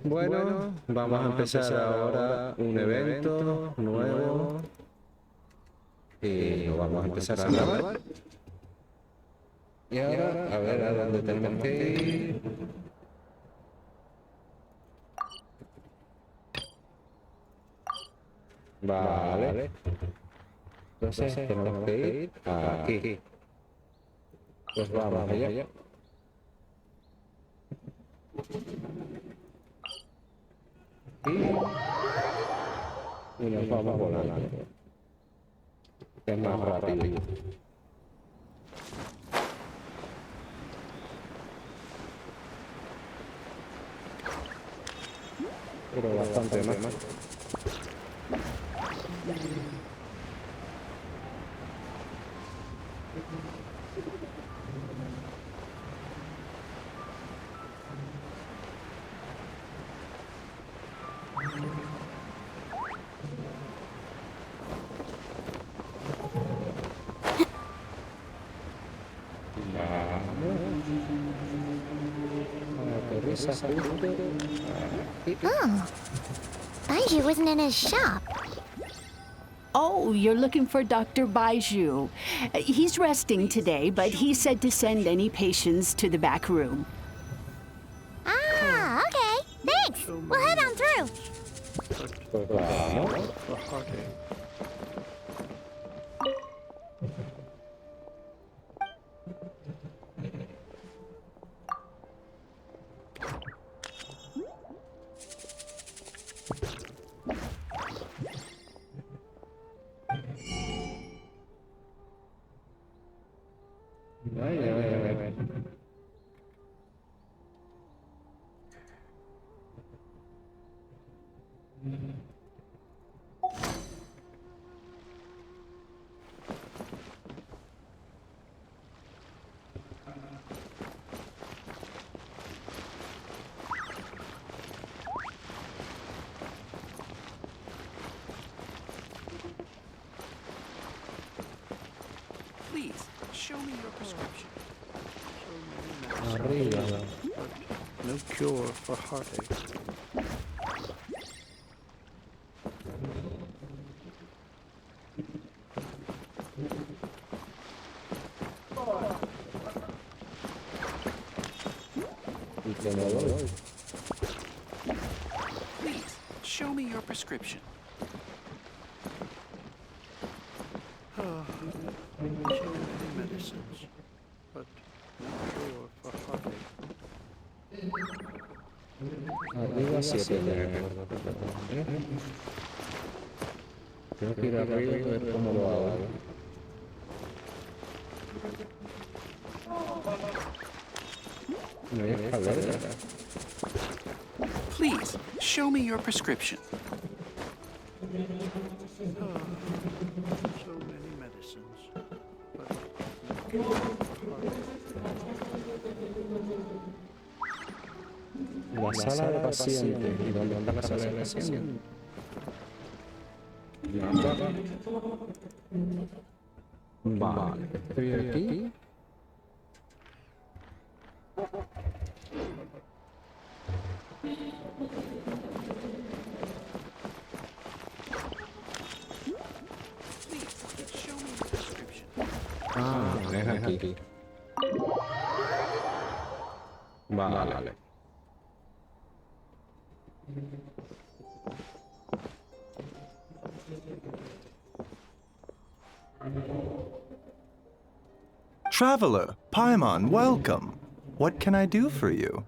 Bueno, vamos a empezar ahora un evento nuevo y lo vamos a empezar a grabar. Y ahora, a ver a dónde tenemos que ir. Vale. Entonces tenemos que ir aquí. Pues vamos allá. Y nos vamos volando. Es más rápido. Pero bastante más. Oh, Baiju isn't in his shop. Oh, you're looking for Dr. Baiju. He's resting today, but he said to send any patients to the back room. Ah, okay. Thanks. We'll head on through. Please, show me your prescription. Arriba. No cure for heartache. Please, show me your prescription. So many medicines, but no cure for heartache. Arriba 7. Tengo que ir arriba y ver cómo lo hago. No hay escalera. Please, show me your prescription. So many medicines, but no cure for heartache. La sala de pacientes. ¿Y dónde está la sala de pacientes? Vale, estoy aquí. Please, show me your prescription. Ah, es aquí. Vale. Traveler, Paimon, welcome. What can I do for you?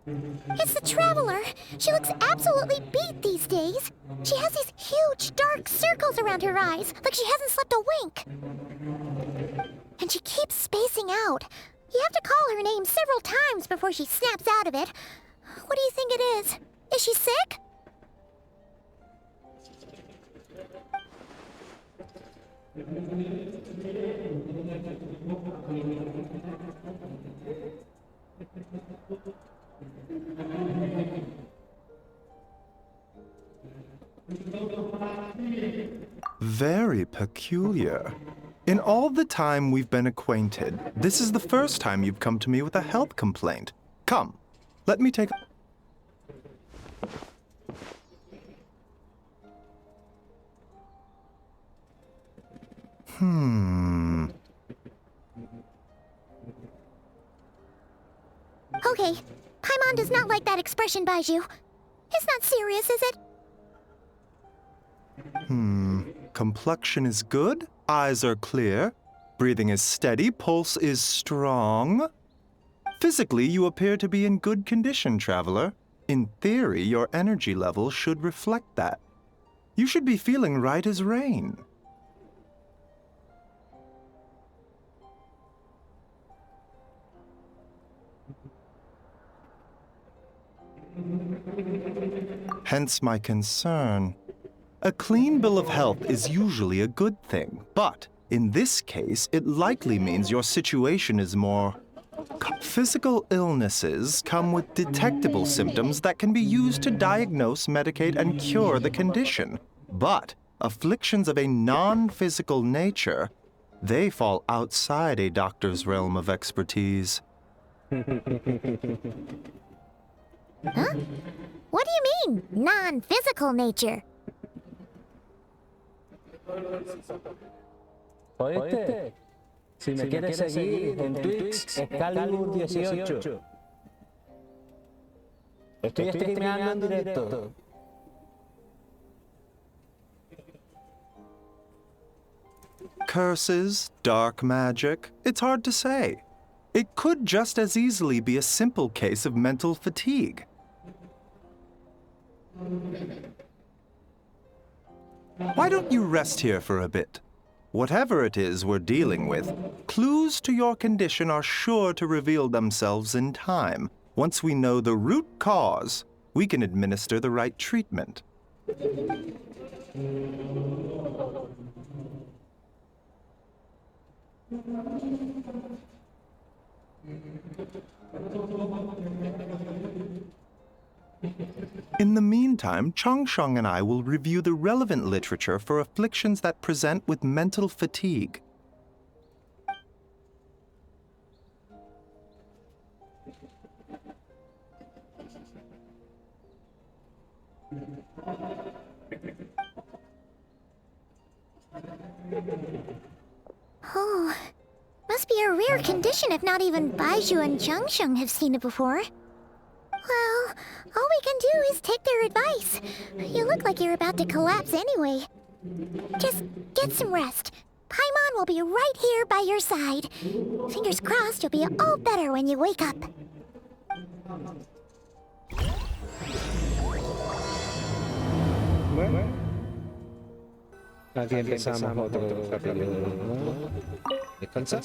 It's the Traveler. She looks absolutely beat these days. She has these huge dark circles around her eyes, like she hasn't slept a wink. And she keeps spacing out. You have to call her name several times before she snaps out of it. What do you think it is? Is she sick? Very peculiar. In all the time we've been acquainted, this is the first time you've come to me with a health complaint. Come, Let me take... Okay, Paimon does not like that expression, Baiju. It's not serious, is it? Complexion is good, eyes are clear, breathing is steady, pulse is strong. Physically, you appear to be in good condition, traveler. In theory, your energy level should reflect that. You should be feeling right as rain. Hence my concern. A clean bill of health is usually a good thing, but in this case, it likely means your situation is more... Physical illnesses come with detectable symptoms that can be used to diagnose, medicate, and cure the condition. But afflictions of a non-physical nature, they fall outside a doctor's realm of expertise. Huh? What do you mean, non-physical nature? Oíste, si me quieres seguir en Twitch, Excalibur 18. Estoy streameando en directo. Curses, dark magic, it's hard to say. It could just as easily be a simple case of mental fatigue. Why don't you rest here for a bit? Whatever it is we're dealing with, clues to your condition are sure to reveal themselves in time. Once we know the root cause, we can administer the right treatment. In the meantime, Changsheng and I will review the relevant literature for afflictions that present with mental fatigue. Oh, must be a rare condition if not even Baiju and Changsheng have seen it before. Well, all we can do is take their advice. You look like you're about to collapse anyway. Just get some rest. Paimon will be right here by your side. Fingers crossed you'll be all better when you wake up. Bueno, aquí empezamos otro capítulo. Descansar.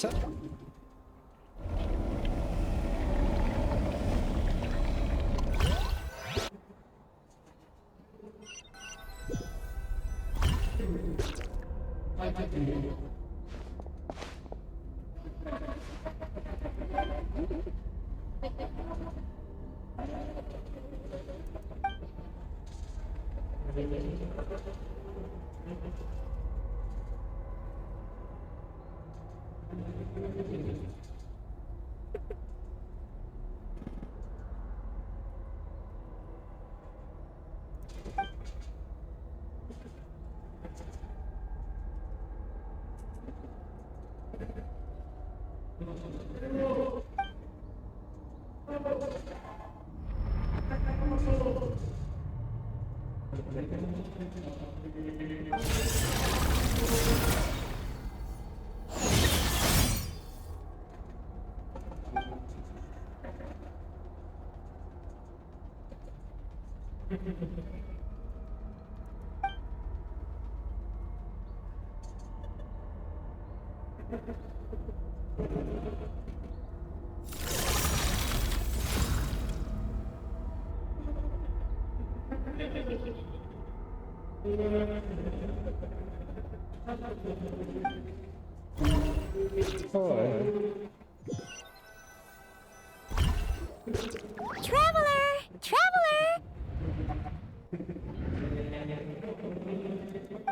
Traveler! Traveler!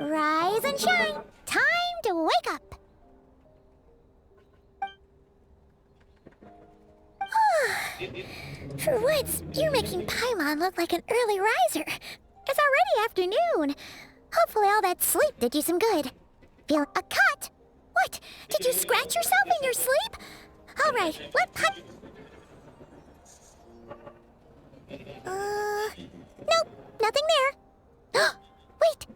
Rise and shine! Time to wake up! For once, you're making Paimon look like an early riser. It's already afternoon. Hopefully all that sleep did you some good. Feel a cut? What? Did you scratch yourself in your sleep? All right, what cut? Nope, nothing there. Wait,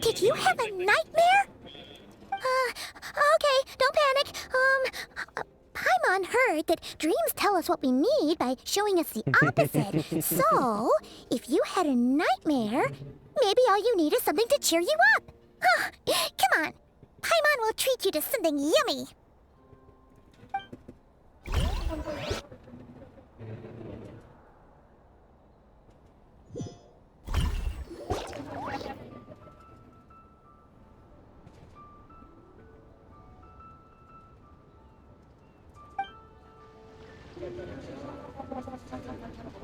did you have a nightmare? Okay, don't panic. Paimon heard that dreams tell us what we need by showing us the opposite. So, if you had a nightmare, maybe all you need is something to cheer you up. Come on, Paimon will treat you to something yummy.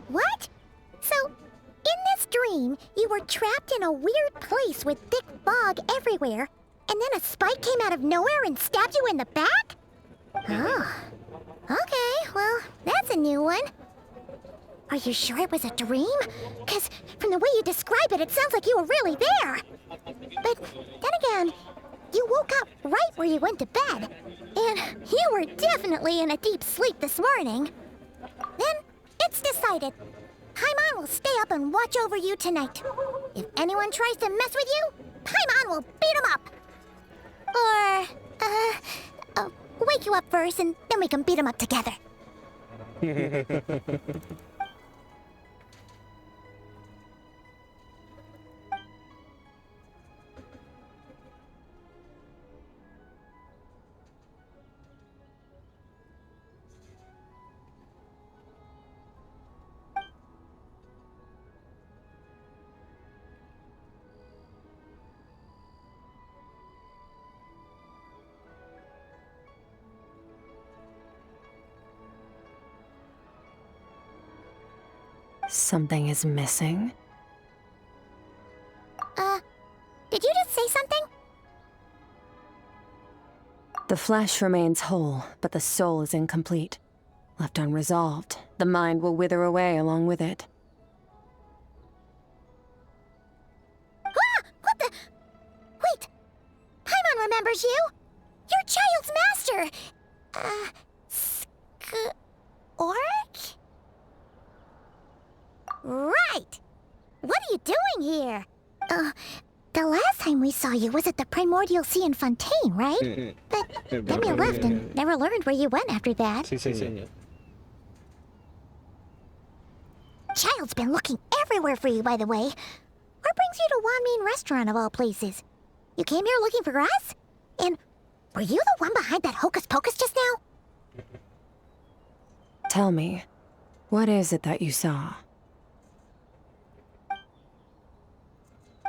What? So, in this dream, you were trapped in a weird place with thick fog everywhere, and then a spike came out of nowhere and stabbed you in the back? Oh. Okay, well, that's a new one. Are you sure it was a dream? Because from the way you describe it, it sounds like you were really there. But then again, you woke up right where you went to bed. And you were definitely in a deep sleep this morning. Then, it's decided. Paimon will stay up and watch over you tonight. If anyone tries to mess with you, Paimon will beat him up. Or, wake you up first and then we can beat him up together. Something is missing? Did you just say something? The flesh remains whole, but the soul is incomplete. Left unresolved, the mind will wither away along with it. Ah! What the? Wait! Paimon remembers you! Your child's master! Oric? Right! What are you doing here? The last time we saw you was at the Primordial Sea in Fontaine, right? But then you left and never learned where you went after that. Sí, señor. Child's been looking everywhere for you, by the way. What brings you to Wanmin Restaurant of all places? You came here looking for us? And were you the one behind that hocus pocus just now? Tell me, what is it that you saw?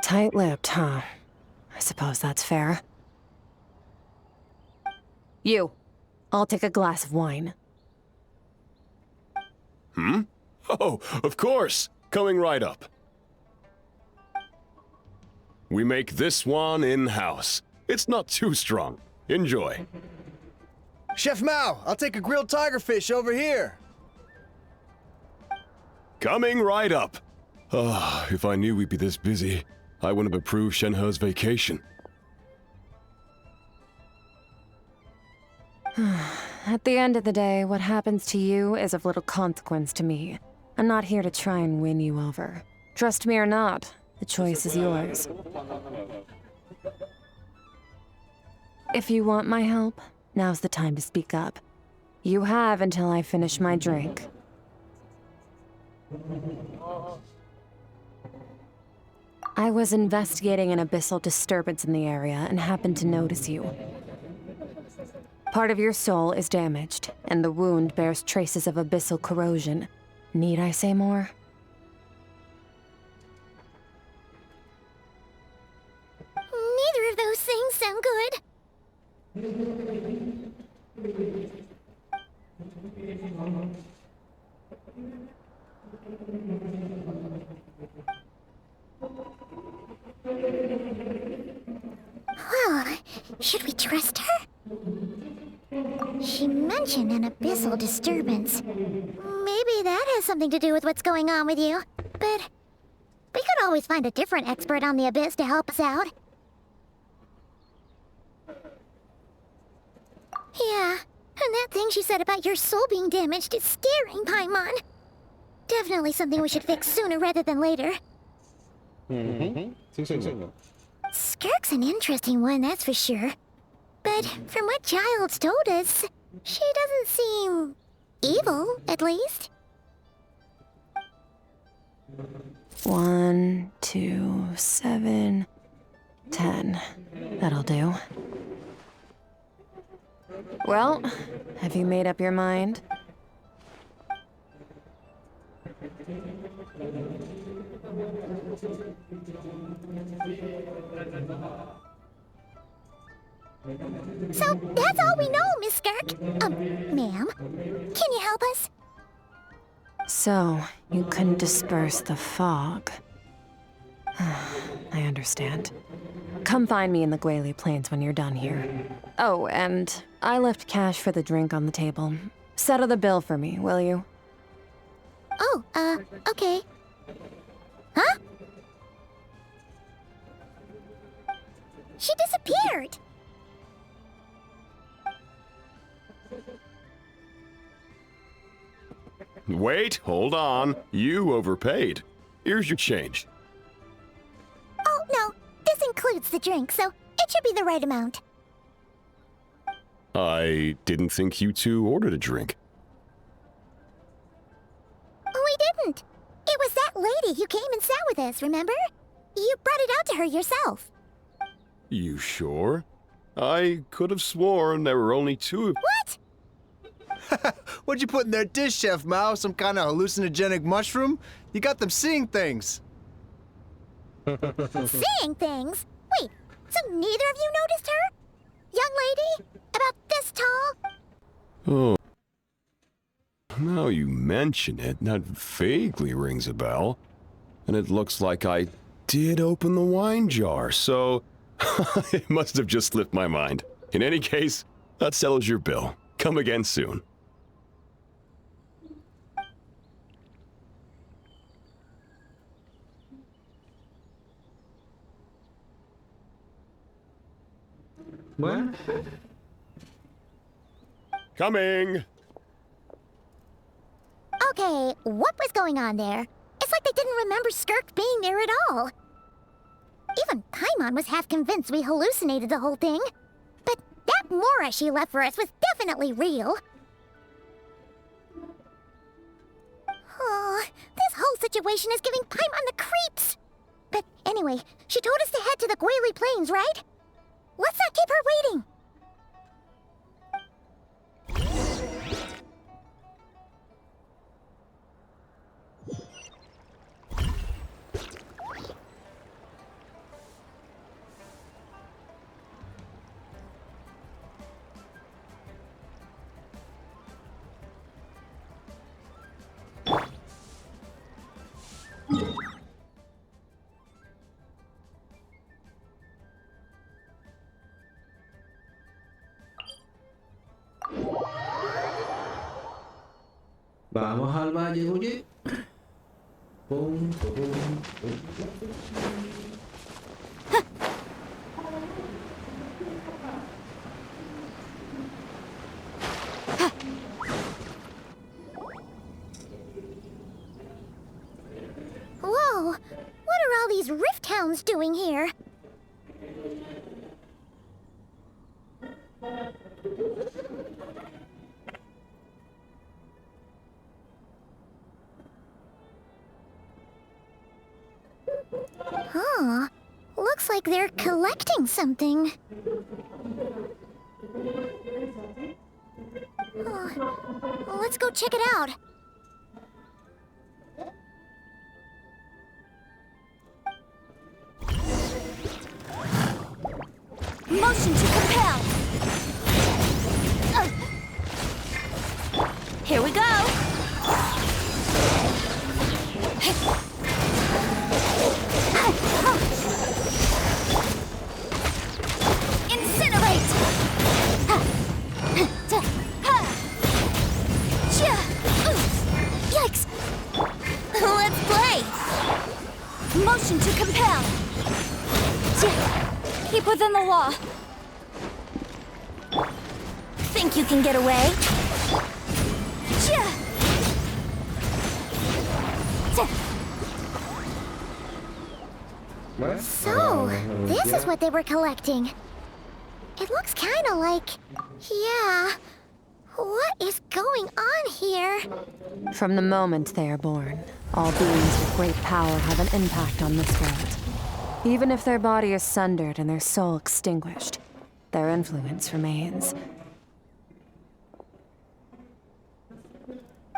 Tight-lipped, huh? I suppose that's fair. You. I'll take a glass of wine. Hmm? Oh, of course! Coming right up. We make this one in-house. It's not too strong. Enjoy. Chef Mao, I'll take a grilled tigerfish over here. Coming right up. Ah, if I knew we'd be this busy, I wouldn't have approved Shenhe's vacation. At the end of the day, what happens to you is of little consequence to me. I'm not here to try and win you over. Trust me or not, the choice is yours. If you want my help, now's the time to speak up. You have until I finish my drink. I was investigating an abyssal disturbance in the area and happened to notice you. Part of your soul is damaged, and the wound bears traces of abyssal corrosion. Need I say more? Neither of those things sound good. Well, should we trust her? She mentioned an abyssal disturbance. Maybe that has has something to do with what's going on with you. But we could always find a different expert on the abyss to help us out. Yeah, and that thing she said about your soul being damaged is scaring, Paimon. Definitely something we should fix sooner rather than later. Skirk's an interesting one, that's for sure. But from what Childs told us, she doesn't seem evil, at least. 1, 2, 7, 10. That'll do. Well, have you made up your mind? So that's all we know, Miss Skirk. Ma'am, can you help us? So, you couldn't disperse the fog. I understand. Come find me in the Gwali Plains when you're done here. Oh, and I left cash for the drink on the table. Settle the bill for me, will you? Oh, okay. Huh? She disappeared! Wait, hold on. You overpaid. Here's your change. Oh, no. This includes the drink, so it should be the right amount. I didn't think you two ordered a drink. We didn't. It was that lady who came and sat with us, remember? You brought it out to her yourself. You sure? I could have sworn there were only two of... What? What'd you put in their dish, Chef Mao? Some kind of hallucinogenic mushroom? You got them seeing things. Seeing things? Wait, so neither of you noticed her? Young lady? About this tall? Oh. Now you mention it, that vaguely rings a bell. And it looks like I did open the wine jar, so... it must have just slipped my mind. In any case, that settles your bill. Come again soon. What? Coming! Okay, what was going on there? It's like they didn't remember Skirk being there at all. Even Paimon was half convinced we hallucinated the whole thing. But that Mora she left for us was definitely real. Oh, this whole situation is giving Paimon the creeps. But anyway, she told us to head to the Gwali Plains, right? Let's not keep her waiting. Vamos al valle, oye. Pum, pum, pum. Whoa, what are all these rift hounds doing here? Huh. Looks like they're collecting something. Let's go check it out. Motion to compel. Here we go. Incinerate! Yikes! Motion to compel. Keep within the law. Think you can get away? What? So, this is what they were collecting. It looks kinda like... Yeah. What is going on here? From the moment they are born, all beings with great power have an impact on this world. Even if their body is sundered and their soul extinguished, their influence remains.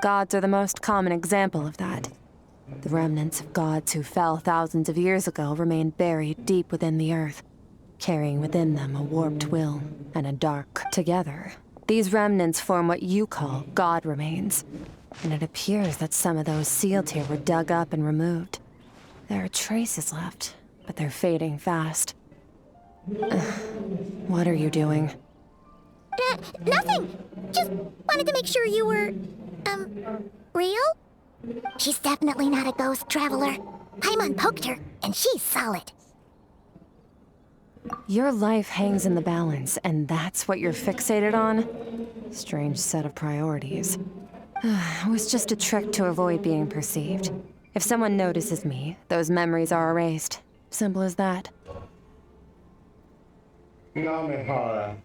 Gods are the most common example of that. The remnants of gods who fell thousands of years ago remain buried deep within the earth, carrying within them a warped will and a dark. Together, these remnants form what you call god remains, and it appears that some of those sealed here were dug up and removed. There are traces left, but they're fading fast. What are you doing? Nothing! Just wanted to make sure you were... real? She's definitely not a ghost traveler. Paimon poked her, and she's solid. Your life hangs in the balance, and that's what you're fixated on? Strange set of priorities. It was just a trick to avoid being perceived. If someone notices me, those memories are erased. Simple as that. No me jodas.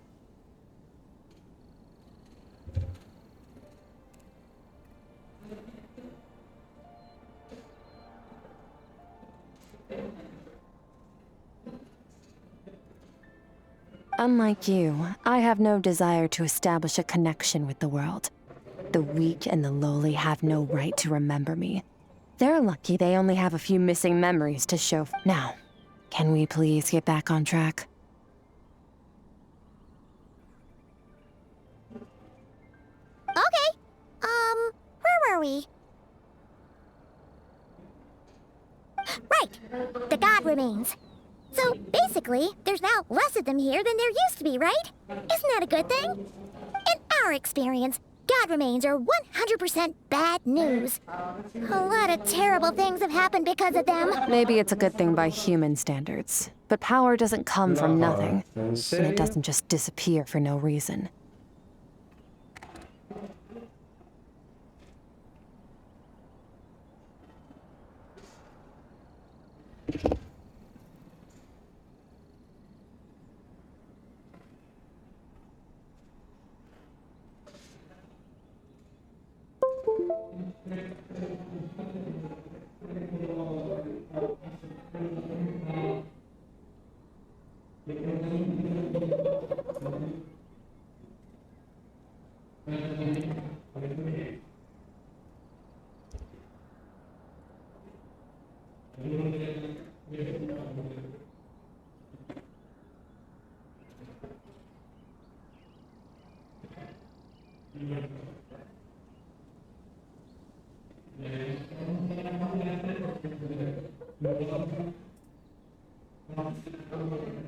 Unlike you, I have no desire to establish a connection with the world. The weak and the lowly have no right to remember me. They're lucky they only have a few missing memories to show. Now, can we please get back on track? Okay. Where were we? Right! The god remains. So, basically, there's now less of them here than there used to be, right? Isn't that a good thing? In our experience, god remains are 100% bad news. A lot of terrible things have happened because of them. Maybe it's a good thing by human standards, but power doesn't come from nothing, and it doesn't just disappear for no reason.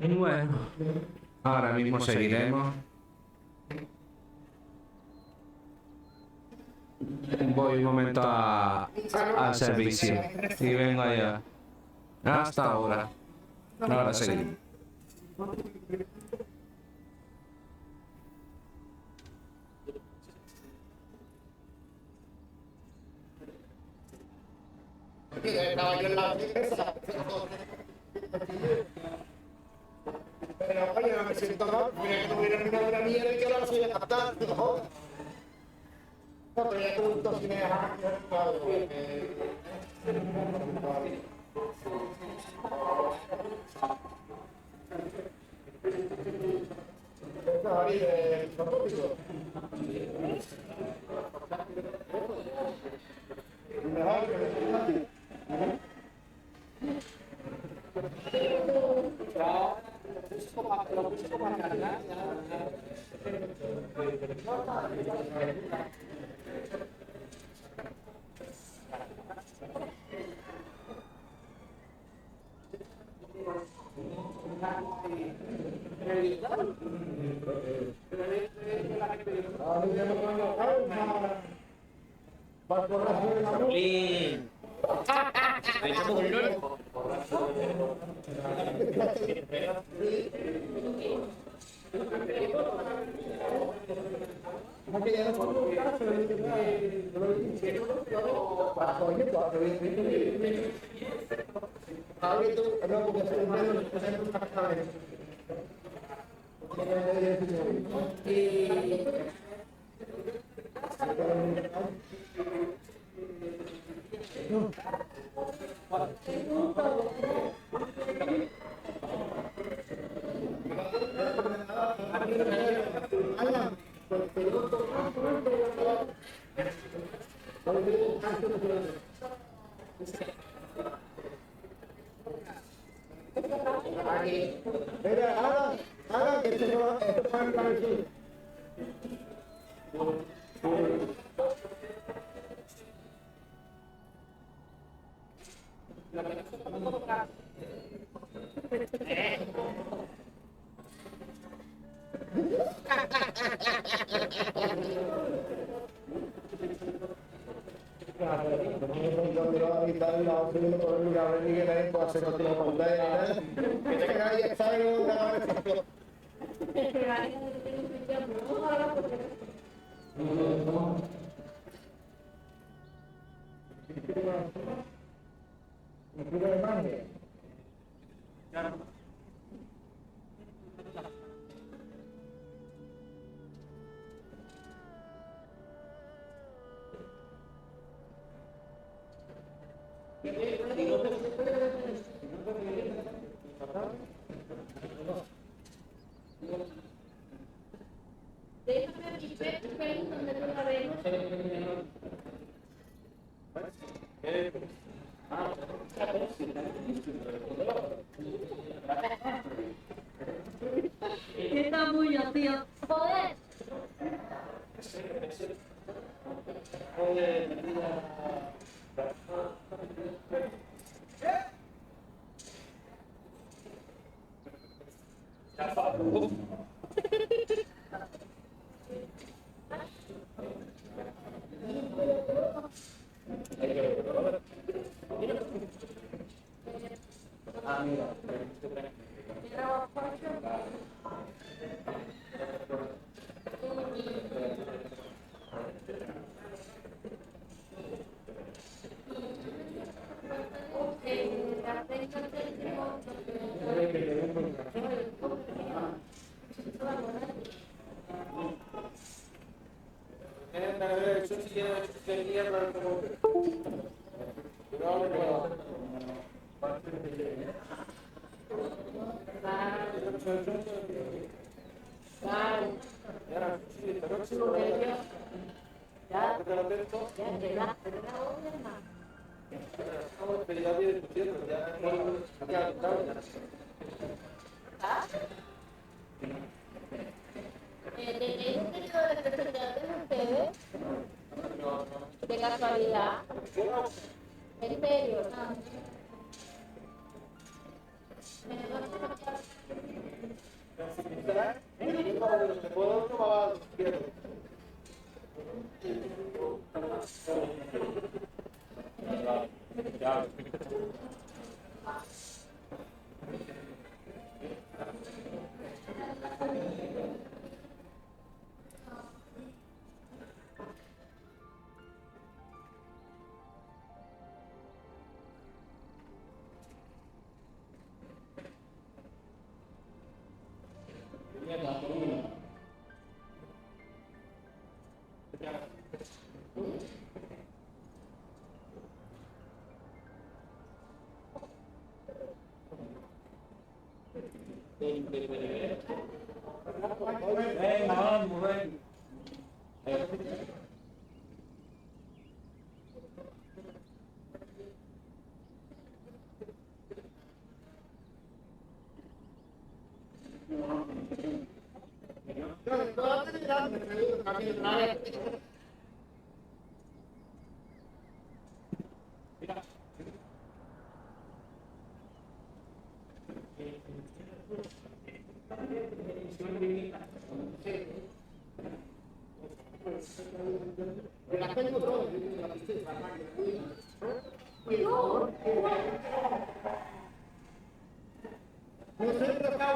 Bueno, ahora mismo seguiremos. Voy un momento al servicio y vengo allá. Hasta ahora. Ahora seguimos. Pero oye, no me siento mal, mira que no hubiera mirado una mierda y que ahora no soy a captar, no jodas. No, pero ya tú si me dejas, claro,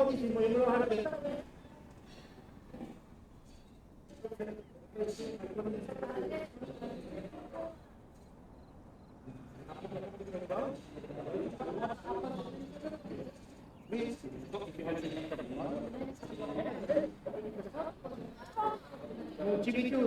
comodísimo, yo me lo bajé. Chiquito.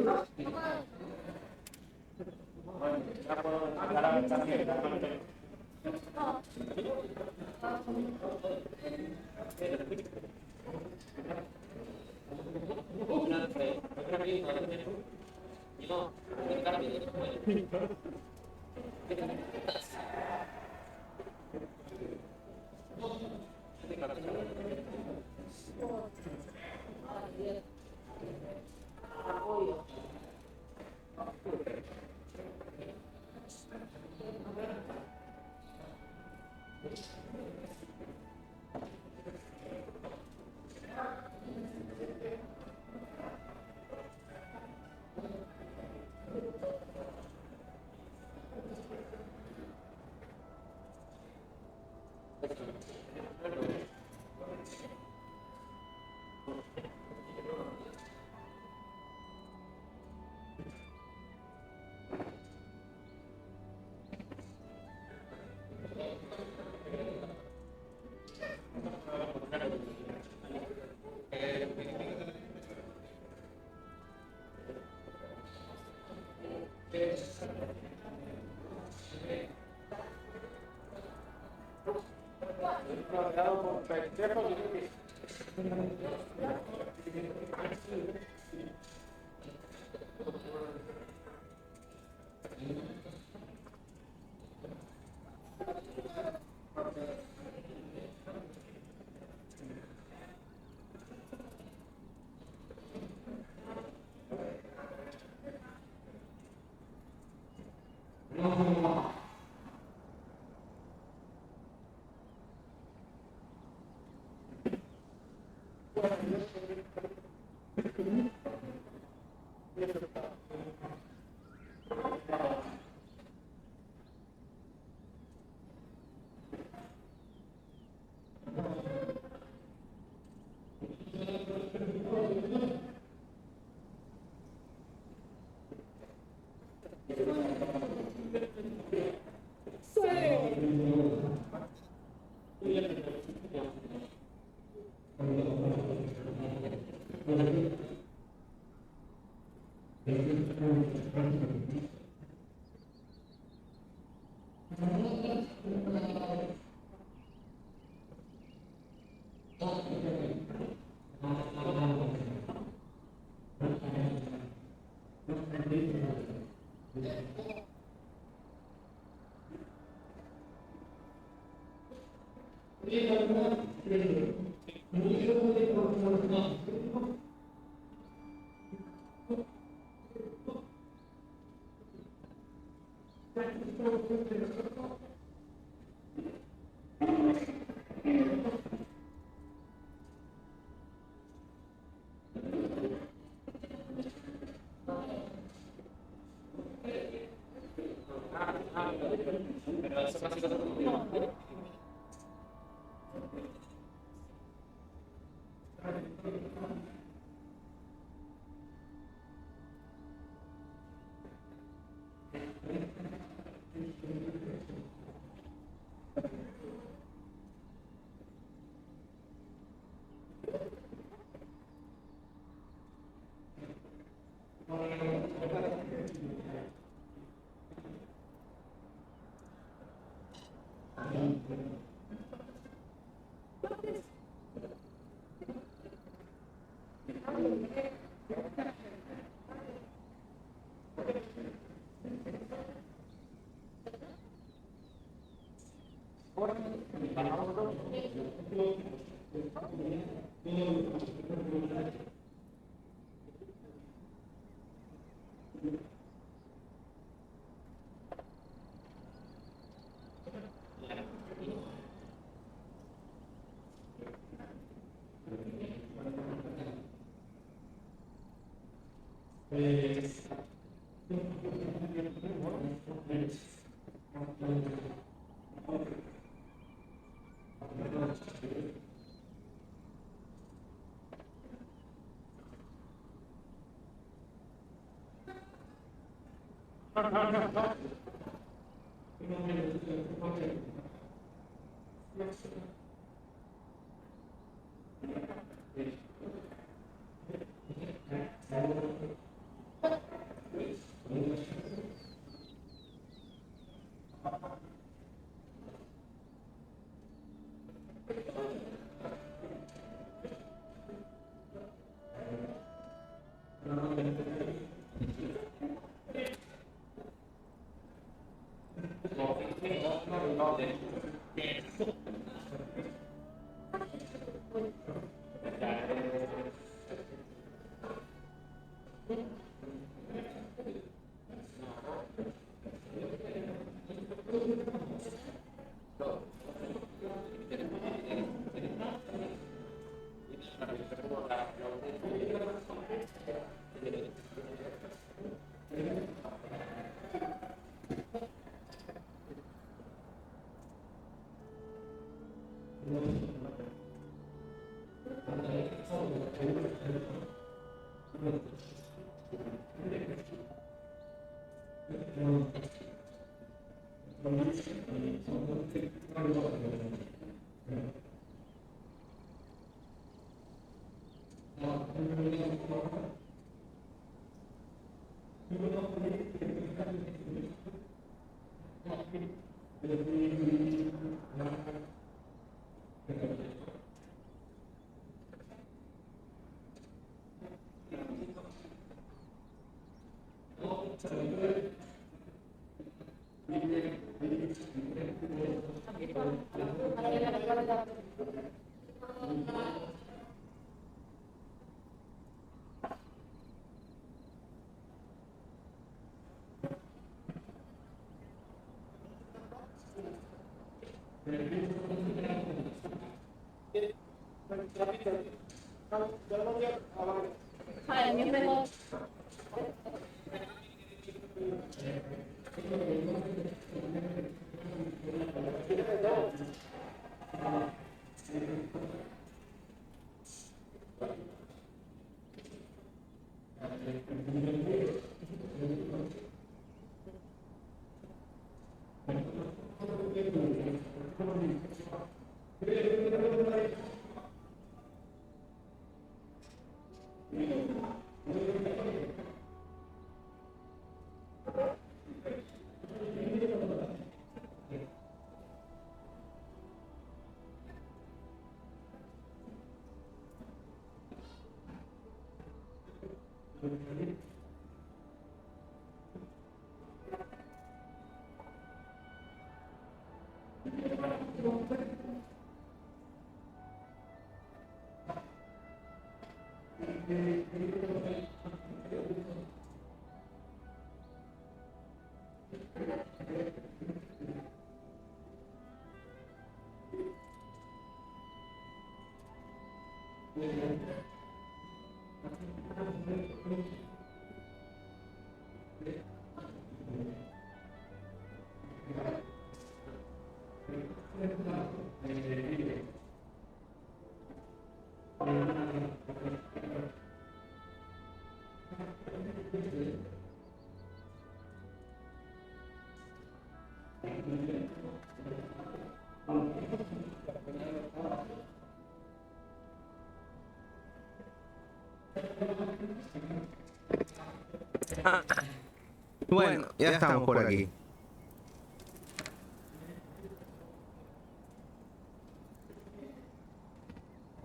Bueno, ya estamos por aquí.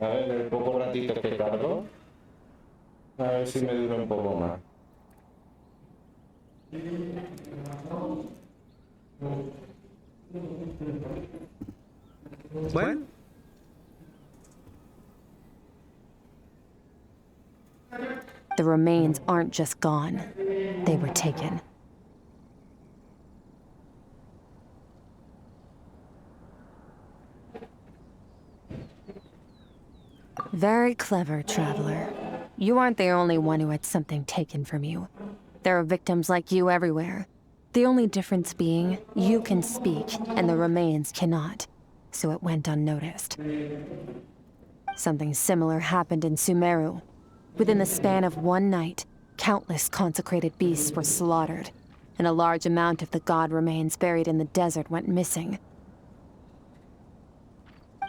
A ver, el poco ratito que tardó. A ver si me dura un poco más. Bueno. The remains aren't just gone. They were taken. Very clever, traveler. You aren't the only one who had something taken from you. There are victims like you everywhere. The only difference being, you can speak, and the remains cannot. So it went unnoticed. Something similar happened in Sumeru. Within the span of one night, countless consecrated beasts were slaughtered. and a large amount of the god remains buried in the desert went missing.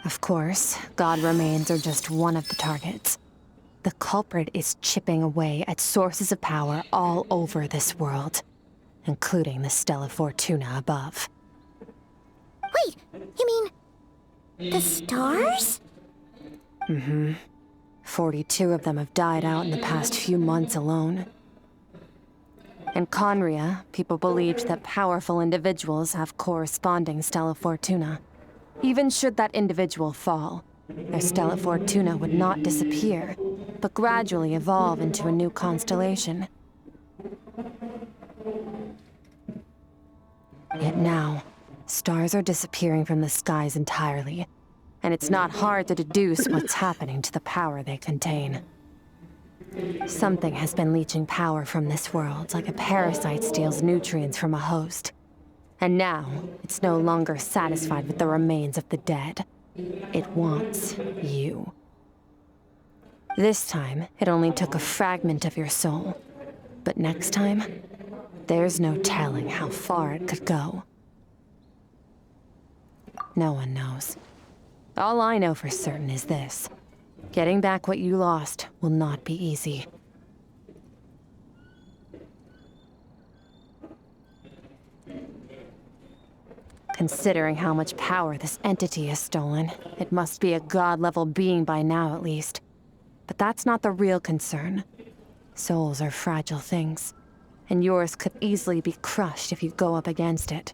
Of course, god remains are just one of the targets. The culprit is chipping away at sources of power all over this world, including the Stella Fortuna above. Wait, you mean the stars? 42 of them have died out in the past few months alone. In Conria, people believed that powerful individuals have corresponding Stella Fortuna. Even should that individual fall, their Stella Fortuna would not disappear, but gradually evolve into a new constellation. Yet now, stars are disappearing from the skies entirely, and it's not hard to deduce what's happening to the power they contain. Something has been leeching power from this world like a parasite steals nutrients from a host. And now, it's no longer satisfied with the remains of the dead. It wants you. This time, it only took a fragment of your soul. But next time, there's no telling how far it could go. No one knows. All I know for certain is this. Getting back what you lost will not be easy. Considering how much power this entity has stolen, it must be a god-level being by now at least. But that's not the real concern. Souls are fragile things, and yours could easily be crushed if you go up against it.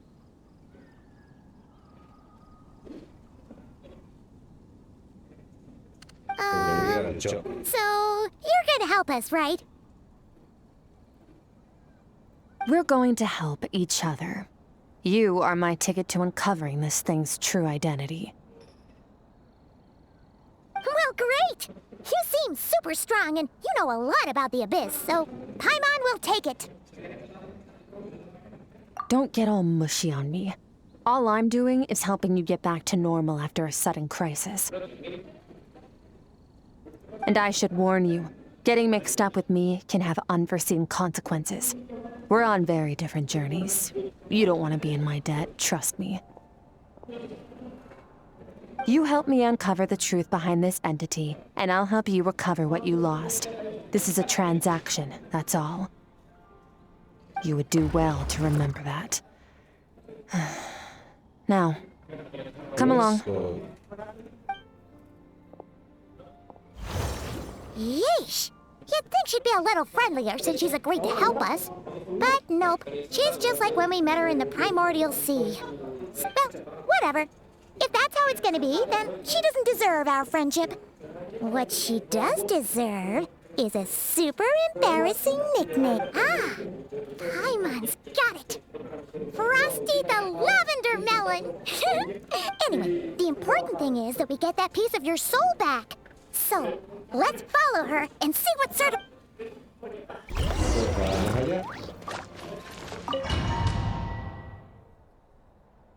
So, you're gonna help us, right? We're going to help each other. You are my ticket to uncovering this thing's true identity. Well, great! You seem super strong and you know a lot about the Abyss, so Paimon will take it. Don't get all mushy on me. All I'm doing is helping you get back to normal after a sudden crisis. And I should warn you, getting mixed up with me can have unforeseen consequences. We're on very different journeys. You don't want to be in my debt, trust me. You help me uncover the truth behind this entity, and I'll help you recover what you lost. This is a transaction, that's all. You would do well to remember that. Now, come along. Yeesh! You'd think she'd be a little friendlier since she's agreed to help us. But nope, she's just like when we met her in the primordial sea. Well, whatever. If that's how it's gonna be, then she doesn't deserve our friendship. What she does deserve is a super embarrassing nickname. Ah, Paimon's got it. Frosty the Lavender Melon. Anyway, the important thing is that we get that piece of your soul back. So, let's follow her and see what sort of...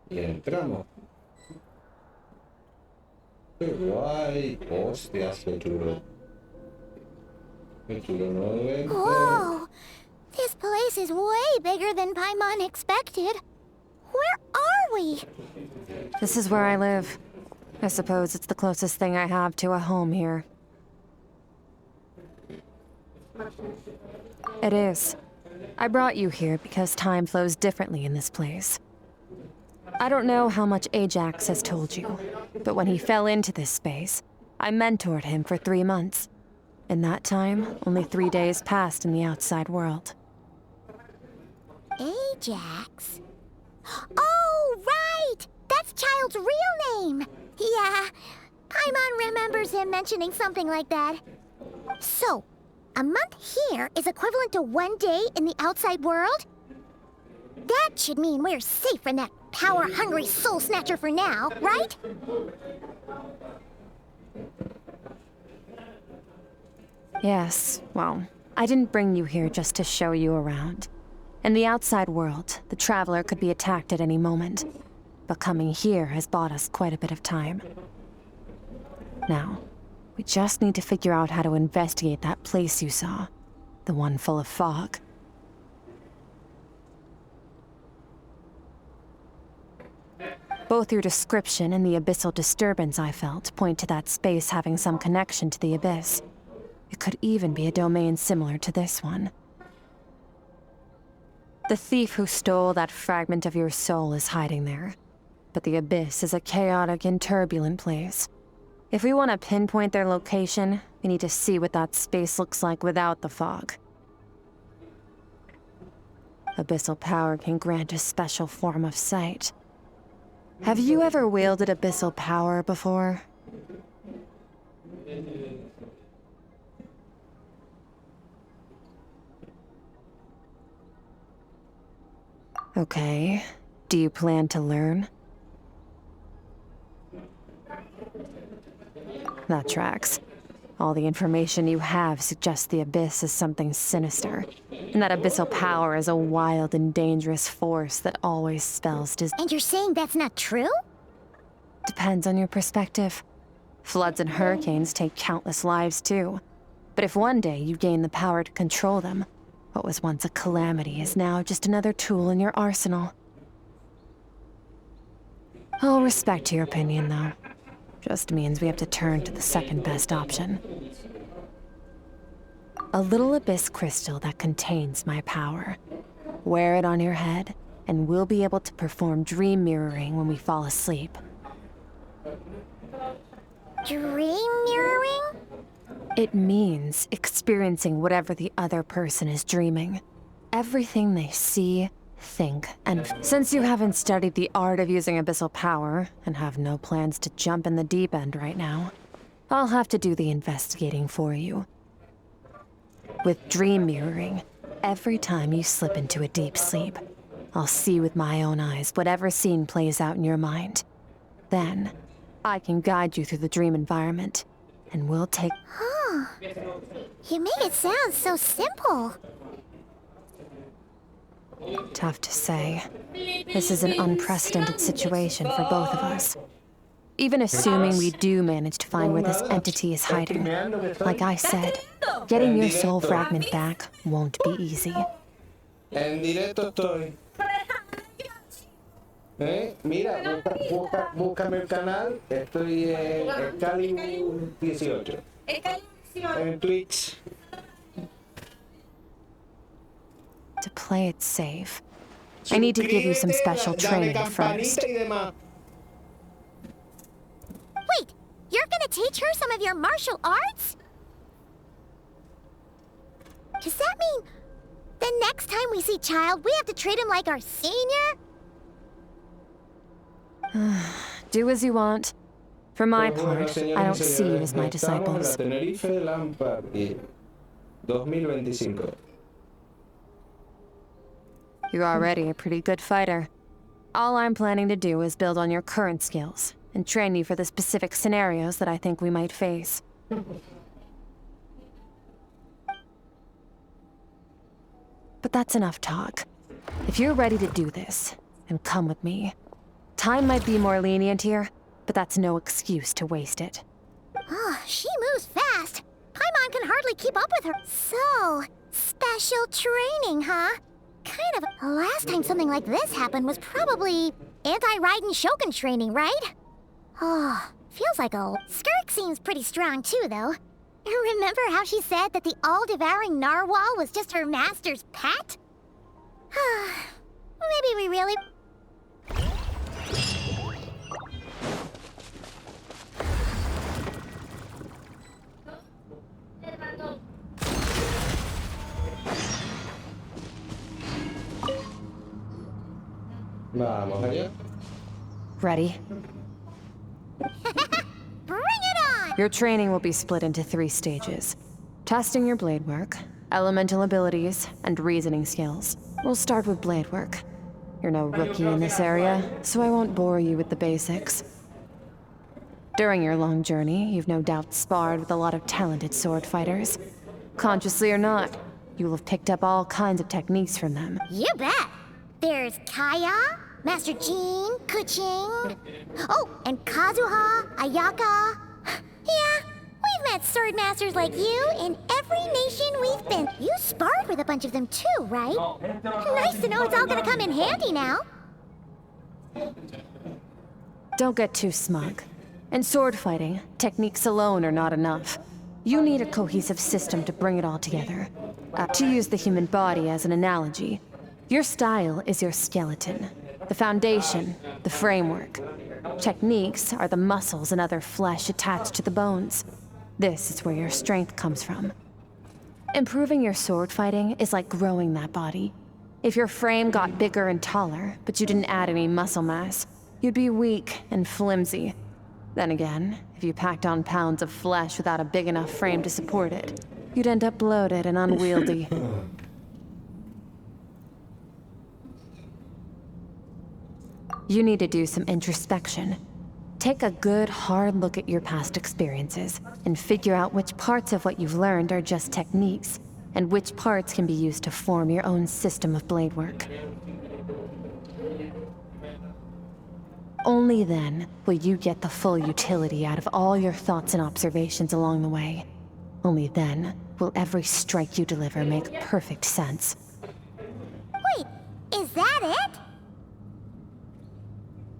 Y entramos. Qué guay. Hostias, qué chulo. Qué chulo, ¿no? Whoa! This place is way bigger than Paimon expected. Where are we? This is where I live. I suppose it's the closest thing I have to a home here. It is. I brought you here because time flows differently in this place. I don't know how much Ajax has told you, but when he fell into this space, I mentored him for 3 months. In that time, only 3 days passed in the outside world. Ajax? Oh, right! That's Child's real name! Yeah, Paimon remembers him mentioning something like that. So, a month here is equivalent to 1 day in the outside world? That should mean we're safe from that power-hungry soul snatcher for now, right? Yes, well, I didn't bring you here just to show you around. In the outside world, the Traveler could be attacked at any moment. But coming here has bought us quite a bit of time. Now, we just need to figure out how to investigate that place you saw. The one full of fog. Both your description and the abyssal disturbance I felt point to that space having some connection to the abyss. It could even be a domain similar to this one. The thief who stole that fragment of your soul is hiding there, but the abyss is a chaotic and turbulent place. If we want to pinpoint their location, we need to see what that space looks like without the fog. Abyssal power can grant a special form of sight. Have you ever wielded abyssal power before? Okay. Do you plan to learn? That tracks. All the information you have suggests the abyss is something sinister, and that abyssal power is a wild and dangerous force that always spells dis- And you're saying that's not true? Depends on your perspective. Floods and hurricanes take countless lives too. But if one day you gain the power to control them, what was once a calamity is now just another tool in your arsenal. I'll respect your opinion, though. Just means we have to turn to the second best option. A little abyss crystal that contains my power. Wear it on your head, and we'll be able to perform dream mirroring when we fall asleep. Dream mirroring? It means experiencing whatever the other person is dreaming. Everything they see, think, and since you haven't studied the art of using abyssal power and have no plans to jump in the deep end right now, I'll have to do the investigating for you. With dream mirroring, every time you slip into a deep sleep, I'll see with my own eyes whatever scene plays out in your mind. Then, I can guide you through the dream environment, and we'll take... Huh. You make it sound so simple. Tough to say. This is an unprecedented situation for both of us. Even assuming we do manage to find where this entity is hiding, like I said, getting your soul fragment back won't be easy. En directo estoy. Mira, búscame el canal. Estoy en Excalibur 18. En Twitch. To play it safe, I need to give you some special training first. Wait, you're gonna teach her some of your martial arts? Does that mean the next time we see Child, we have to treat him like our senior? Do as you want. For my part, I don't see you as my disciples. 2025. You're already a pretty good fighter. All I'm planning to do is build on your current skills and train you for the specific scenarios that I think we might face. But that's enough talk. If you're ready to do this, then come with me. Time might be more lenient here, but that's no excuse to waste it. Oh, she moves fast. Paimon can hardly keep up with her. So, special training, huh? Kind of. Last time something like this happened was probably anti-Raiden Shogun training, right? Oh, feels like a... Skirk seems pretty strong too, though. Remember how she said that the all-devouring narwhal was just her master's pet? Maybe we really... Vamos allá. Ready? Bring it on! Your training will be split into 3 stages. Testing your blade work, elemental abilities, and reasoning skills. We'll start with blade work. You're no rookie in this area, so I won't bore you with the basics. During your long journey, you've no doubt sparred with a lot of talented sword fighters. Consciously or not, you'll have picked up all kinds of techniques from them. You bet! There's Kaya, Master Jean, Kuching... Oh, and Kazuha, Ayaka... Yeah, we've met sword masters like you in every nation we've been. You sparred with a bunch of them too, right? Nice to know it's all gonna come in handy now. Don't get too smug. In sword fighting, techniques alone are not enough. You need a cohesive system to bring it all together. To use the human body as an analogy, your style is your skeleton, the foundation, the framework. Techniques are the muscles and other flesh attached to the bones. This is where your strength comes from. Improving your sword fighting is like growing that body. If your frame got bigger and taller, but you didn't add any muscle mass, you'd be weak and flimsy. Then again, if you packed on pounds of flesh without a big enough frame to support it, you'd end up bloated and unwieldy. You need to do some introspection. Take a good, hard look at your past experiences and figure out which parts of what you've learned are just techniques, and which parts can be used to form your own system of blade work. Only then will you get the full utility out of all your thoughts and observations along the way. Only then will every strike you deliver make perfect sense. Wait, is that it?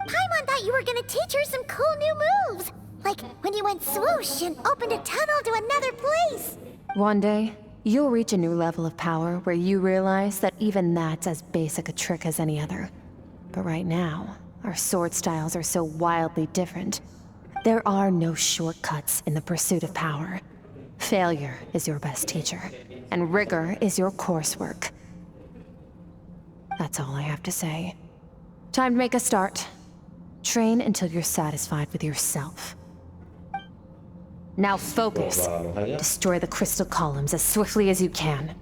Paimon thought you were gonna teach her some cool new moves. Like when you went swoosh and opened a tunnel to another place. One day, you'll reach a new level of power where you realize that even that's as basic a trick as any other. But right now, our sword styles are so wildly different. There are no shortcuts in the pursuit of power. Failure is your best teacher, and rigor is your coursework. That's all I have to say. Time to make a start. Train until you're satisfied with yourself. Now focus. Destroy the crystal columns as swiftly as you can.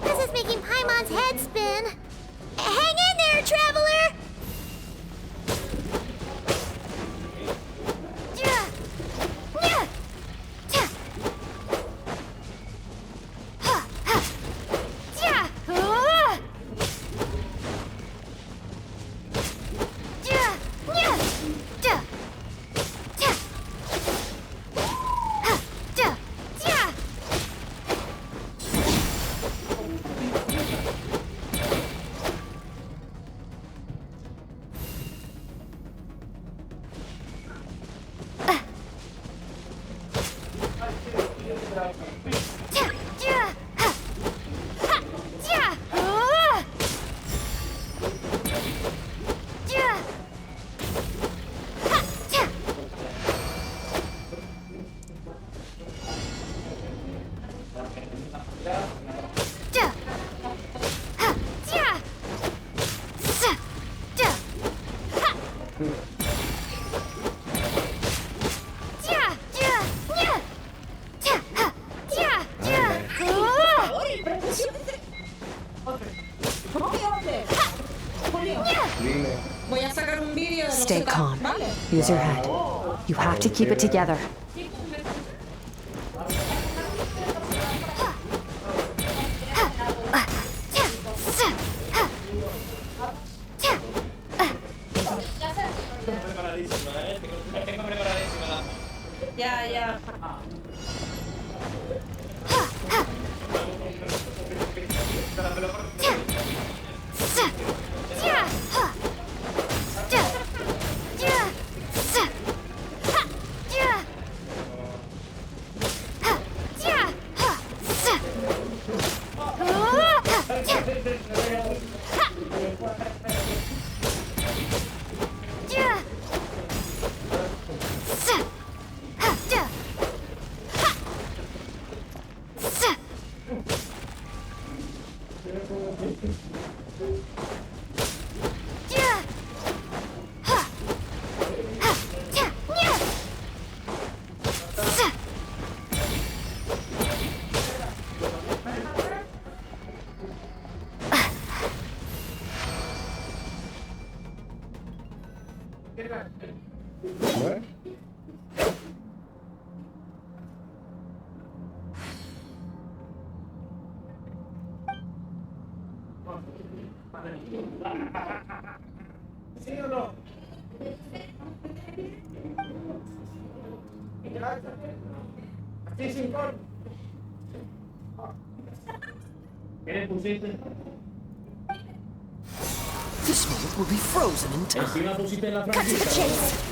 This is making Paimon's head spin. Hang in there, traveler! Stay calm. Use your head. You have to keep it together. ¿Sí o no? Así sin corte. ¿Qué le pusiste? This moment will be frozen in time. Encima pusiste la Cut to the franquicia. chase.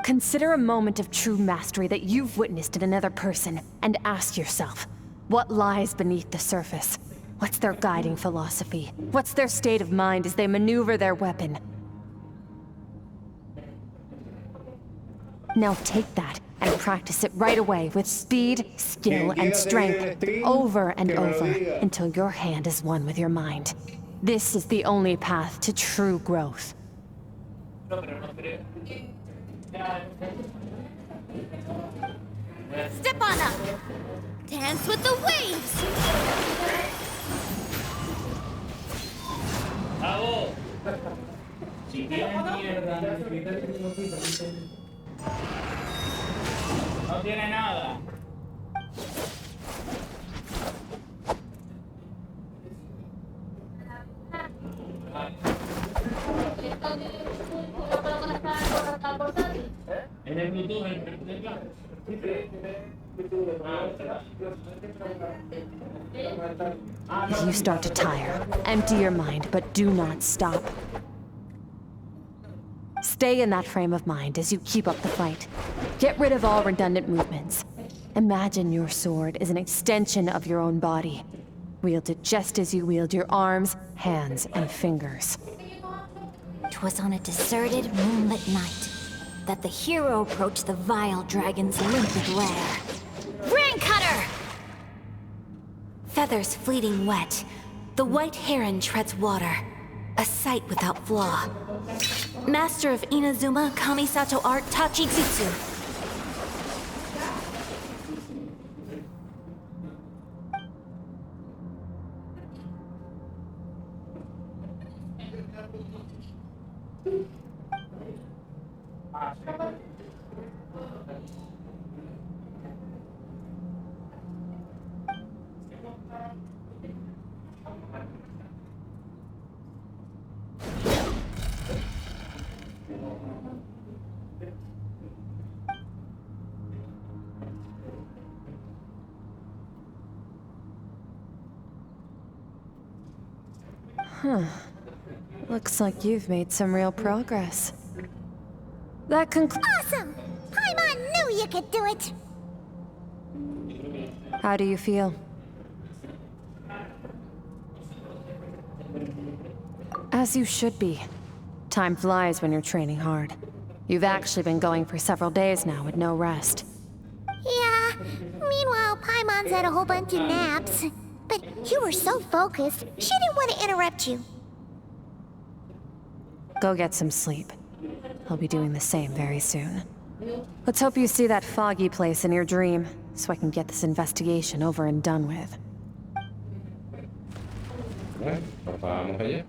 Consider a moment of true mastery that you've witnessed in another person, and ask yourself, what lies beneath the surface? What's their guiding philosophy? What's their state of mind as they maneuver their weapon? Now take that and practice it right away with speed, skill, and strength, over and over, until your hand is one with your mind. This is the only path to true growth. Step on up. Dance with the waves. ¡Bravo! Si tiene mierda, no tiene nada. En el Bluetooth, If you start to tire, empty your mind, but do not stop. Stay in that frame of mind as you keep up the fight. Get rid of all redundant movements. Imagine your sword is an extension of your own body. Wield it just as you wield your arms, hands, and fingers. 'Twas on a deserted, moonlit night that the hero approached the vile dragon's limpid lair. Brain cutter! Feathers fleeting wet, the white heron treads water, a sight without flaw. Master of Inazuma Kamisato art Tachijutsu. Looks like you've made some real progress. That concludes. Awesome! Paimon knew you could do it! How do you feel? As you should be. Time flies when you're training hard. You've actually been going for several days now with no rest. Yeah, meanwhile, Paimon's had a whole bunch of naps. But you were so focused, she didn't want to interrupt you. Go get some sleep. I'll be doing the same very soon. Let's hope you see that foggy place in your dream, so I can get this investigation over and done with. Vamos allá.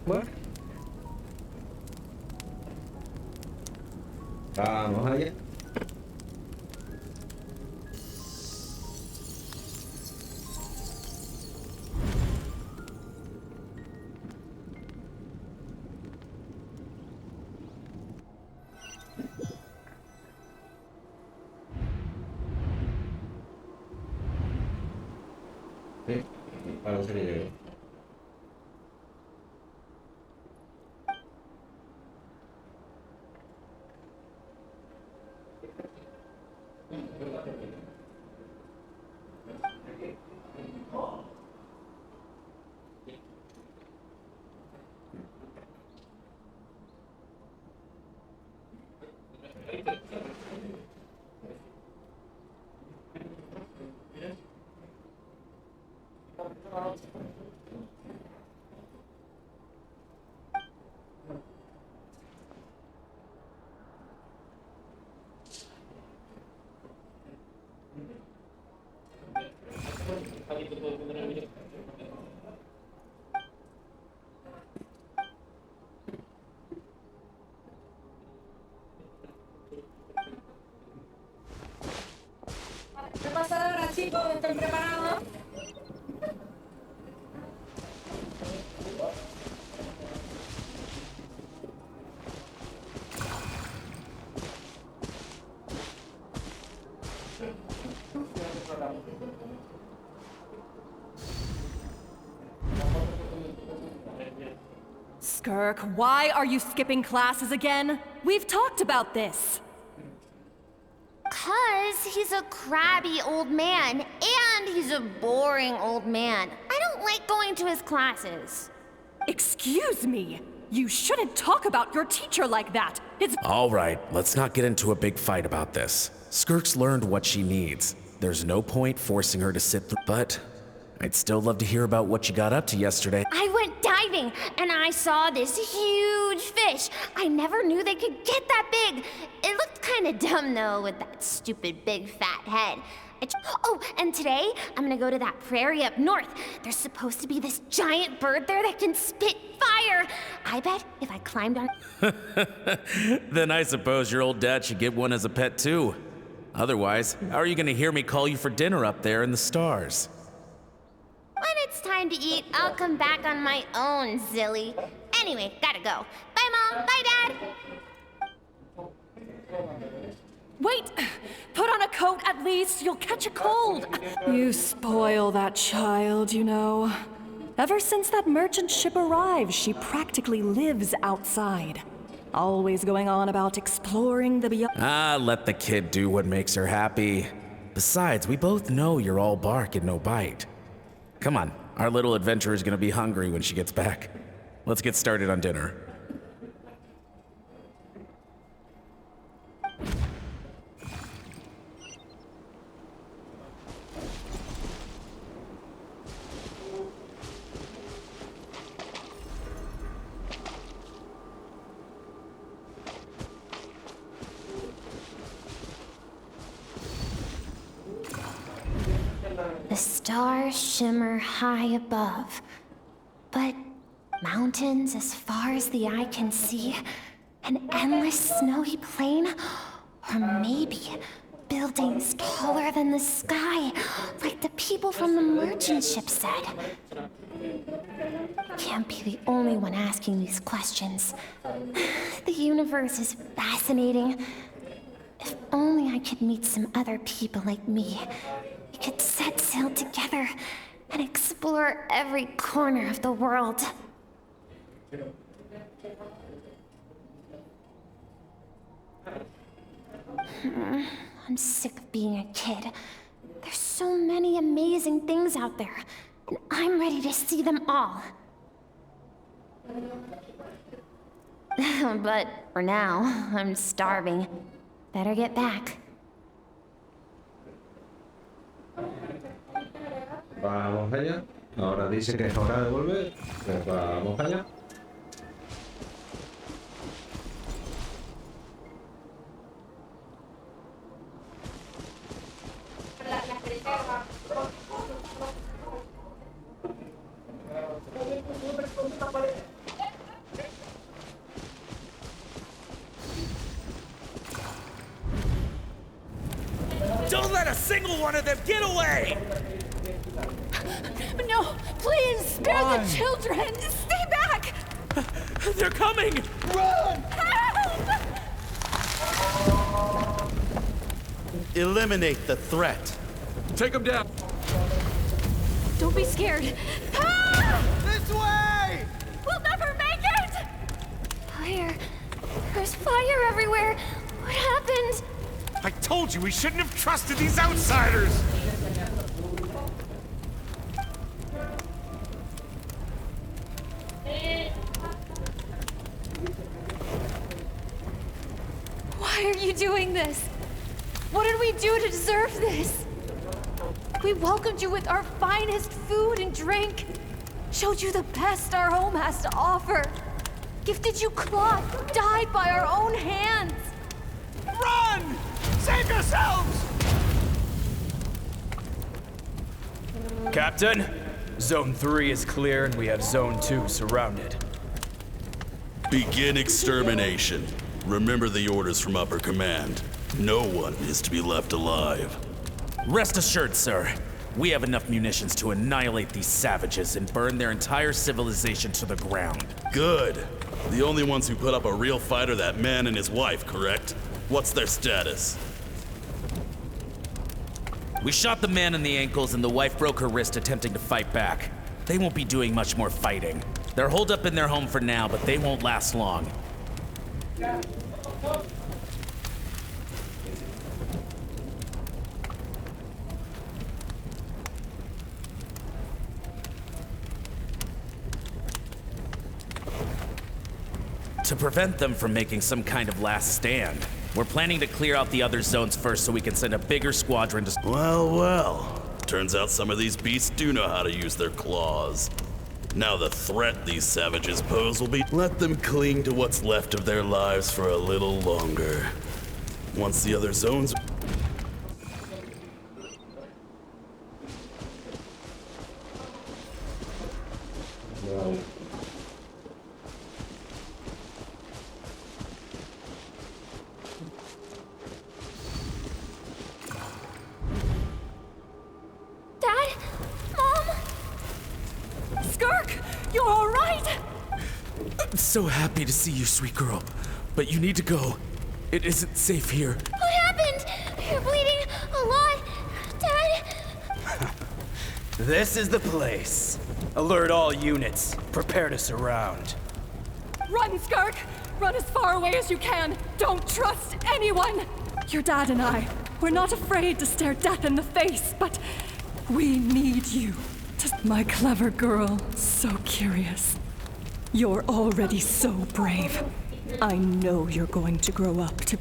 Bueno. Vamos allá. Sí, parece que llegué. Skirk, why are you skipping classes again? We've talked about this. 'Cause he's a crabby old man, and he's a boring old man. I don't like going to his classes. Excuse me. You shouldn't talk about your teacher like that. It's— All right, let's not get into a big fight about this. Skirk's learned what she needs. There's no point forcing her to sit through, but I'd still love to hear about what you got up to yesterday. I went diving, and I saw this huge fish. I never knew they could get that big. It looked kind of dumb, though, with that stupid big fat head. Oh, and today, I'm gonna go to that prairie up north. There's supposed to be this giant bird there that can spit fire. I bet if I climbed on— Then I suppose your old dad should get one as a pet too. Otherwise, how are you gonna hear me call you for dinner up there in the stars? When it's time to eat, I'll come back on my own, Zilly. Anyway, gotta go. Bye, Mom. Bye, Dad. Wait! Put on a coat at least. You'll catch a cold. You spoil that child, you know. Ever since that merchant ship arrived, she practically lives outside. Always going on about exploring the beyond. Ah, let the kid do what makes her happy. Besides, we both know you're all bark and no bite. Come on, our little adventurer's gonna be hungry when she gets back. Let's get started on dinner. The stars shimmer high above, but mountains as far as the eye can see, an endless snowy plain, or maybe buildings taller than the sky, like the people from the merchant ship said. I can't be the only one asking these questions. The universe is fascinating. If only I could meet some other people like me. We could set sail together and explore every corner of the world. I'm sick of being a kid. There's so many amazing things out there, and I'm ready to see them all. But for now, I'm starving. Better get back. Vamos allá. Ahora dice que es hora de volver. Pues vamos allá. Don't let a single one of them get away! No, please, spare the children! Stay back! They're coming! Run! Help! Eliminate the threat. Take them down. Don't be scared. Ah! This way! We'll never make it! Fire. There's fire everywhere. What happened? I told you we shouldn't have trusted these outsiders! Why are you doing this? What did we do to deserve this? We welcomed you with our finest food and drink, showed you the best our home has to offer, gifted you cloth dyed by our own hands. Run! Save yourselves! Captain, Zone 3 is clear and we have Zone 2 surrounded. Begin extermination. Remember the orders from upper command. No one is to be left alive. Rest assured, sir. We have enough munitions to annihilate these savages and burn their entire civilization to the ground. Good. The only ones who put up a real fight are that man and his wife, correct? What's their status? We shot the man in the ankles and the wife broke her wrist attempting to fight back. They won't be doing much more fighting. They're holed up in their home for now, but they won't last long. To prevent them from making some kind of last stand, we're planning to clear out the other zones first so we can send a bigger squadron to... Well. Turns out some of these beasts do know how to use their claws. Now the threat these savages pose will be let them cling to what's left of their lives for a little longer. Once the other zones... Dad? Mom? Skirk, you're all right? I'm so happy to see you, sweet girl. But you need to go. It isn't safe here. What happened? You're bleeding a lot. Dad? This is the place. Alert all units. Prepare to surround. Run, Skirk! Run as far away as you can. Don't trust anyone. Your dad and I, we're not afraid to stare death in the face, but we need you. My clever girl, so curious. You're already so brave. I know you're going to grow up to...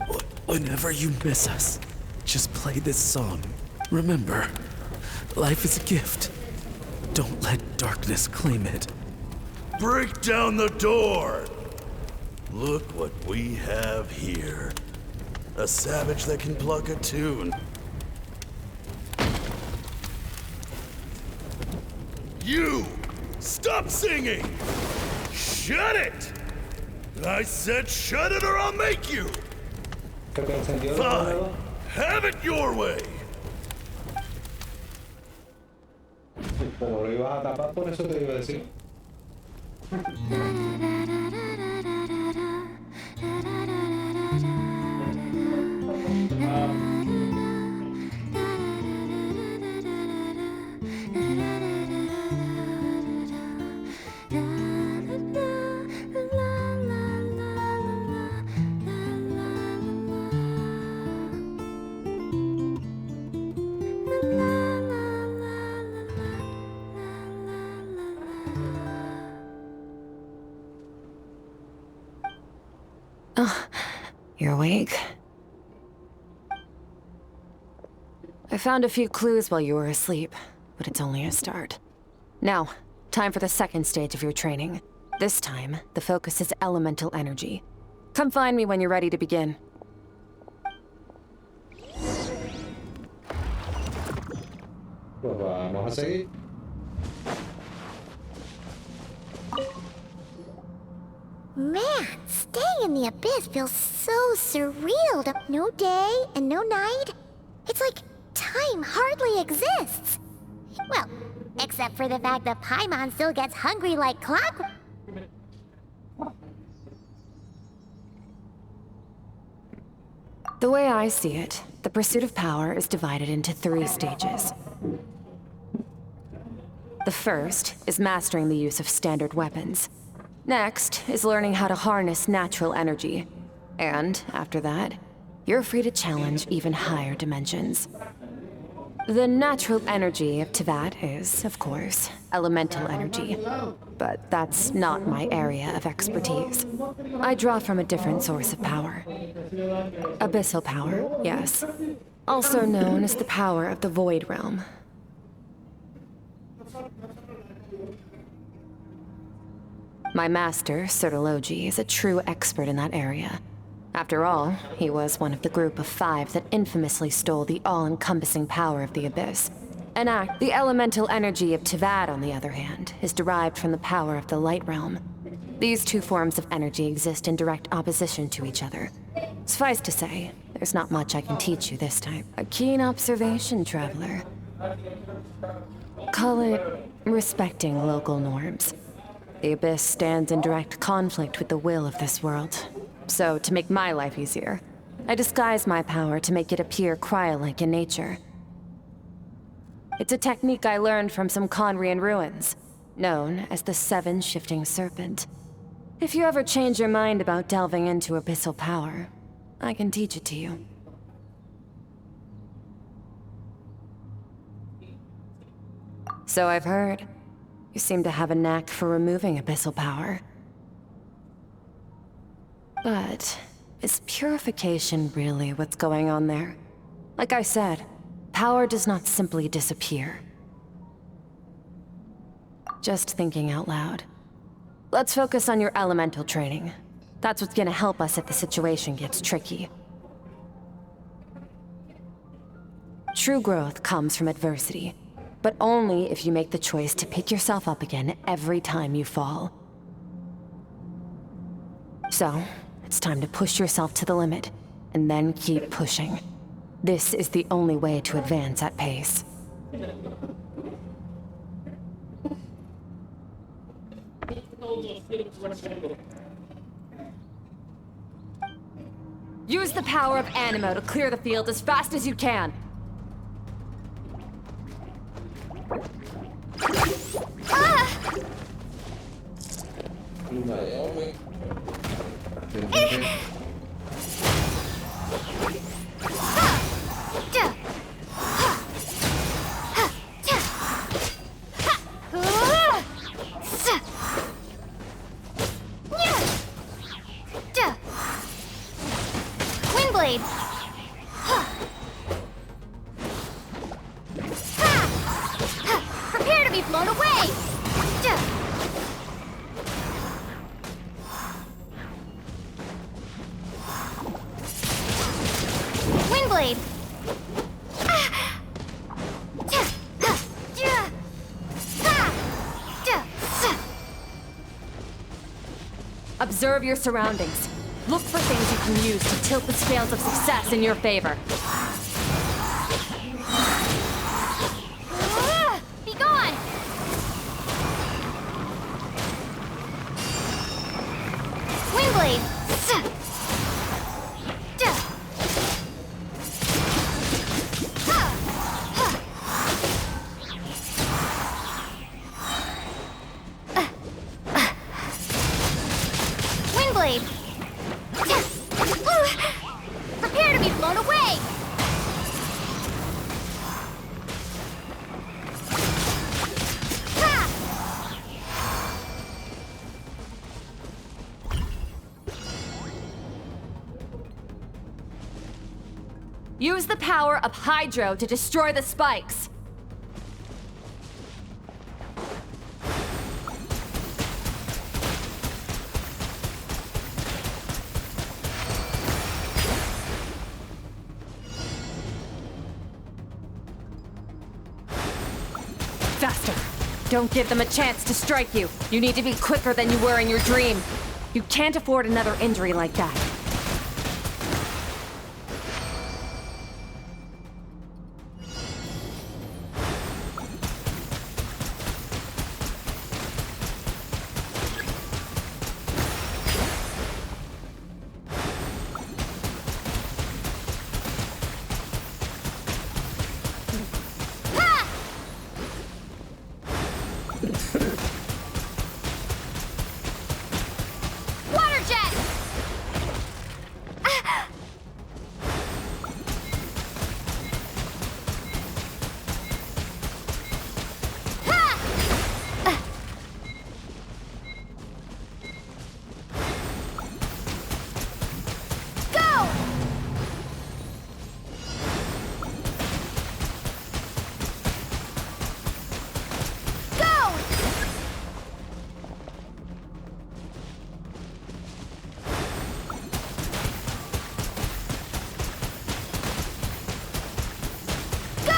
Whenever you miss us, just play this song. Remember, life is a gift. Don't let darkness claim it. Break down the door! Look what we have here. A savage that can pluck a tune. You! Stop singing! Shut it! I said shut it or I'll make you! Fine. Have it your way! Como lo ibas a tapar, por eso te iba a decir. You're awake? I found a few clues while you were asleep, but it's only a start. Now, time for the second stage of your training. This time, the focus is elemental energy. Come find me when you're ready to begin. Pues vamos a seguir. Man, staying in the abyss feels so surreal. No day and no night. It's like time hardly exists. Well, except for the fact that Paimon still gets hungry like clockwork. The way I see it, the pursuit of power is divided into 3 stages. The first is mastering the use of standard weapons. Next is learning how to harness natural energy. And after that, you're free to challenge even higher dimensions. The natural energy of Tevat is, of course, elemental energy. But that's not my area of expertise. I draw from a different source of power. Abyssal power, yes. Also known as the power of the Void Realm. My master, Sertologi, is a true expert in that area. After all, he was one of the group of 5 that infamously stole the all-encompassing power of the Abyss. The elemental energy of Tevat, on the other hand, is derived from the power of the Light Realm. These two forms of energy exist in direct opposition to each other. Suffice to say, there's not much I can teach you this time. A keen observation, traveler. Call it respecting local norms. The Abyss stands in direct conflict with the will of this world. So, to make my life easier, I disguise my power to make it appear cryo-like in nature. It's a technique I learned from some Conrian ruins, known as the Seven Shifting Serpent. If you ever change your mind about delving into abyssal power, I can teach it to you. So I've heard. You seem to have a knack for removing abyssal power. But is purification really what's going on there? Like I said, power does not simply disappear. Just thinking out loud. Let's focus on your elemental training. That's what's gonna help us if the situation gets tricky. True growth comes from adversity, but only if you make the choice to pick yourself up again every time you fall. So, it's time to push yourself to the limit, and then keep pushing. This is the only way to advance at pace. Use the power of Animo to clear the field as fast as you can. Windblade! Prepare to be blown away! Windblade! Observe your surroundings. Look for things you can use to tilt the scales of success in your favor. Be gone! Windblade! Windblade! Prepare to be blown away! Use the power of Hydro to destroy the spikes. Faster. Don't give them a chance to strike you. You need to be quicker than you were in your dream. You can't afford another injury like that. Water jet! Go! Go! Go!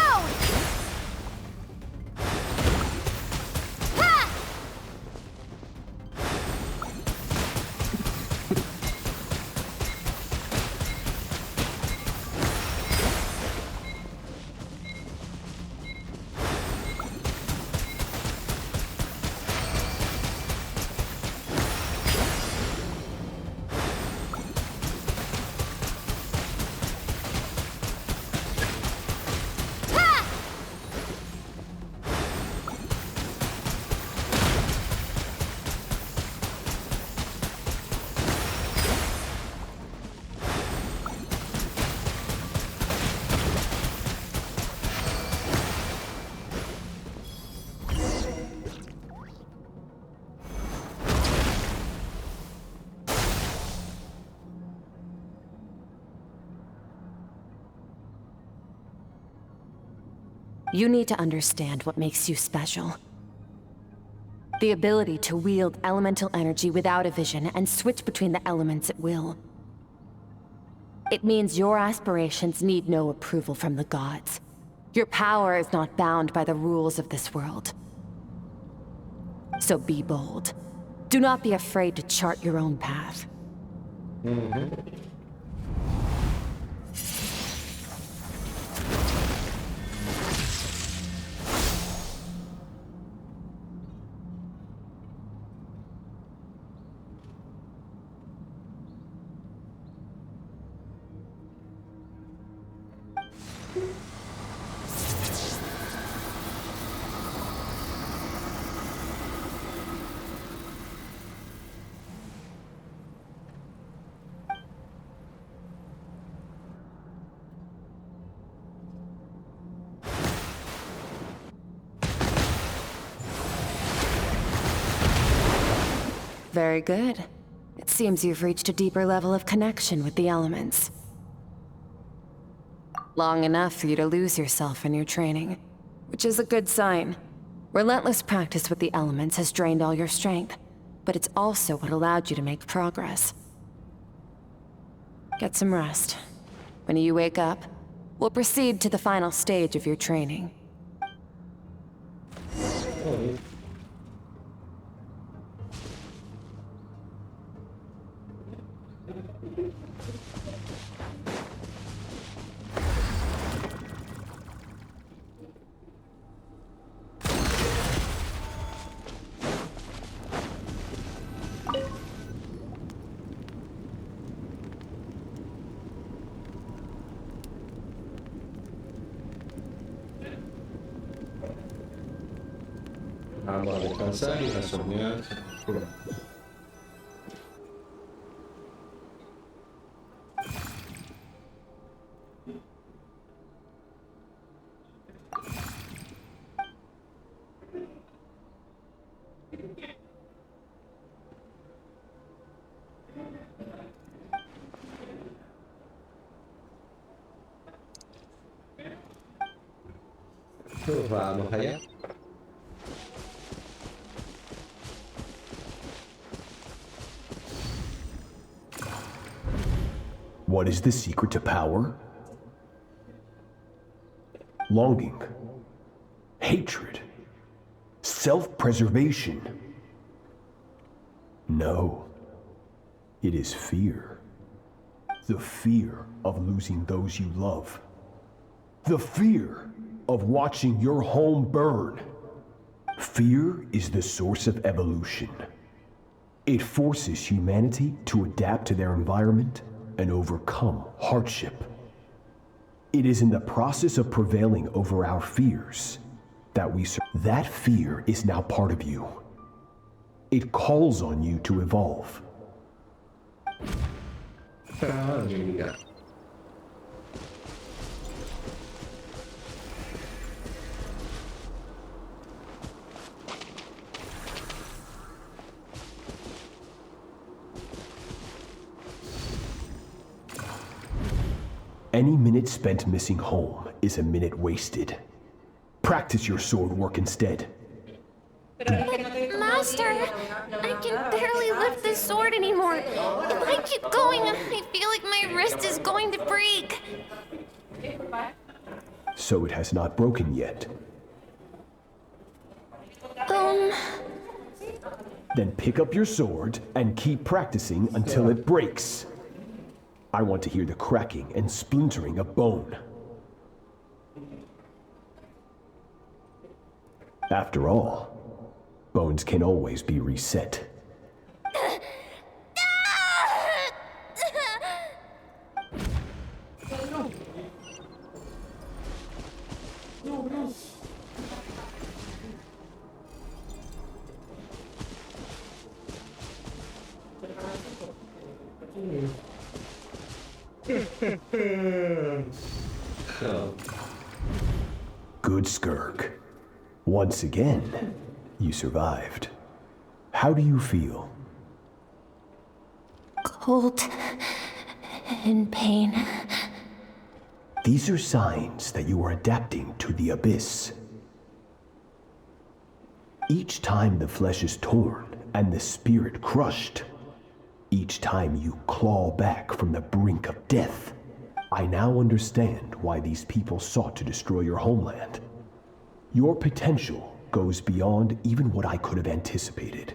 Ha! You need to understand what makes you special. The ability to wield elemental energy without a vision and switch between the elements at will. It means your aspirations need no approval from the gods. Your power is not bound by the rules of this world. So be bold. Do not be afraid to chart your own path. Very good. It seems you've reached a deeper level of connection with the elements. Long enough for you to lose yourself in your training, which is a good sign. Relentless practice with the elements has drained all your strength, but it's also what allowed you to make progress. Get some rest. When you wake up, we'll proceed to the final stage of your training. Vamos a descansar y resolver. Vamos allá. What is the secret to power? Longing, hatred, self-preservation. No, it is fear. The fear of losing those you love. The fear of watching your home burn. Fear is the source of evolution. It forces humanity to adapt to their environment and overcome hardship. It is in the process of prevailing over our fears that that fear is now part of you. It calls on you to evolve. Any minute spent missing home is a minute wasted. Practice your sword work instead. Master, I can barely lift this sword anymore. If I keep going, I feel like my wrist is going to break. So it has not broken yet. Then pick up your sword and keep practicing until it breaks. I want to hear the cracking and splintering of bone. After all, bones can always be reset. Good Skirk. Once again, you survived. How do you feel? Cold and pain. These are signs that you are adapting to the abyss. Each time the flesh is torn and the spirit crushed, each time you claw back from the brink of death, I now understand why these people sought to destroy your homeland. Your potential goes beyond even what I could have anticipated.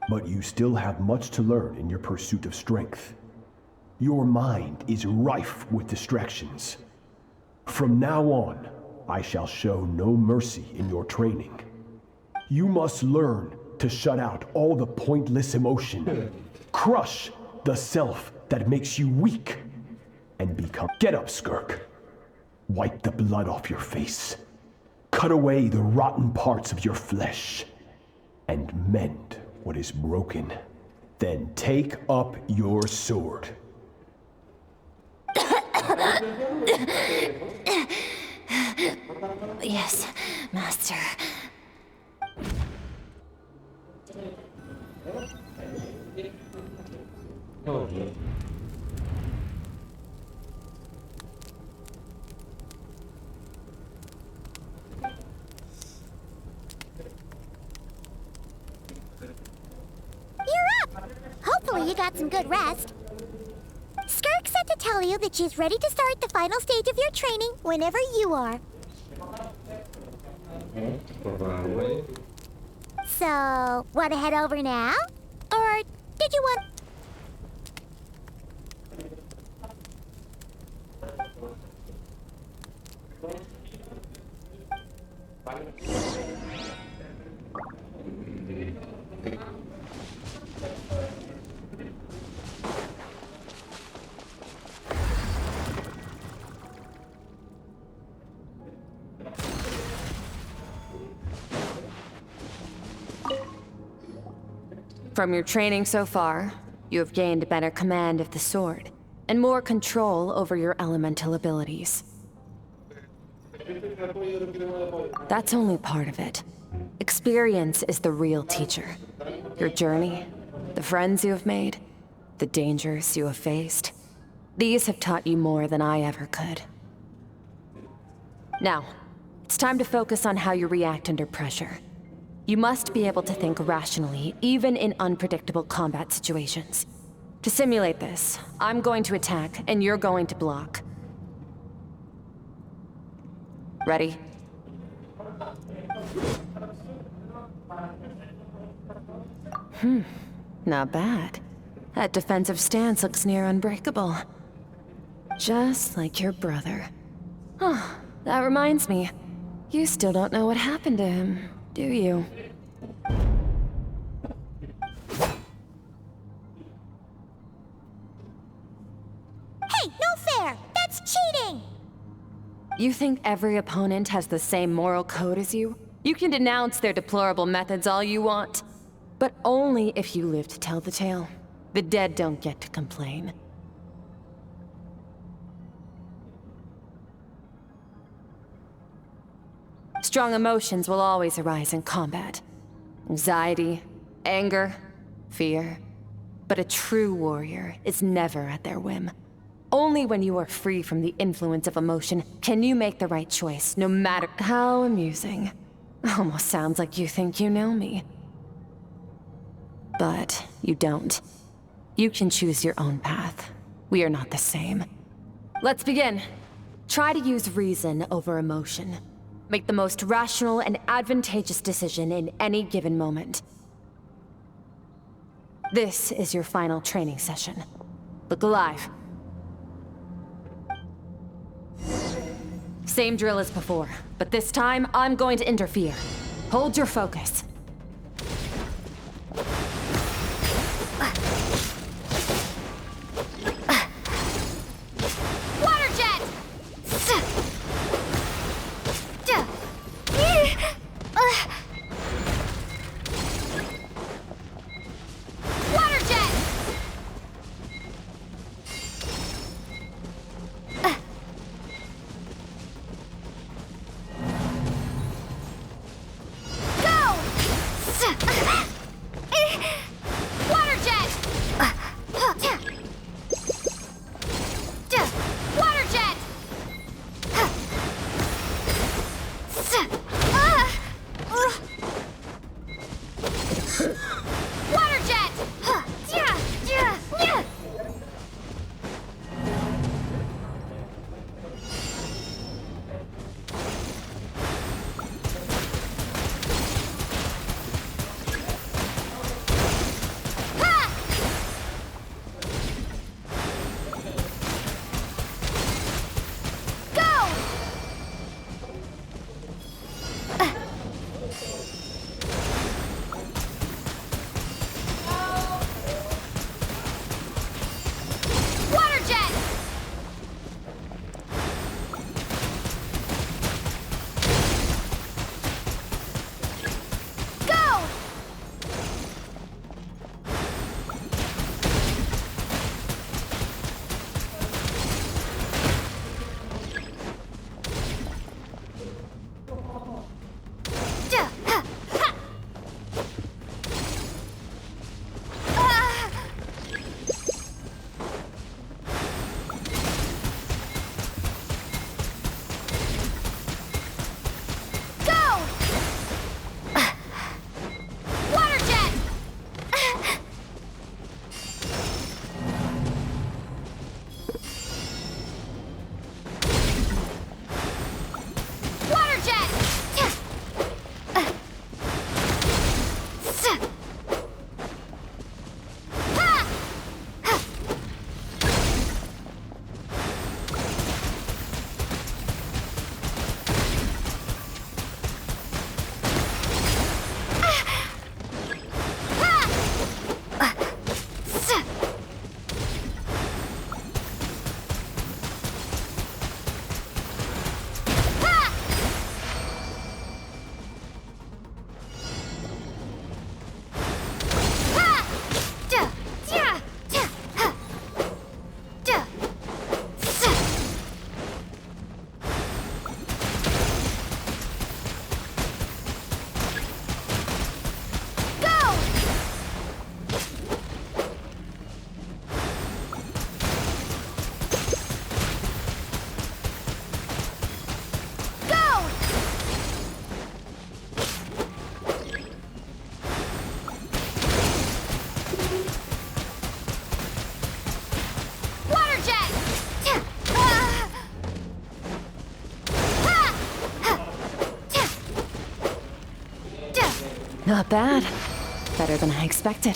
But you still have much to learn in your pursuit of strength. Your mind is rife with distractions. From now on, I shall show no mercy in your training. You must learn to shut out all the pointless emotion. Crush the self that makes you weak. And become... Get up, Skirk. Wipe the blood off your face. Cut away the rotten parts of your flesh. And mend what is broken. Then take up your sword. Yes, Master. You're up! Hopefully you got some good rest. Skirk said to tell you that she's ready to start the final stage of your training whenever you are. So, want to head over now? Or did you want... From your training so far, you have gained better command of the sword, and more control over your elemental abilities. That's only part of it. Experience is the real teacher. Your journey, the friends you have made, the dangers you have faced. These have taught you more than I ever could. Now, it's time to focus on how you react under pressure. You must be able to think rationally, even in unpredictable combat situations. To simulate this, I'm going to attack, and you're going to block. Ready? Not bad. That defensive stance looks near unbreakable. Just like your brother. Oh, that reminds me. You still don't know what happened to him, do you? Hey, no fair! That's cheating! You think every opponent has the same moral code as you? You can denounce their deplorable methods all you want, but only if you live to tell the tale. The dead don't get to complain. Strong emotions will always arise in combat. Anxiety, anger, fear. But a true warrior is never at their whim. Only when you are free from the influence of emotion can you make the right choice, no matter how amusing. Almost sounds like you think you know me. But you don't. You can choose your own path. We are not the same. Let's begin. Try to use reason over emotion. Make the most rational and advantageous decision in any given moment. This is your final training session. Look alive. Same drill as before, but this time I'm going to interfere. Hold your focus. Water jet! Water jet! Go! Not bad. Better than I expected.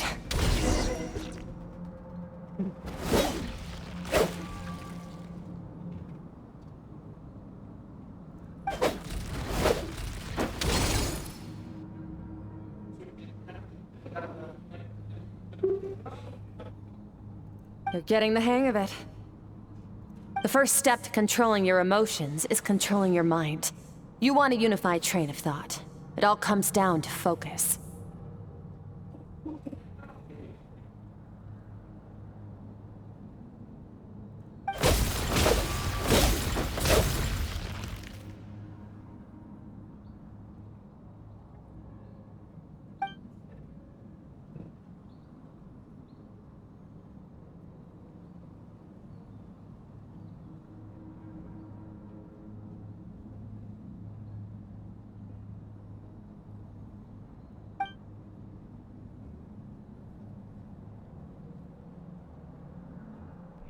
You're getting the hang of it. The first step to controlling your emotions is controlling your mind. You want a unified train of thought. It all comes down to focus.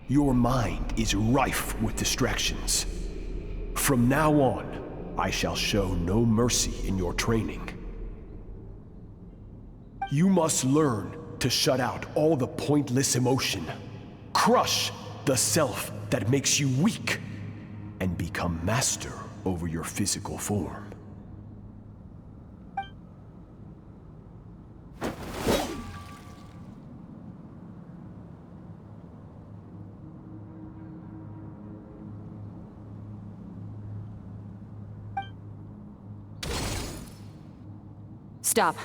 Your mind is rife with distractions. From now on, I shall show no mercy in your training. You must learn to shut out all the pointless emotion, crush the self that makes you weak, and become master over your physical form. Stop.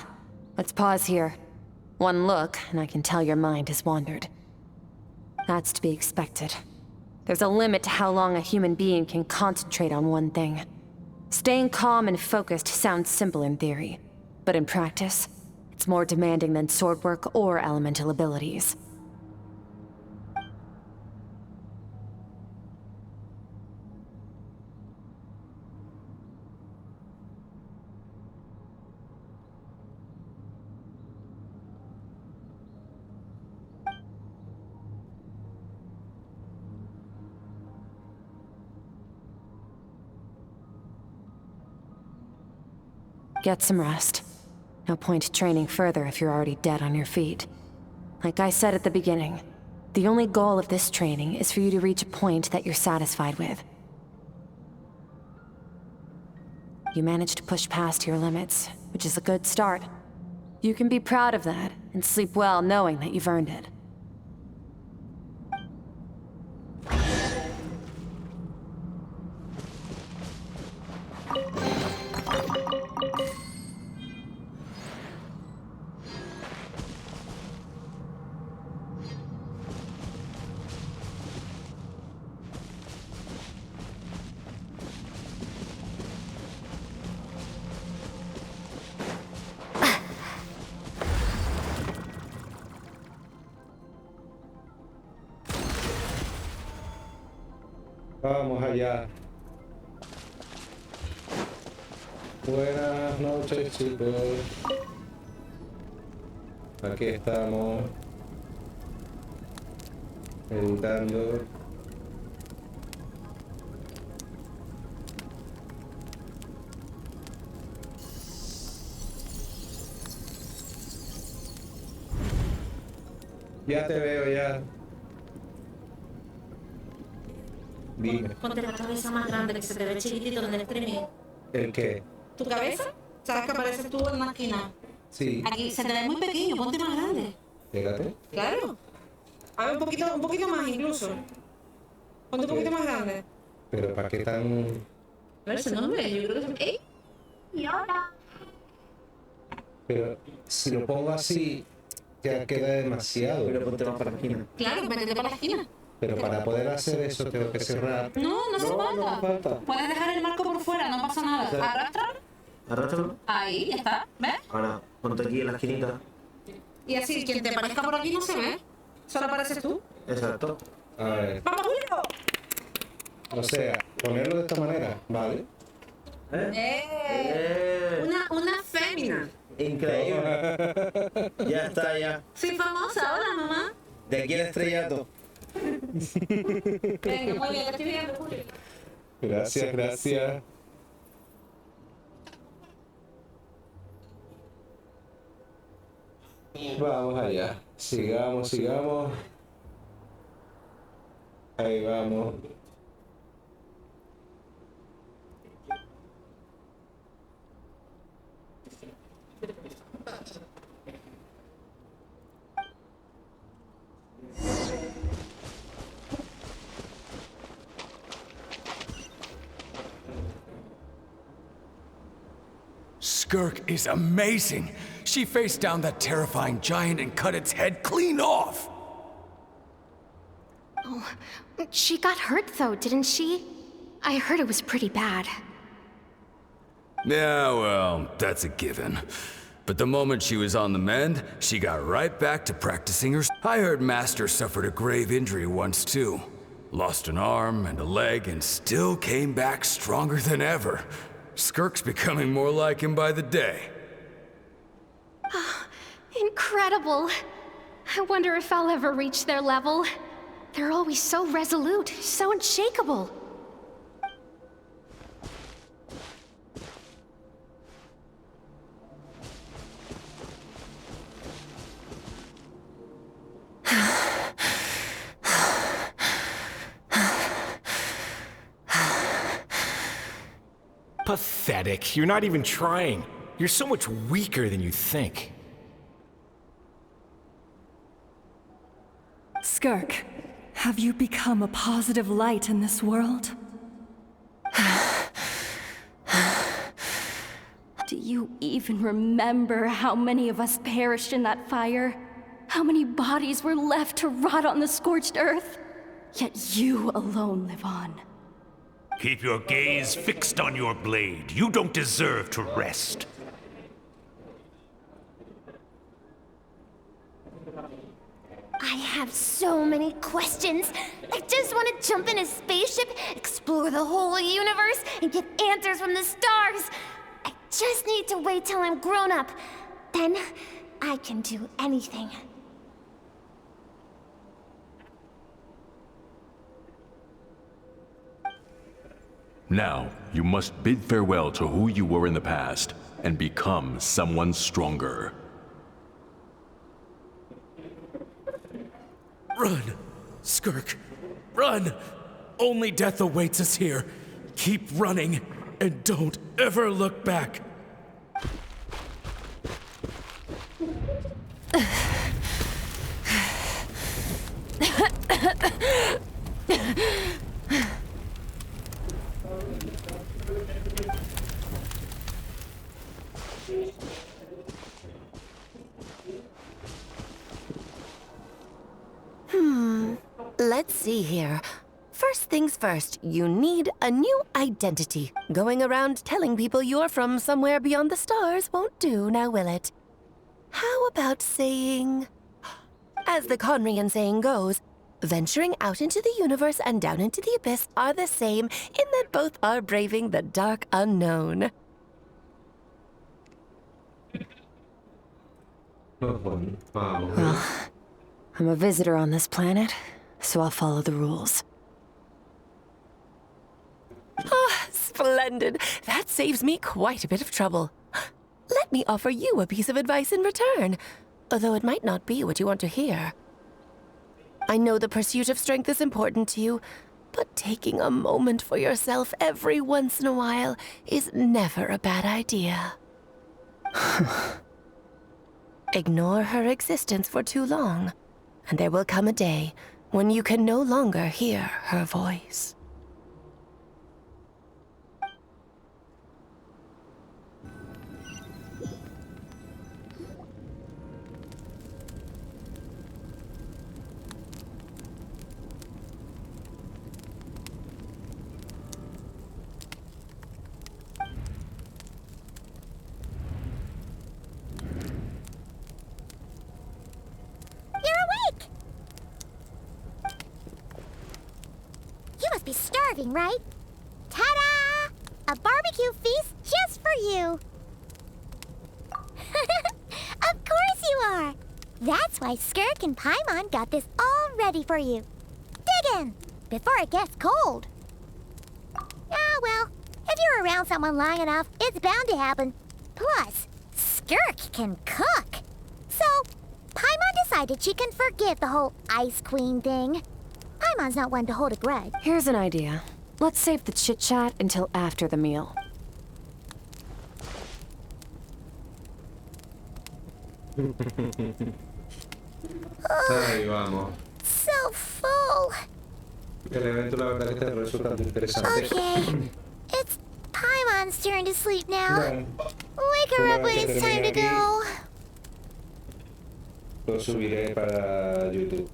Let's pause here. One look, and I can tell your mind has wandered. That's to be expected. There's a limit to how long a human being can concentrate on one thing. Staying calm and focused sounds simple in theory, but in practice, it's more demanding than sword work or elemental abilities. Get some rest. No point training further if you're already dead on your feet. Like I said at the beginning, the only goal of this training is for you to reach a point that you're satisfied with. You managed to push past your limits, which is a good start. You can be proud of that and sleep well knowing that you've earned it. Vamos allá. Buenas noches, chicos. Aquí estamos. Editando. Ya te veo ya. Dime. Ponte la cabeza más grande que se te ve chiquitito en el streaming. ¿El qué? ¿Tu cabeza? ¿Sabes que apareces tú en una esquina? Sí. Aquí se te ve muy pequeño, ponte más grande. Fíjate. Claro. A ver, un poquito más incluso. Ponte un poquito más grande. Pero ¿para qué tan...? A ver ese nombre, yo creo que es... ¡Ey! Y ahora. Pero si lo pongo así, ya queda demasiado. Pero ponte más para la esquina. Claro, métete para la esquina. Pero para poder hacer eso tengo que cerrar. No hace falta. No hace falta. Puedes dejar el marco por fuera, no pasa nada. Sí. Arrástralo. Arrástralo. Ahí, ya está. ¿Ves? Ahora, ponte aquí en la esquinita. Y así, quien te parezca por aquí no se ve. Solo apareces tú. Exacto. A ver. ¡Vamos, Julio! O sea, ponerlo de esta manera, ¿vale? Una fémina. Increíble. Ya está, ya. Soy famosa, hola mamá. De aquí el estrellato. Venga, muy bien, te estoy viendo, Julio. Gracias, gracias. Vamos allá. Sigamos, sigamos. Ahí vamos. Skirk is amazing. She faced down that terrifying giant and cut its head clean off. Oh, she got hurt though, didn't she? I heard it was pretty bad. Yeah, well, that's a given. But the moment she was on the mend, she got right back to practicing her. I heard Master suffered a grave injury once too. Lost an arm and a leg and still came back stronger than ever. Skirk's becoming more like him by the day. Incredible. I wonder if I'll ever reach their level. They're always so resolute, so unshakable. Pathetic. You're not even trying. You're so much weaker than you think. Skirk, have you become a positive light in this world? Do you even remember how many of us perished in that fire? How many bodies were left to rot on the scorched earth? Yet you alone live on. Keep your gaze fixed on your blade. You don't deserve to rest. I have so many questions. I just want to jump in a spaceship, explore the whole universe, and get answers from the stars. I just need to wait till I'm grown up. Then I can do anything. Now, you must bid farewell to who you were in the past and become someone stronger. Run, Skirk, run! Only death awaits us here. Keep running, and don't ever look back. Let's see here. First things first, you need a new identity. Going around telling people you're from somewhere beyond the stars won't do, now will it? How about saying... As the Conrian saying goes, venturing out into the universe and down into the abyss are the same in that both are braving the dark unknown. Well, I'm a visitor on this planet, so I'll follow the rules. Ah, splendid. That saves me quite a bit of trouble. Let me offer you a piece of advice in return, although it might not be what you want to hear. I know the pursuit of strength is important to you, but taking a moment for yourself every once in a while is never a bad idea. Ignore her existence for too long, and there will come a day when you can no longer hear her voice. You must be starving, right? Ta-da! A barbecue feast just for you! Of course you are! That's why Skirk and Paimon got this all ready for you. Dig in, before it gets cold. Ah, well, if you're around someone long enough, it's bound to happen. Plus, Skirk can cook. So, Paimon decided she can forgive the whole Ice Queen thing. Paimon's not one to hold a grudge. Here's an idea. Let's save the chit-chat until after the meal. Ahí vamos. So full. El evento, la verdad, que está resultando interesante. Okay, it's Paimon's turn to sleep now. Bueno, Wake her up when it's time to go. lo subiré para YouTube.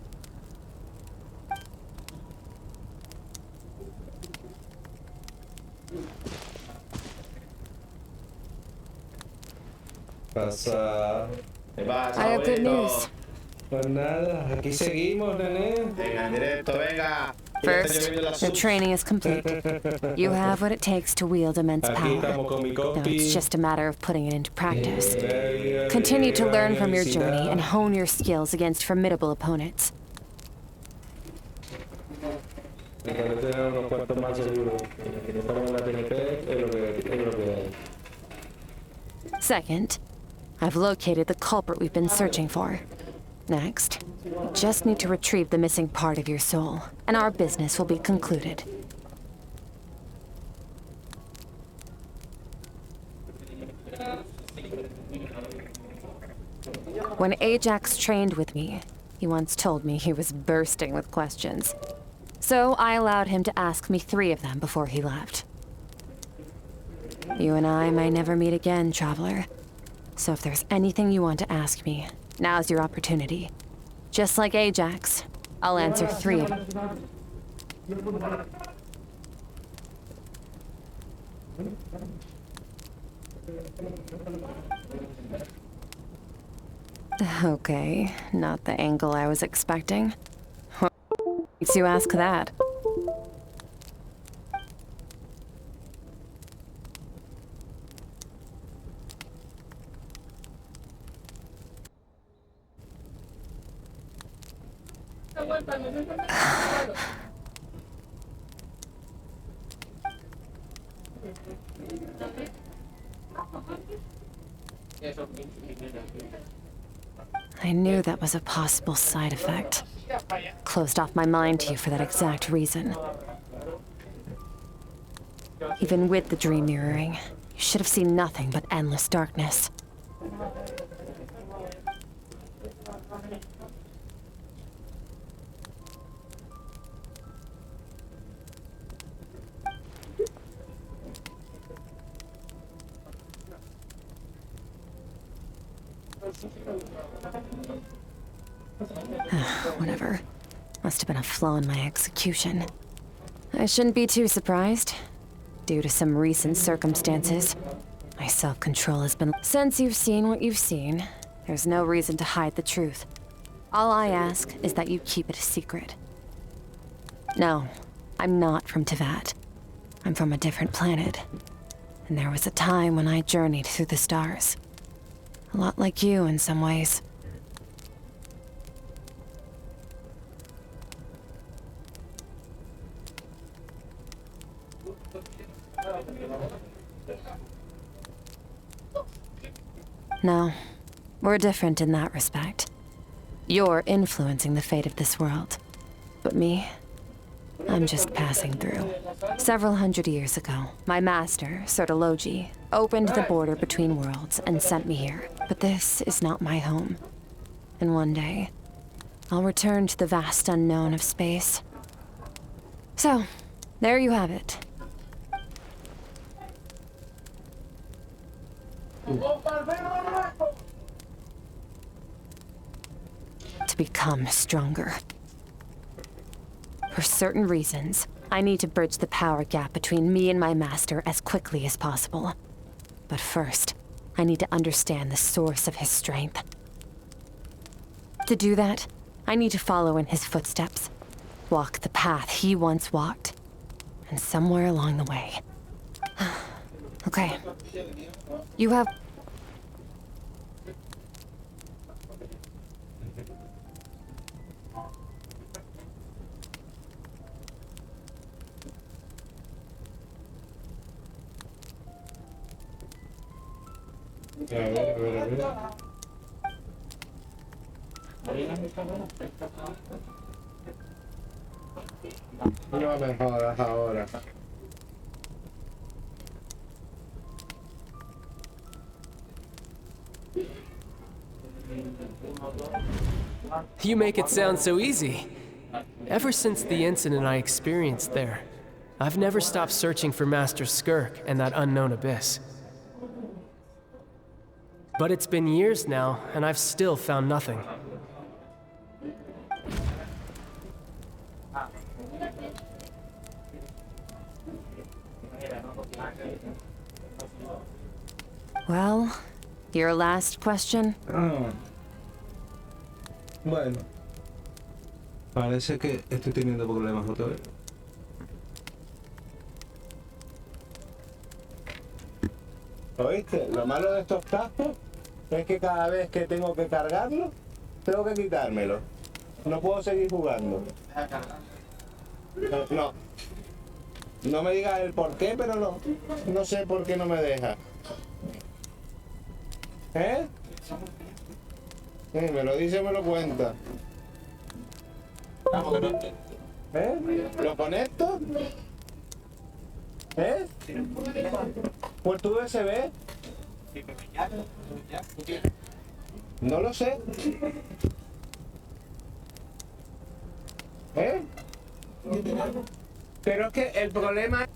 Pasa. I have good news. Pues nada, aquí seguimos, nene. Venga, en directo, venga. First, the training is complete. You have what it takes to wield immense Aquí power. estamos con mi Now compi. it's just a matter of putting it into practice. Continue to learn from your journey and hone your skills against formidable opponents. Me parece unos cuantos más seguros. Estamos en la TNP, es lo que hay. Second, I've located the culprit we've been searching for. Next, you just need to retrieve the missing part of your soul, and our business will be concluded. When Ajax trained with me, he once told me he was bursting with questions. So I allowed him to ask me 3 of them before he left. You and I may never meet again, Traveler. So if there's anything you want to ask me, now's your opportunity. Just like Ajax, I'll answer 3 of them. Okay, not the angle I was expecting. What makes you ask that? I knew that was a possible side effect. Closed off my mind to you for that exact reason. Even with the dream mirroring, you should have seen nothing but endless darkness. Whatever. Must have been a flaw in my execution. I shouldn't be too surprised. Due to some recent circumstances, my self-control has been... Since you've seen what you've seen, there's no reason to hide the truth. All I ask is that you keep it a secret. No, I'm not from Tevat. I'm from a different planet. And there was a time when I journeyed through the stars. A lot like you in some ways. No, we're different in that respect. You're influencing the fate of this world. But me, I'm just passing through. Several hundred years ago, my master, Sertologi, opened the border between worlds and sent me here. But this is not my home. And one day, I'll return to the vast unknown of space. So, there you have it. To become stronger. For certain reasons, I need to bridge the power gap between me and my master as quickly as possible. But first, I need to understand the source of his strength. To do that, I need to follow in his footsteps. Walk the path he once walked. And somewhere along the way. Okay. You have... No me jodas ahora. You make it sound so easy. Ever since the incident I experienced there, I've never stopped searching for Master Skirk and that unknown abyss. But it's been years now, and I've still found nothing. Well, your last question? Bueno. Parece que estoy teniendo problemas otra vez. ¿Oíste? Lo malo de estos cascos es que cada vez que tengo que cargarlo, tengo que quitármelo. No puedo seguir jugando. No. No me digas el por qué, pero no. No sé por qué no me deja. ¿Eh? Me lo dice, me lo cuenta. ¿Eh? ¿Lo conecto? ¿Eh? ¿Por tu USB? No lo sé. ¿Eh? Pero es que el problema...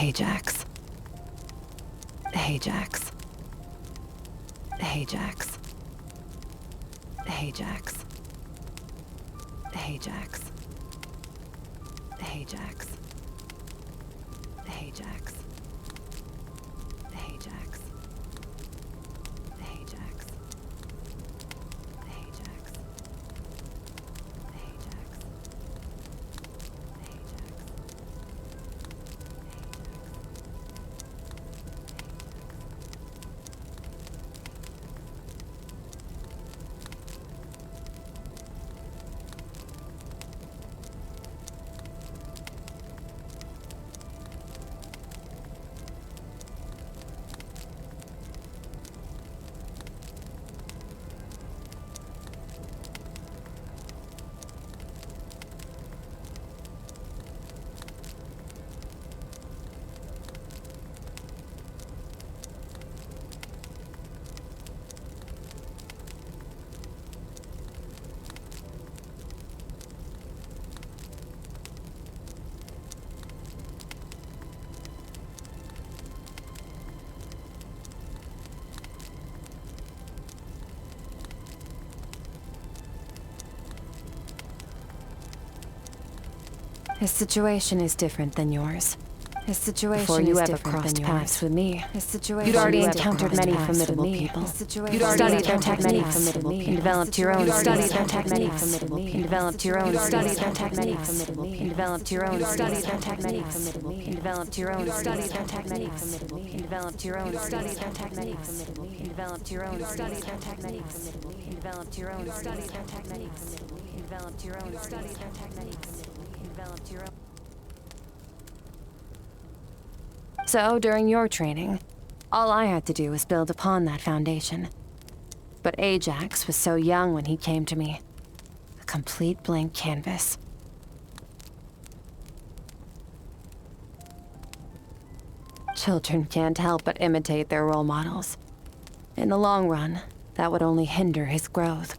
Ajax. Ajax. Ajax. Ajax. Ajax. Ajax. Ajax. Ajax. Ajax. Ajax. His situation is different than yours. His situation Before you ever crossed paths with me, you'd already encountered many formidable people. You'd studied their techniques and developed your own studies their techniques and developed your own studies their techniques and developed your own studies their techniques and developed your own studies their techniques and developed your own studies their techniques and developed your own studies their techniques and developed your own studies their techniques and developed your own studies their techniques and developed your own. So, during your training, all I had to do was build upon that foundation. But Ajax was so young when he came to me. A complete blank canvas. Children can't help but imitate their role models. In the long run, that would only hinder his growth.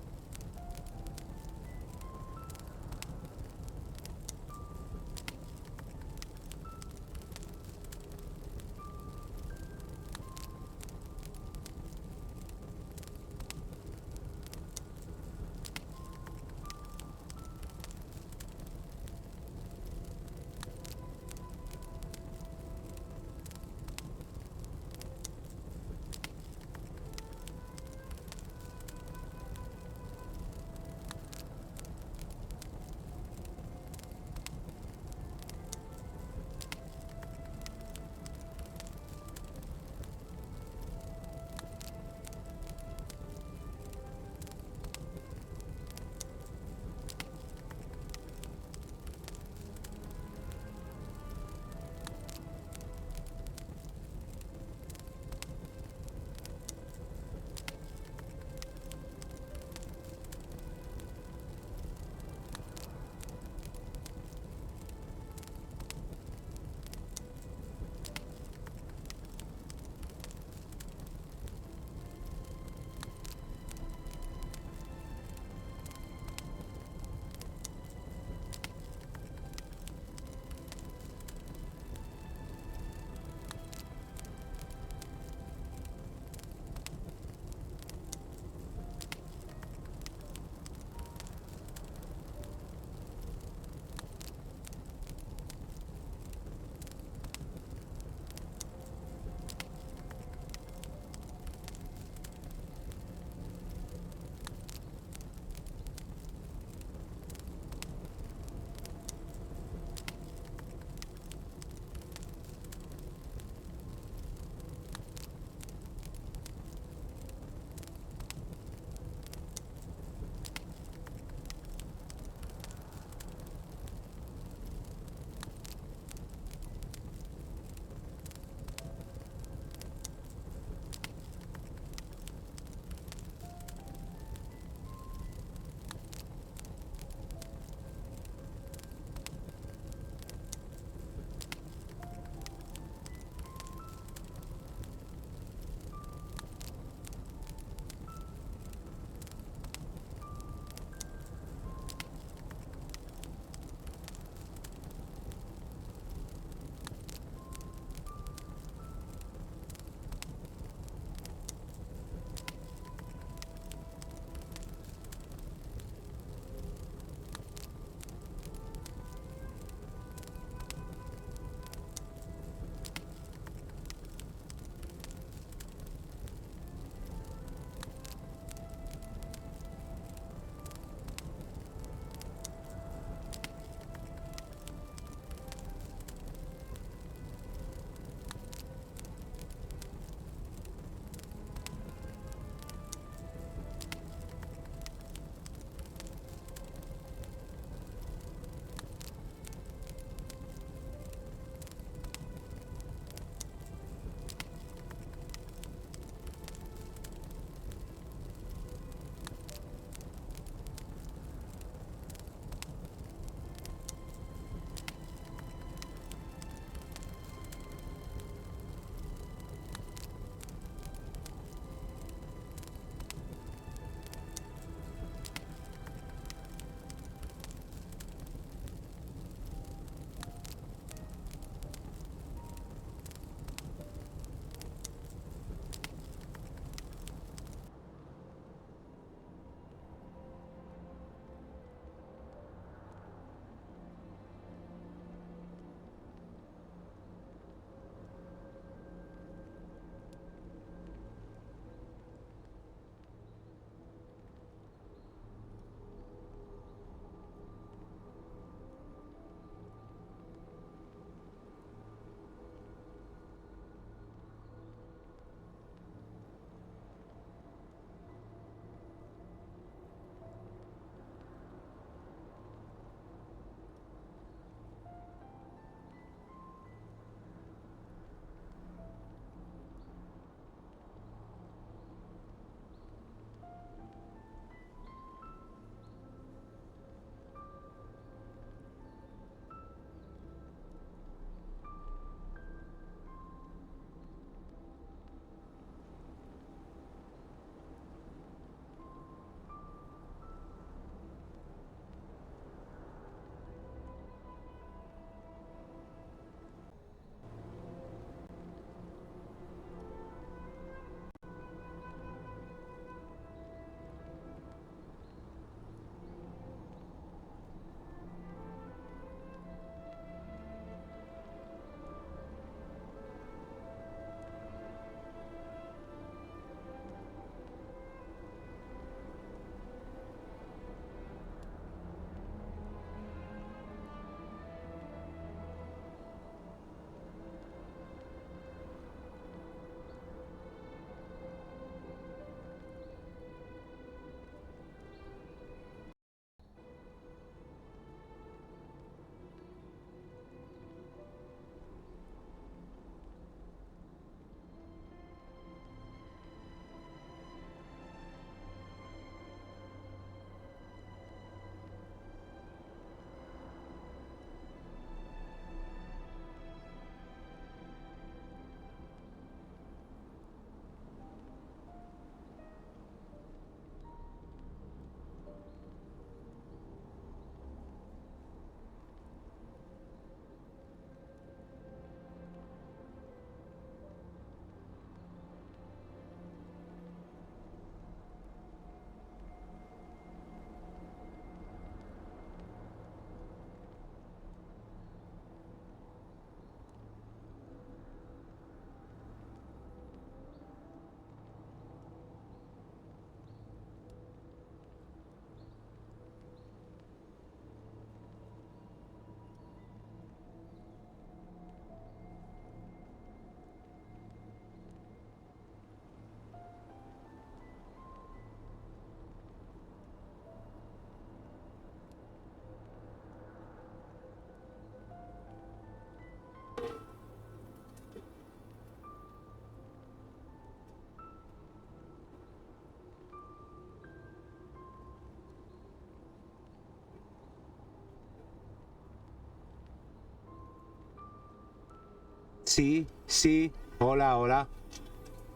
Sí, sí. Hola, hola.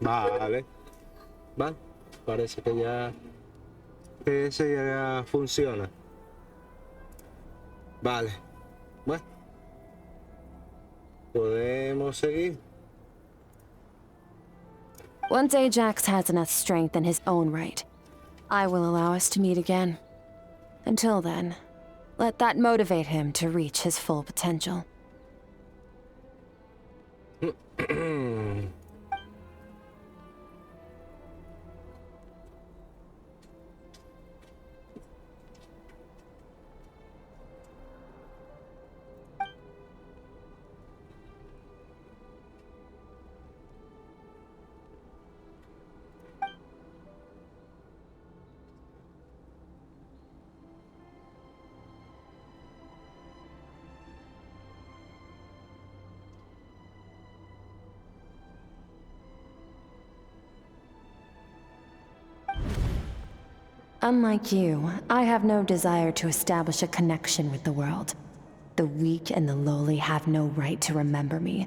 Vale. Va. Parece que ya... ese ya funciona. Vale. Bueno. Podemos seguir. Once Ajax has enough strength in his own right, I will allow us to meet again. Until then, let that motivate him to reach his full potential. Unlike you, I have no desire to establish a connection with the world. The weak and the lowly have no right to remember me.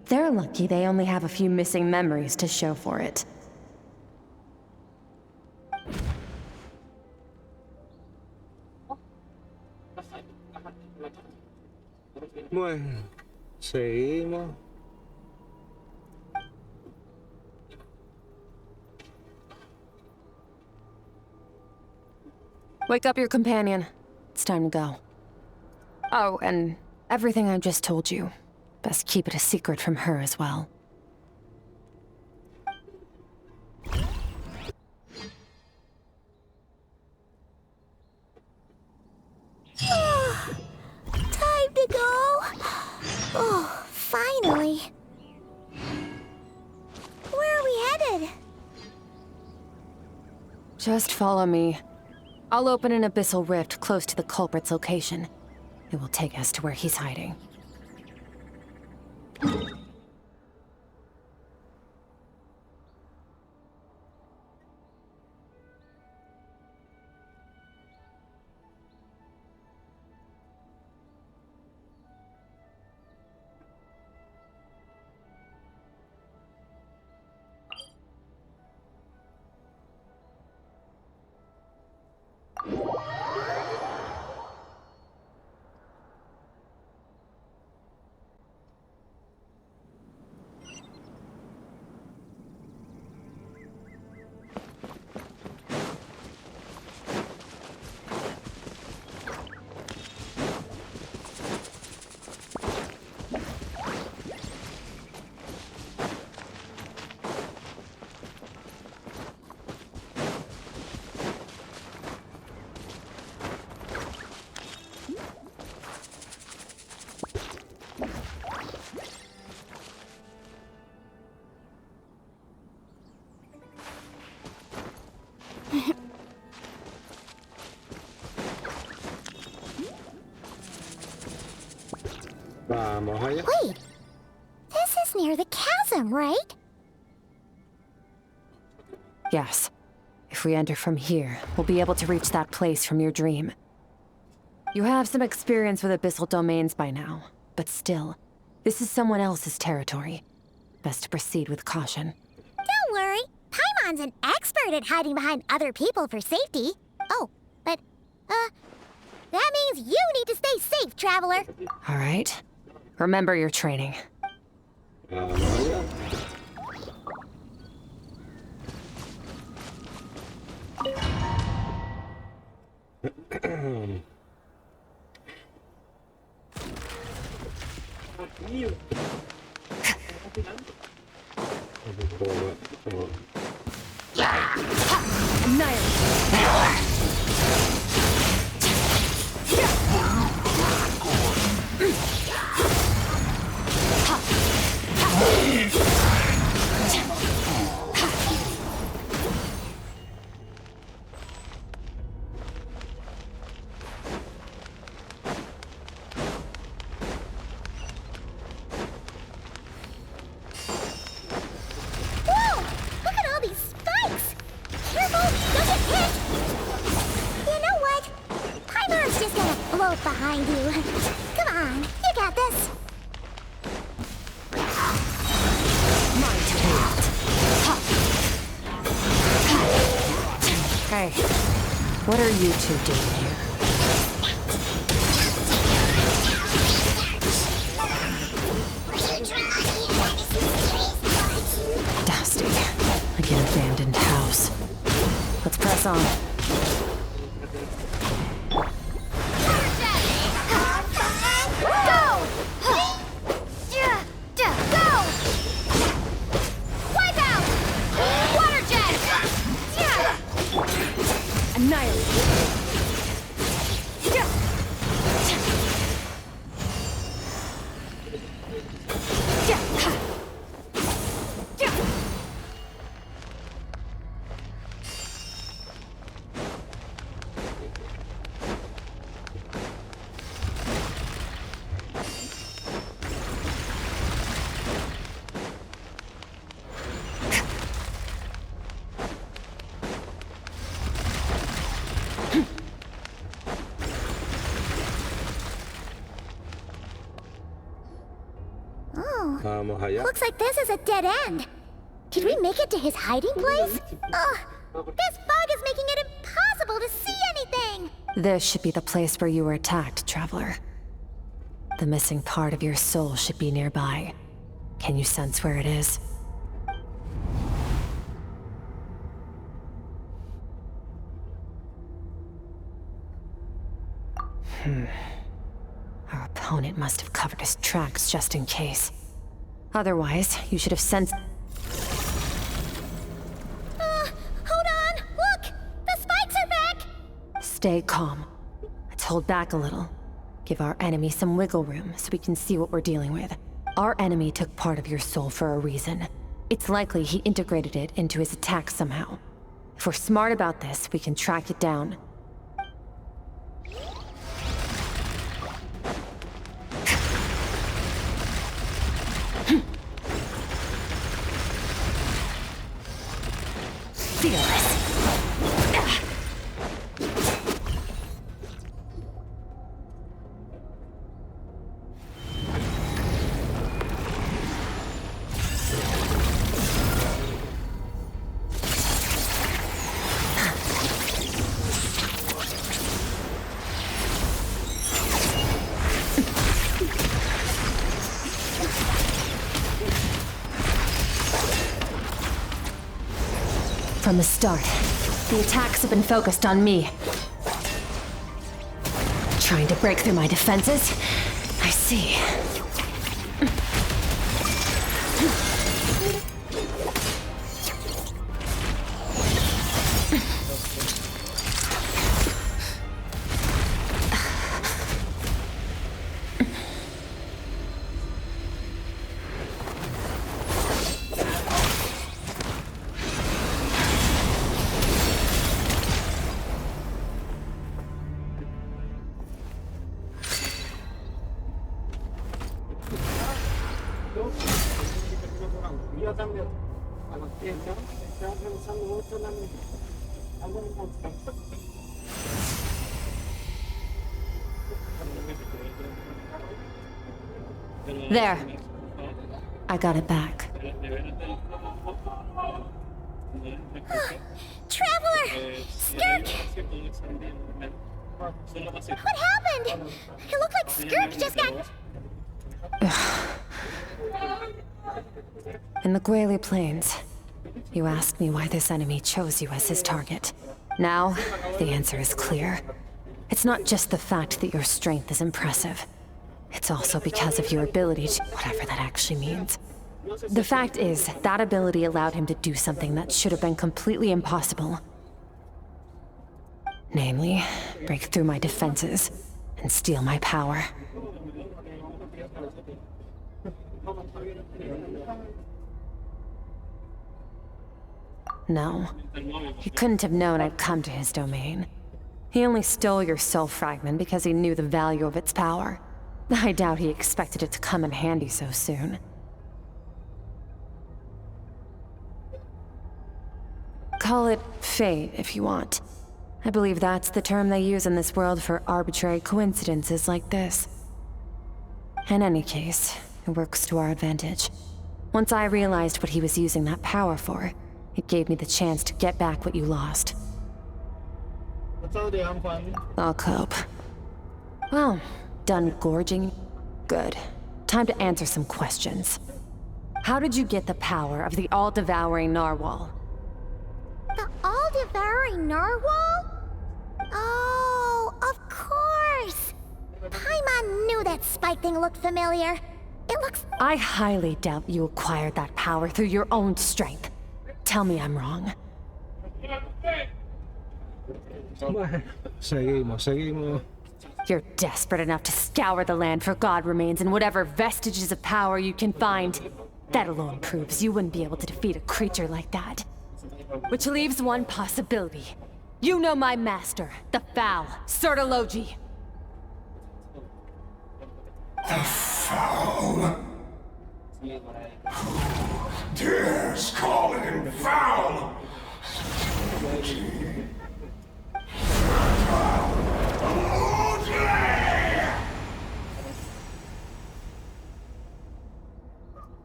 They're lucky they only have a few missing memories to show for it. Bueno, seguimos. Wake up your companion. It's time to go. Oh, and everything I just told you. Best keep it a secret from her as well. Time to go. Oh, finally. Where are we headed? Just follow me. I'll open an abyssal rift close to the culprit's location. It will take us to where he's hiding. Vamos allá. Wait, this is near the chasm, right? Yes. If we enter from here, we'll be able to reach that place from your dream. You have some experience with abyssal domains by now, but still, this is someone else's territory. Best to proceed with caution. Don't worry, Paimon's an expert at hiding behind other people for safety. Oh, but, that means you need to stay safe, traveler. All right. Remember your training. Vamos allá. Whoa! Look at all these spikes! Careful, don't get hit! You know what? Paimon's just gonna float behind you. Come on, you got this. Hey, what are you two doing here? Dusty, like an abandoned house. Let's press on. Looks like this is a dead end. Did we make it to his hiding place? Ugh, this fog is making it impossible to see anything! This should be the place where you were attacked, Traveler. The missing part of your soul should be nearby. Can you sense where it is? Our opponent must have covered his tracks just in case. Otherwise, you should have sensed... Hold on! Look! The spikes are back! Stay calm. Let's hold back a little. Give our enemy some wiggle room so we can see what we're dealing with. Our enemy took part of your soul for a reason. It's likely he integrated it into his attack somehow. If we're smart about this, we can track it down. From the start, the attacks have been focused on me. Trying to break through my defenses? I see. There. I got it back. Traveler! Skirk! What happened? It looked like Skirk just got... In the Gueli Plains, you asked me why this enemy chose you as his target. Now, the answer is clear. It's not just the fact that your strength is impressive. It's also because of your ability to... whatever that actually means. The fact is, that ability allowed him to do something that should have been completely impossible. Namely, break through my defenses and steal my power. No, he couldn't have known I'd come to his domain. He only stole your soul fragment because he knew the value of its power. I doubt he expected it to come in handy so soon. Call it fate, if you want. I believe that's the term they use in this world for arbitrary coincidences like this. In any case, it works to our advantage. Once I realized what he was using that power for, it gave me the chance to get back what you lost. I'll cope. Well, done gorging? Good. Time to answer some questions. How did you get the power of the all-devouring narwhal? The all-devouring narwhal? Oh, of course! Paimon knew that spike thing looked familiar. It looks... I highly doubt you acquired that power through your own strength. Tell me I'm wrong. Seguimos. You're desperate enough to scour the land for god remains and whatever vestiges of power you can find. That alone proves you wouldn't be able to defeat a creature like that. Which leaves one possibility. You know my master, the Foul, Sertologi. The Foul? Who dares call him foul?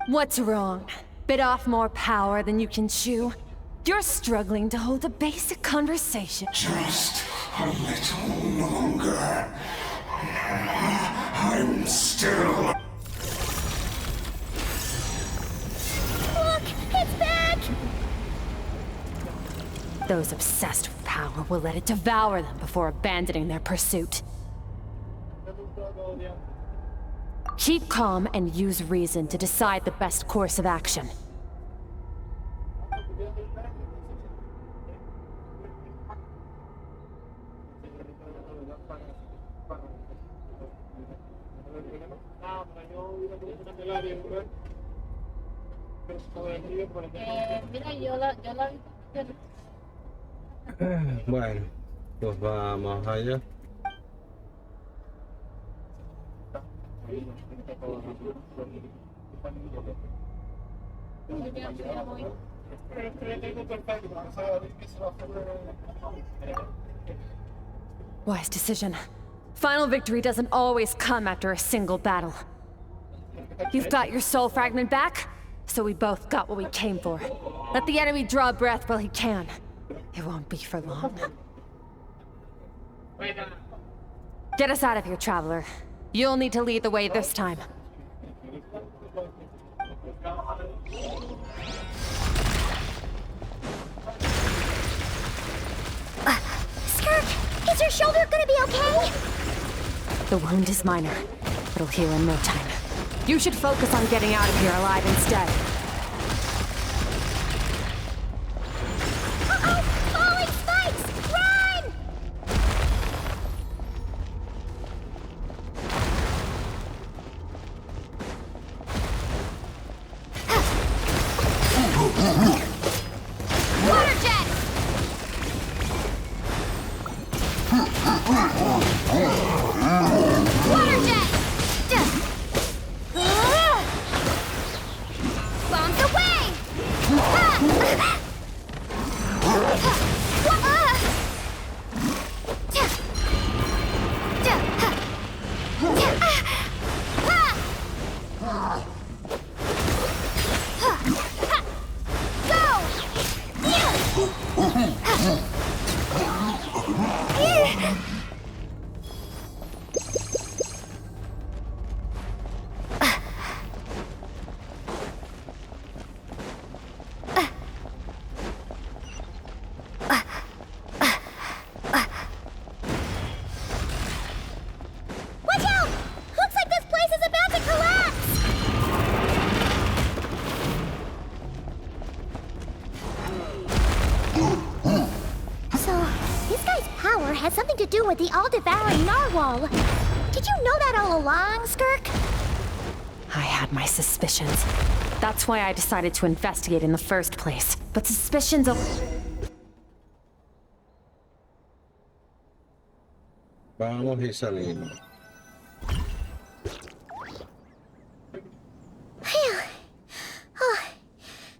What's wrong? Bit off more power than you can chew? You're struggling to hold a basic conversation. Just a little longer. I'm still... Look! It's back! Those obsessed with power will let it devour them before abandoning their pursuit. Keep calm and use reason to decide the best course of action. Bueno, pues vamos allá. Wise decision. Final victory doesn't always come after a single battle. You've got your soul fragment back, so we both got what we came for. Let the enemy draw breath while he can. It won't be for long. Get us out of here, Traveler. You'll need to lead the way this time. Skirk, is your shoulder gonna be okay? The wound is minor. It'll heal in no time. You should focus on getting out of here alive instead. Uh-oh! Falling spikes! Run! Water jet! Water jet! Bombs away! Watch out! Looks like this place is about to collapse! So, this guy's power has something to do with the all-devouring narwhal. Did you know that all along, Skirk? I had my suspicions. That's why I decided to investigate in the first place. But suspicions of... Vamos y salimos. Phew. Oh,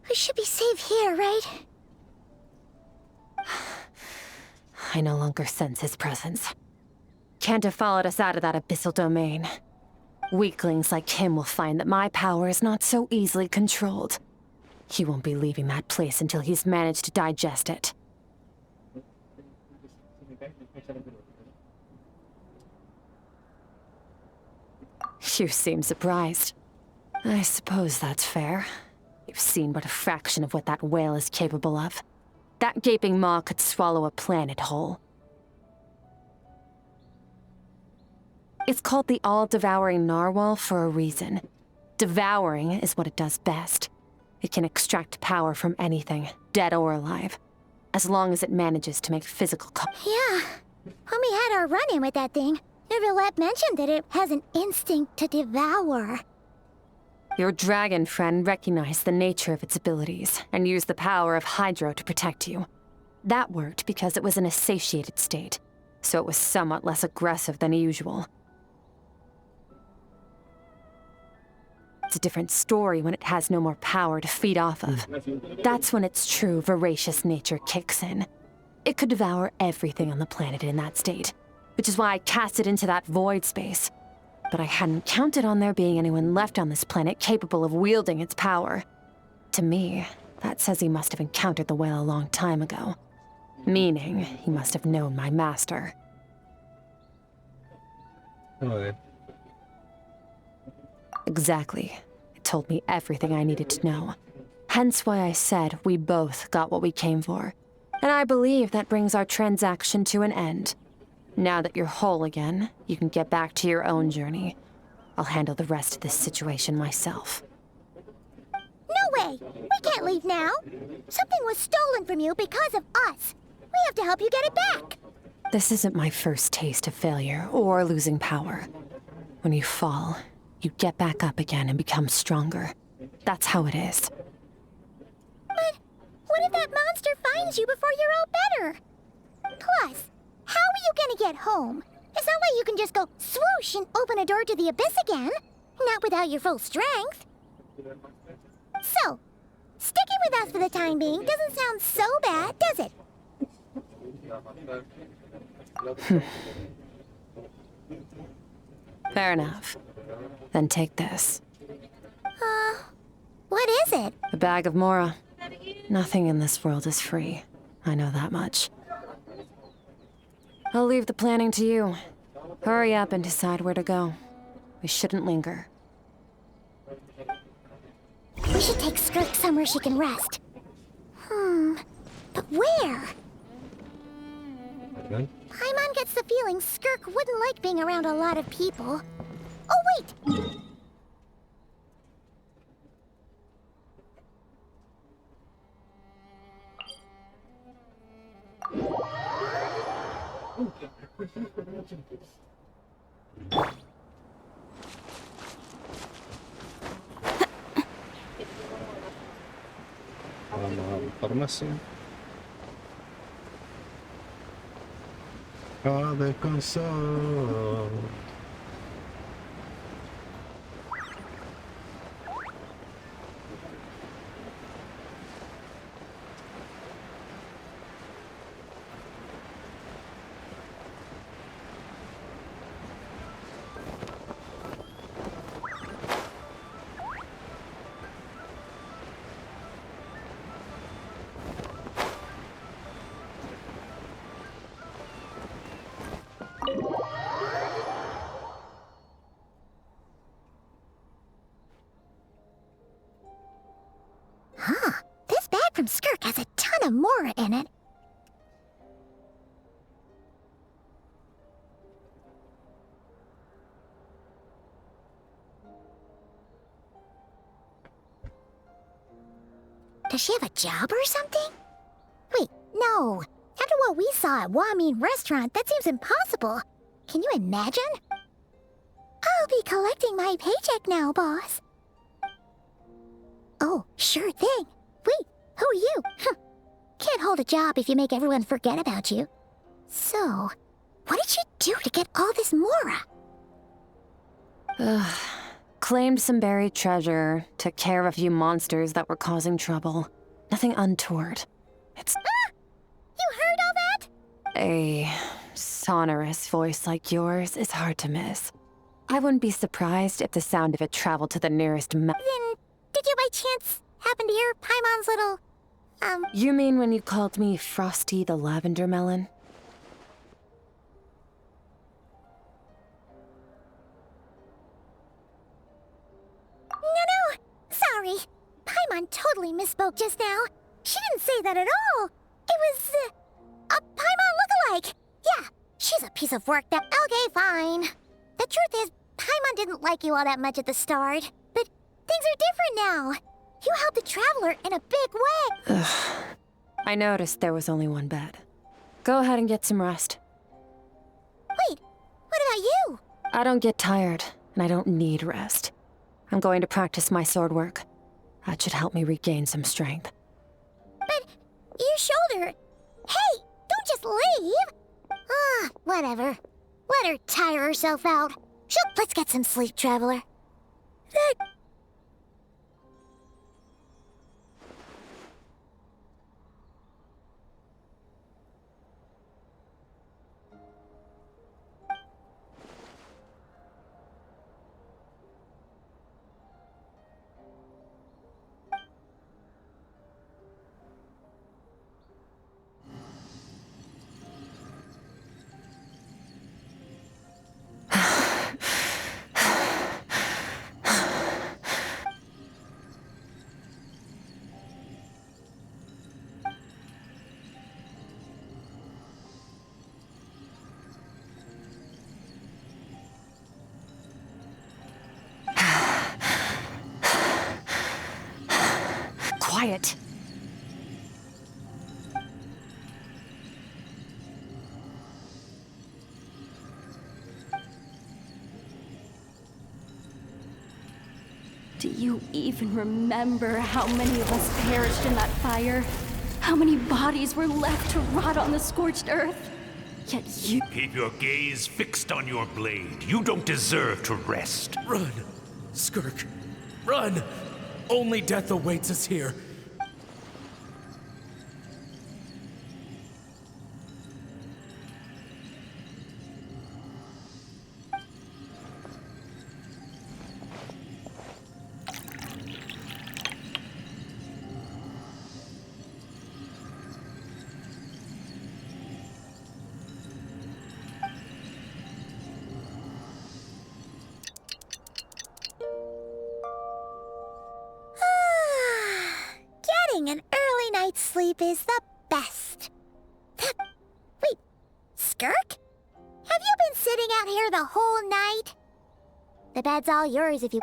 we should be safe here, right? I no longer sense his presence. Can't have followed us out of that abyssal domain. Weaklings like him will find that my power is not so easily controlled. He won't be leaving that place until he's managed to digest it. You seem surprised. I suppose that's fair. You've seen but a fraction of what that whale is capable of. That gaping maw could swallow a planet whole. It's called the all-devouring narwhal for a reason. Devouring is what it does best. It can extract power from anything, dead or alive, as long as it manages to make physical Yeah. When we had our run-in with that thing, Neverlet mentioned that it has an instinct to devour. Your dragon friend recognized the nature of its abilities and used the power of Hydro to protect you. That worked because it was in a satiated state, so it was somewhat less aggressive than usual. It's a different story when it has no more power to feed off of. That's when its true voracious nature kicks in. It could devour everything on the planet in that state, which is why I cast it into that void space. But I hadn't counted on there being anyone left on this planet capable of wielding its power. To me, that says he must have encountered the whale a long time ago. Meaning, he must have known my master. Okay. Exactly. It told me everything I needed to know. Hence why I said we both got what we came for. And I believe that brings our transaction to an end. Now that you're whole again, you can get back to your own journey. I'll handle the rest of this situation myself. No way! We can't leave now! Something was stolen from you because of us. We have to help you get it back! This isn't my first taste of failure or losing power. When you fall, you get back up again and become stronger. That's how it is. But what if that monster finds you before you're all better? Plus, how are you gonna get home? It's not like you can just go swoosh and open a door to the abyss again. Not without your full strength. So, sticking with us for the time being doesn't sound so bad, does it? Fair enough. Then take this. What is it? A bag of Mora. Nothing in this world is free. I know that much. I'll leave the planning to you. Hurry up and decide where to go. We shouldn't linger. We should take Skirk somewhere she can rest. But where? Okay. Paimon gets the feeling Skirk wouldn't like being around a lot of people. Oh, wait! Vamos a la farmacia. A descansar. This bag from Skirk has a ton of Mora in it. Does she have a job or something? Wait, no. After what we saw at Wamin Restaurant, that seems impossible. Can you imagine? I'll be collecting my paycheck now, boss. Oh, sure thing. Wait, who are you? Can't hold a job if you make everyone forget about you. So, what did you do to get all this Mora? Claimed some buried treasure, took care of a few monsters that were causing trouble. Nothing untoward. It's... You heard all that? A sonorous voice like yours is hard to miss. I wouldn't be surprised if the sound of it traveled to the nearest Then, did you by chance happen to hear Paimon's little, You mean when you called me Frosty the Lavender Melon? totally misspoke just now. She didn't say that at all. It was, a Paimon lookalike. Yeah, she's a piece of work that... Okay, fine. The truth is, Paimon didn't like you all that much at the start. But things are different now. You helped the Traveler in a big way. Ugh. I noticed there was only one bed. Go ahead and get some rest. Wait, what about you? I don't get tired, and I don't need rest. I'm going to practice my sword work. That should help me regain some strength. But your shoulder... Hey, don't just leave! Whatever. Let her tire herself out. Let's get some sleep, Traveler. Quiet. Do you even remember how many of us perished in that fire? How many bodies were left to rot on the scorched earth? Yet you... Keep your gaze fixed on your blade. You don't deserve to rest. Run, Skirk. Run! Only death awaits us here. Getting an early night's sleep is the best. Wait, Skirk? Have you been sitting out here the whole night? The bed's all yours if you...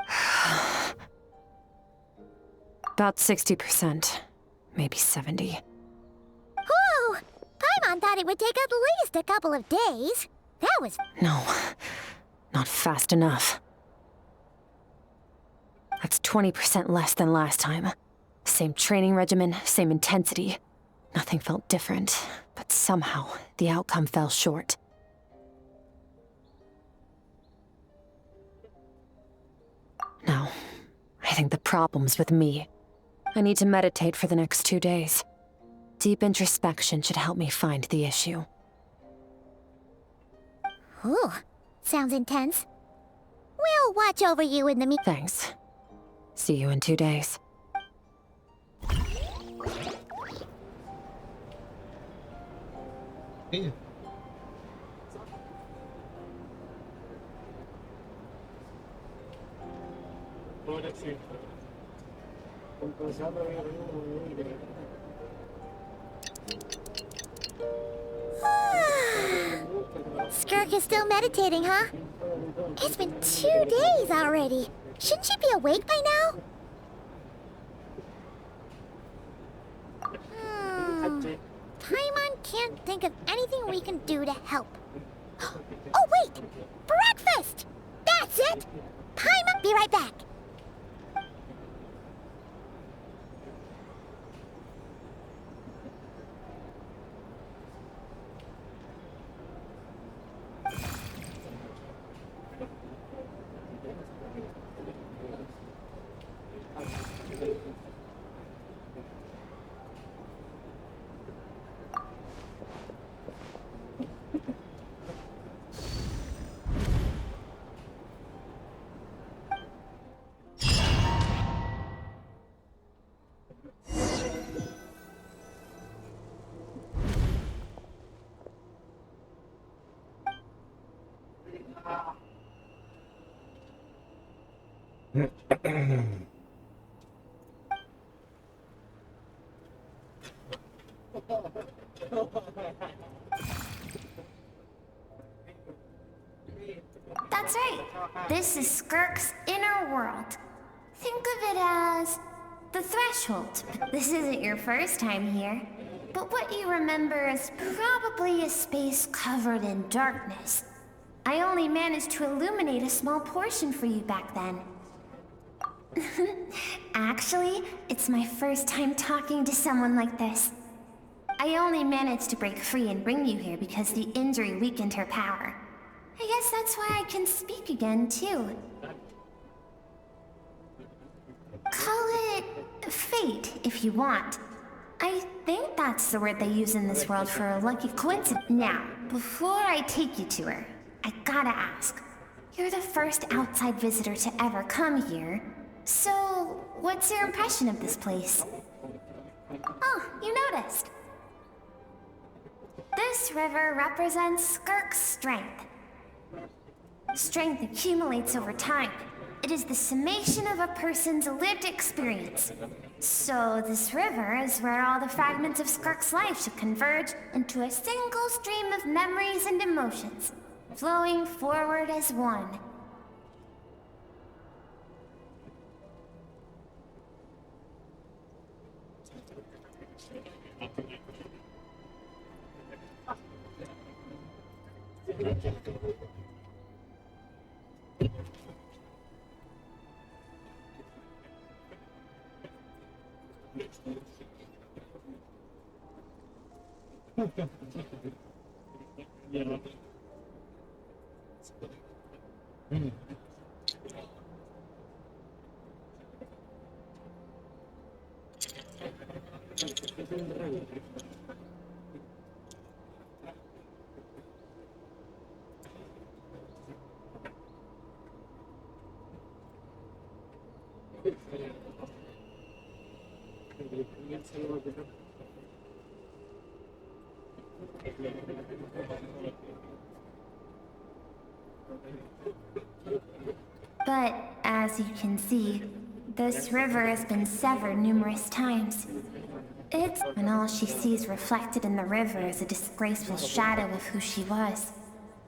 About 60%. Maybe 70. Whew! Paimon thought it would take at least a couple of days. That was... No. Not fast enough. That's 20% less than last time. Same training regimen, same intensity. Nothing felt different, but somehow the outcome fell short. No, I think the problem's with me. I need to meditate for the next 2 days. Deep introspection should help me find the issue. Ooh, sounds intense. We'll watch over you in the Thanks. See you in 2 days. Skirk is still meditating, huh? It's been 2 days already. Shouldn't she be awake by now? Paimon can't think of anything we can do to help. Oh, wait! Breakfast! That's it! Paimon, be right back. That's right. This is Skirk's inner world. Think of it as the threshold. This isn't your first time here, but what you remember is probably a space covered in darkness. I only managed to illuminate a small portion for you back then. Actually, it's my first time talking to someone like this. I only managed to break free and bring you here because the injury weakened her power. I guess that's why I can speak again, too. Call it fate, if you want. I think that's the word they use in this world for a lucky coincidence. Now, before I take you to her, I gotta ask. You're the first outside visitor to ever come here, so what's your impression of this place? Oh, you noticed. This river represents Skirk's strength. Strength accumulates over time. It is the summation of a person's lived experience. So this river is where all the fragments of Skirk's life should converge into a single stream of memories and emotions, flowing forward as one. But, as you can see, this river has been severed numerous times. And all she sees reflected in the river is a disgraceful shadow of who she was.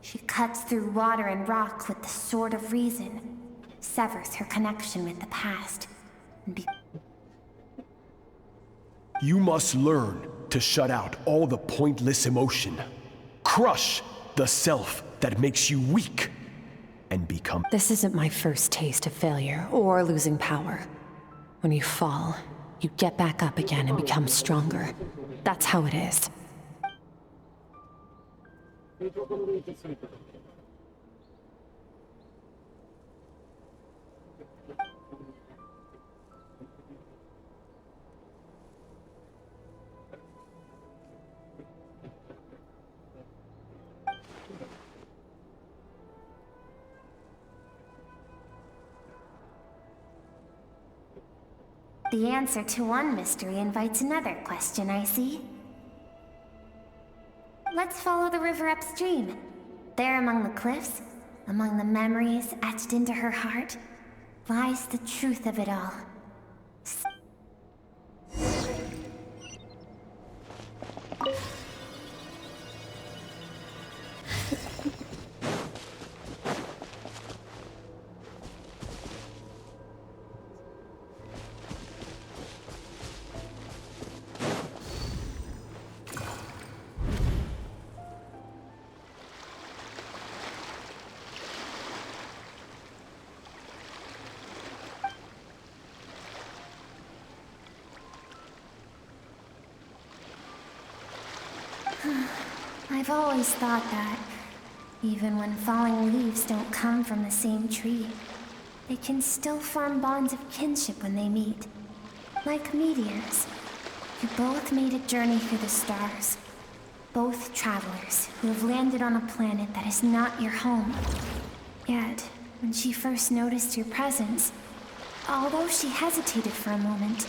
She cuts through water and rock with the sword of reason, severs her connection with the past, and You must learn to shut out all the pointless emotion. Crush the self that makes you weak, and become— This isn't my first taste of failure or losing power. When you fall, you get back up again and become stronger. That's how it is. The answer to one mystery invites another question, I see. Let's follow the river upstream. There among the cliffs, among the memories etched into her heart, lies the truth of it all. I've always thought that, even when falling leaves don't come from the same tree, they can still form bonds of kinship when they meet. Like meteors, you both made a journey through the stars. Both travelers who have landed on a planet that is not your home. Yet, when she first noticed your presence, although she hesitated for a moment,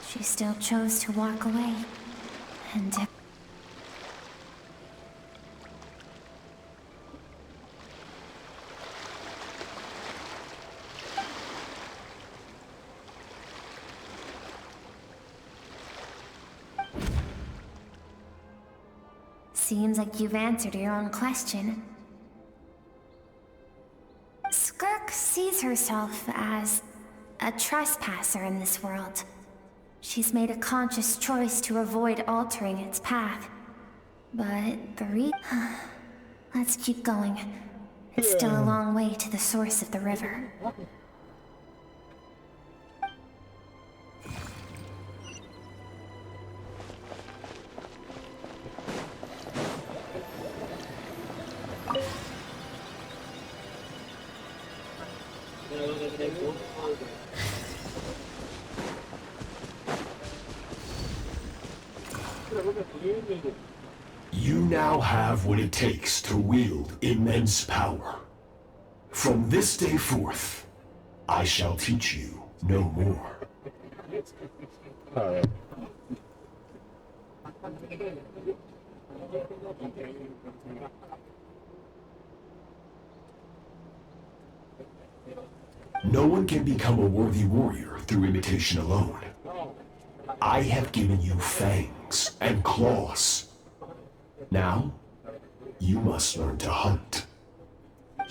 she still chose to walk away. And seems like you've answered your own question. Skirk sees herself as a trespasser in this world. She's made a conscious choice to avoid altering its path. But let's keep going. It's still a long way to the source of the river. You now have what it takes to wield immense power. From this day forth, I shall teach you no more. No one can become a worthy warrior through imitation alone. I have given you fangs and claws. Now, you must learn to hunt.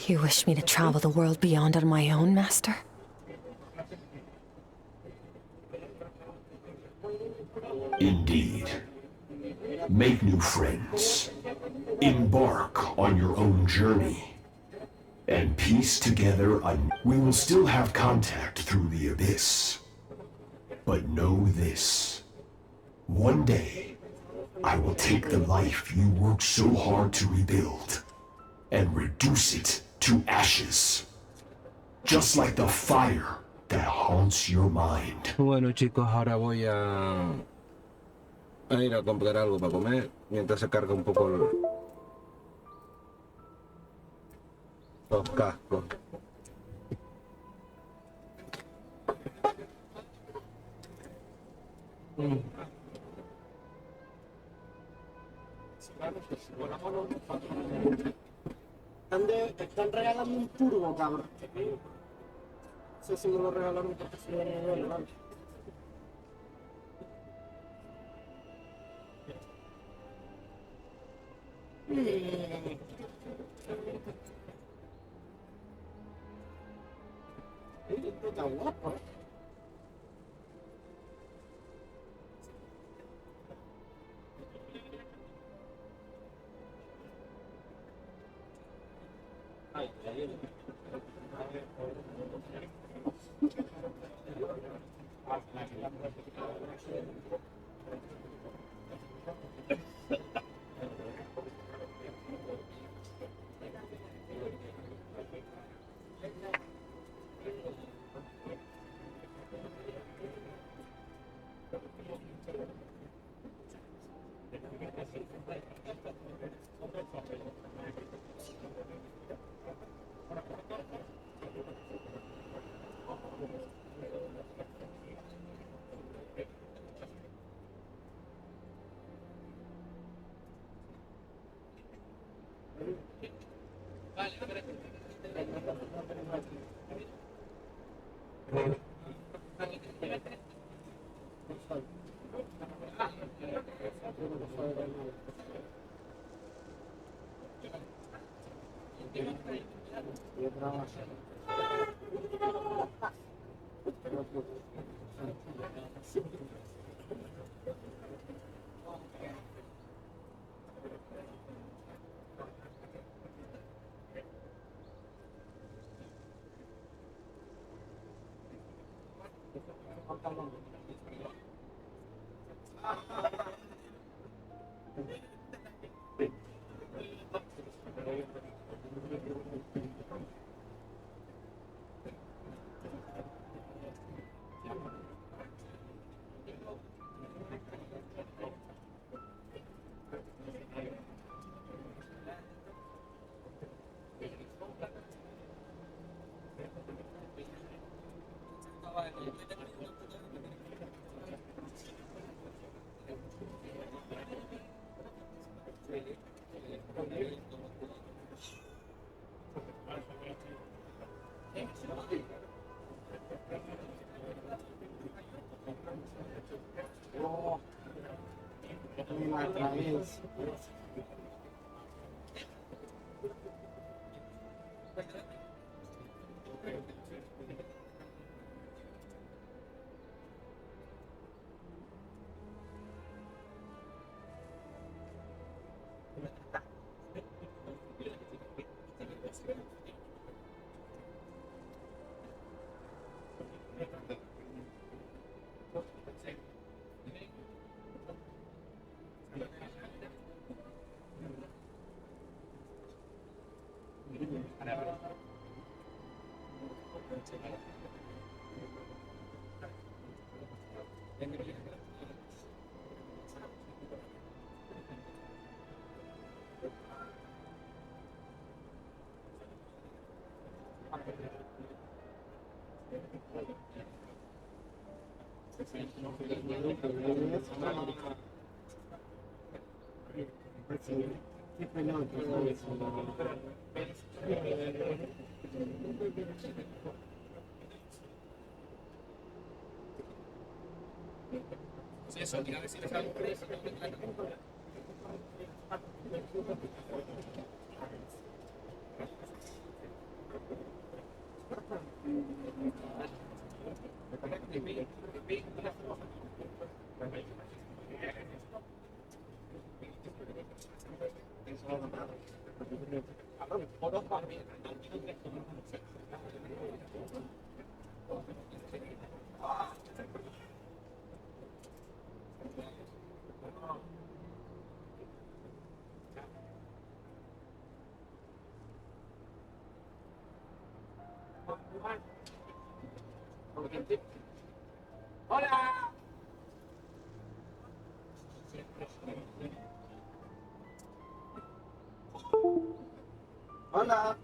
You wish me to travel the world beyond on my own, Master? Indeed. Make new friends. Embark on your own journey. And piece together we will still have contact through the abyss. But know this. One day, I will take the life you worked so hard to rebuild and reduce it to ashes. Just like the fire that haunts your mind. Bueno, chicos, ahora voy a ir a comprar algo para comer mientras se carga un poco los cascos. Están regalando un turbo, cabrón. No sé si me lo regalaron porque se lo regalaron. Está guapo, ¿eh? Hola. Hola.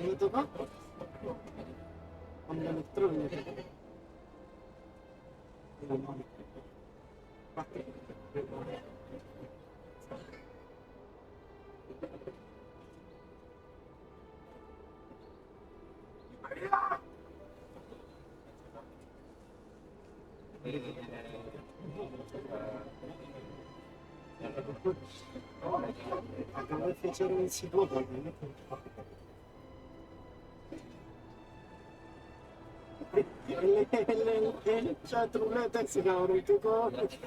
¿Me tocó? Con la electrónica. Acabo de fichar un psicópata, ¿no? El chat ruleta ese cabrón, ¿qué cojones?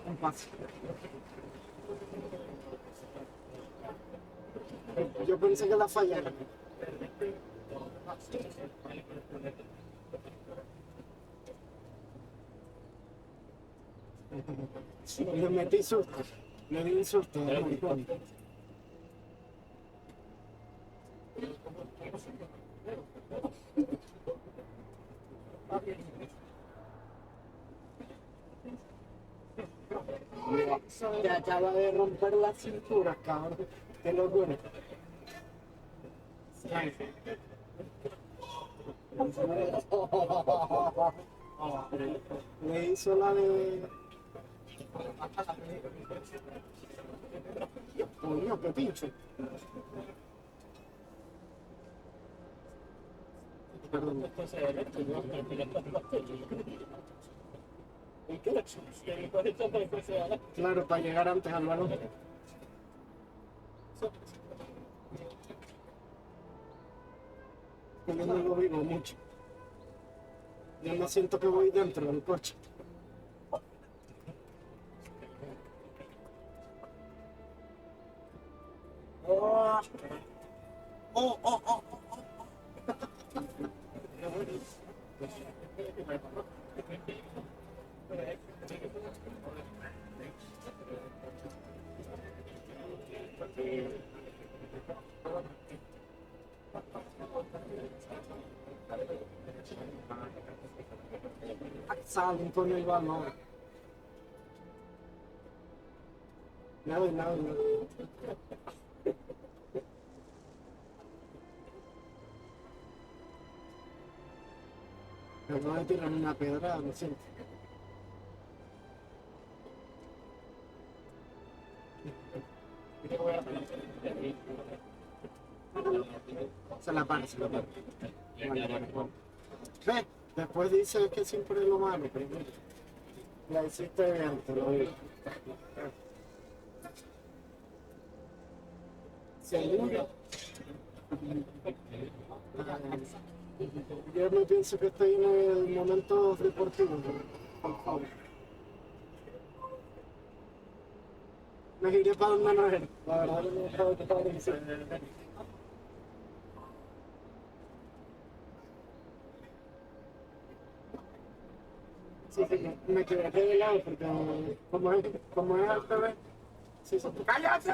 Un paso. Yo pensé que la fallaron. Le metí susto. Le di un susto. Te acaba de romper la cintura, cabrón. Te lo juro. Le hizo la de... Coño, qué pinche. Perdón. Claro, para llegar antes al balón. Yo no lo vivo mucho. Yo no siento que voy dentro del coche. Oh, oh, oh, oh, oh. Salen con el balón. Nada, nada, nada. Me voy a tirar una pedra, lo siento. Se la para, se la para. Bueno. Ve, después dice que siempre es lo malo, pero la hiciste bien, te lo digo. Seguro. Yo me pienso que estoy en el momento deportivo, por favor. Me iré para donde no era, la verdad no me estaba diciendo. Sí, sí, me equivoqué de lado porque como es al revés. Sí, sí. ¡Cállate!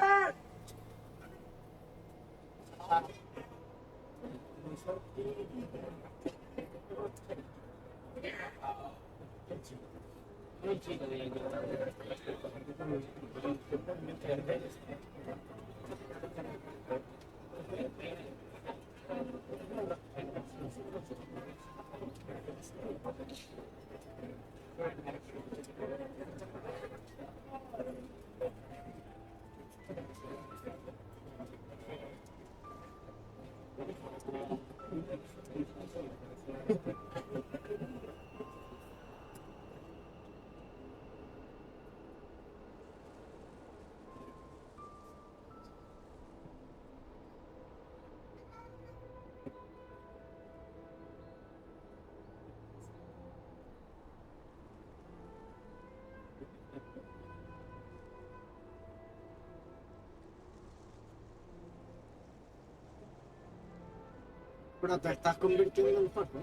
Pero te estás convirtiendo en fuerte.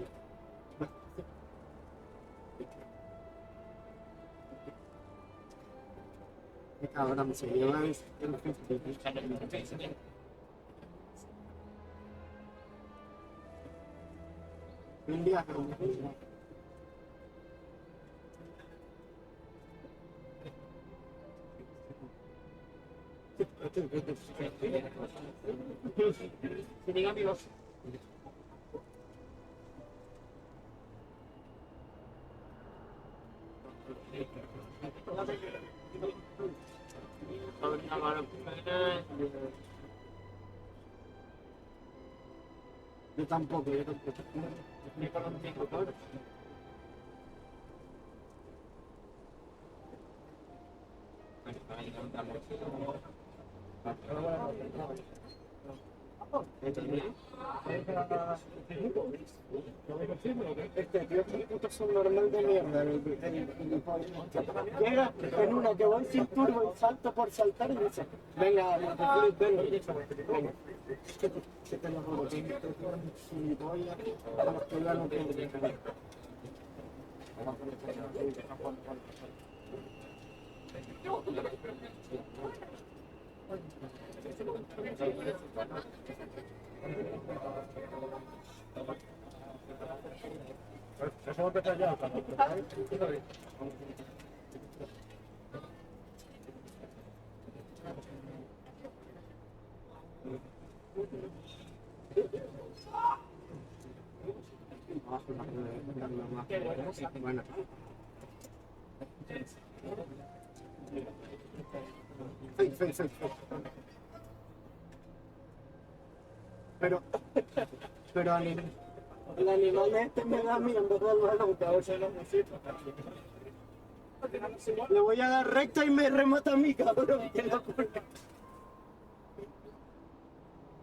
Ahora me se lleva el un viaje. Sí, diga amigos. Yo tampoco. Este tío es un normal de mierda. Llega en una que voy sin turbo y salto por saltar y dice, venga, venga. Que te lo juro, que si voy a los que ya no tengo que tener. Bueno. Fake. Pero el animal este me da miedo en vez del balón, que a veces lo necesito. Le voy a dar recta y me remata a mí, cabrón. Qué locura.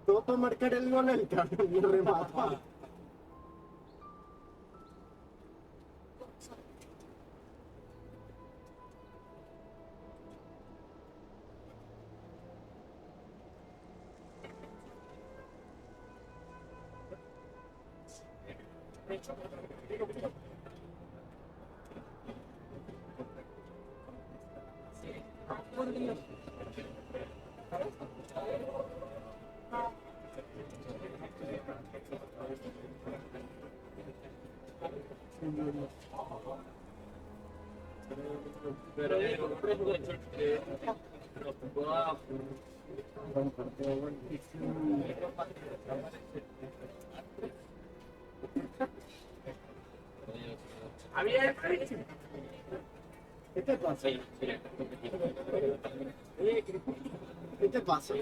Todo para marcar el gol el cabrón, me remata. ¿Qué te pasa? ¿Qué te pasa?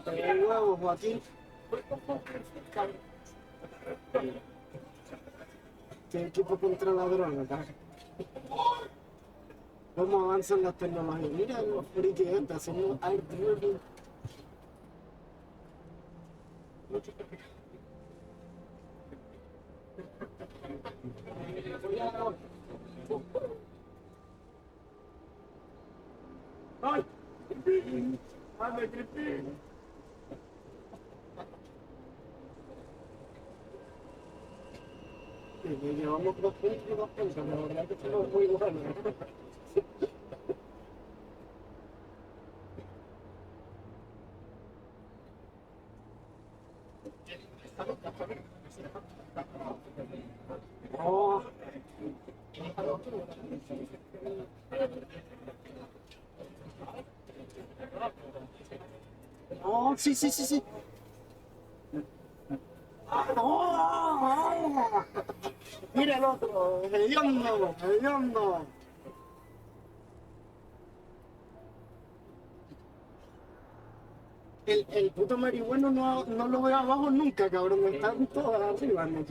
¿Te huevos, Joaquín? ¿Qué equipo contra ladrones acá? ¿Cómo avanzan las tecnologías? Mira los frikis estos haciendo art driven. ¡Ay! ¡Ande, Crispín! Sí, llevamos 2 puntos y 2 puntos, la verdad que somos muy buenos. Oh. Oh, sí, sí, sí, sí. Oh. Mira el otro, hediondo, hediondo. El puto marihuano no lo veo abajo nunca, cabrón. Están todas arriba, ¿no?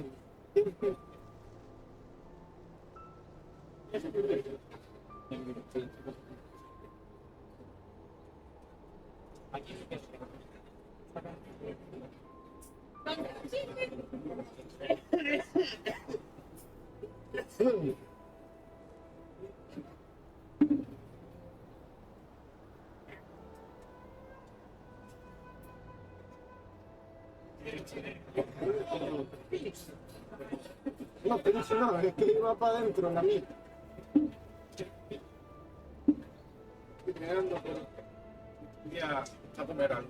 No, pero eso no, es que iba para adentro la mía. Estoy mirando, pero ya está comerando.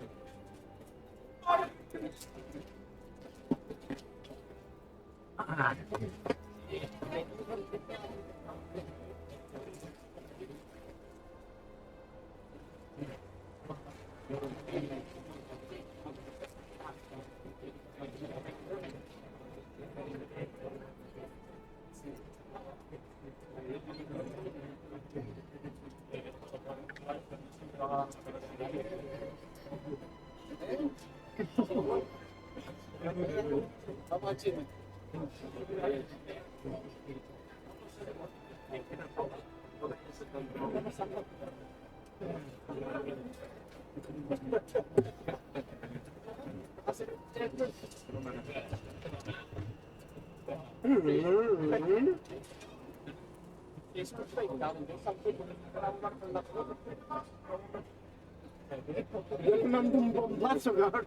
Yo le mando un bombazo, cabrón.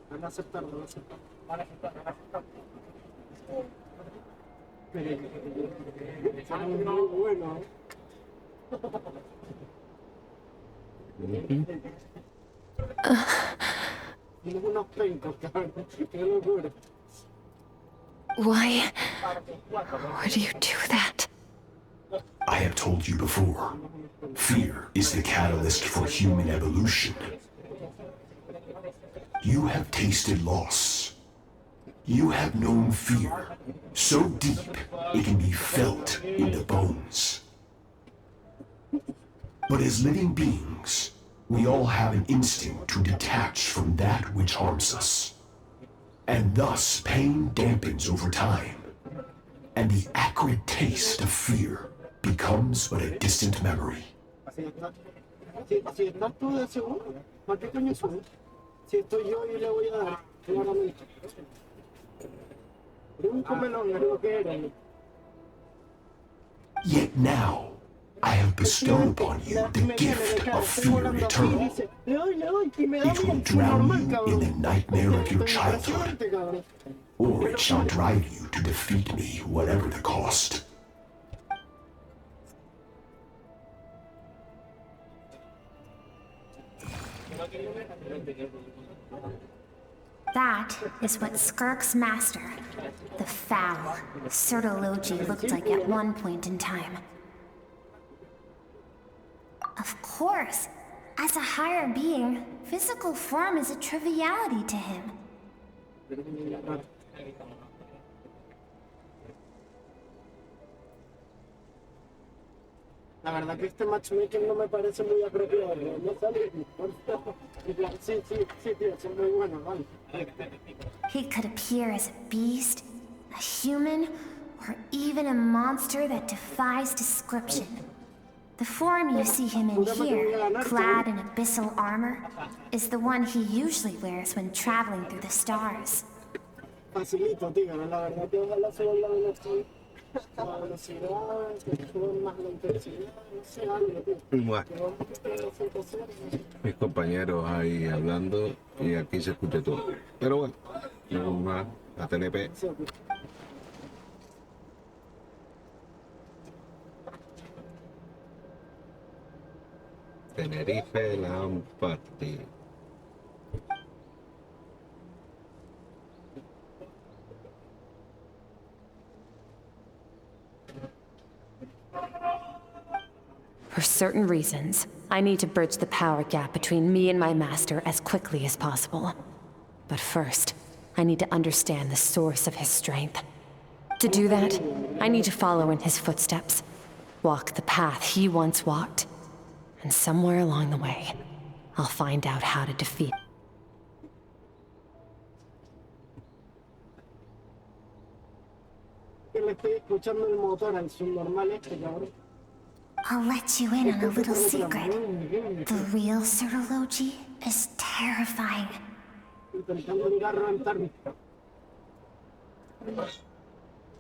Van a aceptarlo, van a aceptar. Van a aceptar, van a aceptar. Son muy buenos. Tienes unos pencos, cabrón. Qué locura. Why would you do that? I have told you before, fear is the catalyst for human evolution. You have tasted loss. You have known fear, so deep it can be felt in the bones. But as living beings, we all have an instinct to detach from that which harms us. And thus pain dampens over time, and the acrid taste of fear becomes but a distant memory. Si estás tú de seguro, ¿para qué coño sube? Si estoy yo y le voy a dar, claramente. Un comelón es lo que era. Yet now, I have bestowed upon you the gift of fear eternal. It will drown you in the nightmare of your childhood, or it shall drive you to defeat me, whatever the cost. That is what Skirk's master, the foul Surtology, looked like at one point in time. Of course, as a higher being, physical form is a triviality to him. La verdad que este matchmaking no me parece muy apropiado. No sale. Sí, tío, son muy buenos, vale. He could appear as a beast, a human, or even a monster that defies description. The form you see him in here, clad in abyssal armor, is the one he usually wears when traveling through the stars. Facilito, tío, la verdad que ojalá se vuelva a ver la velocidad, que suba más la intensidad, no sé, algo, tío. Bueno, mis compañeros ahí hablando y aquí se escucha todo. Pero bueno, no más, la TNP. Tenerife la han partido. For certain reasons, I need to bridge the power gap between me and my master as quickly as possible. But first, I need to understand the source of his strength. To do that, I need to follow in his footsteps, walk the path he once walked, and somewhere along the way, I'll find out how to defeat. I'll let you in on a little secret. The real Surtology is terrifying.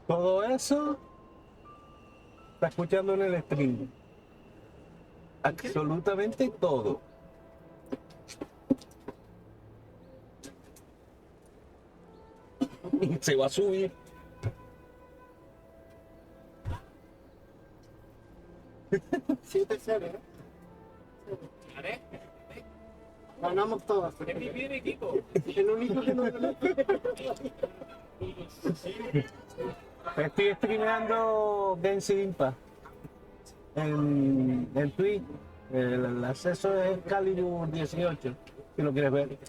Todo eso está escuchando en el stream. Absolutamente todo. Y se va a subir. Sí, te sé, ¿eh? Ganamos todas. Es mi bien equipo. El único que no ganó. Estoy streameando Genshin Impact en Twitch. El acceso es Calibur 18, si lo quieres ver.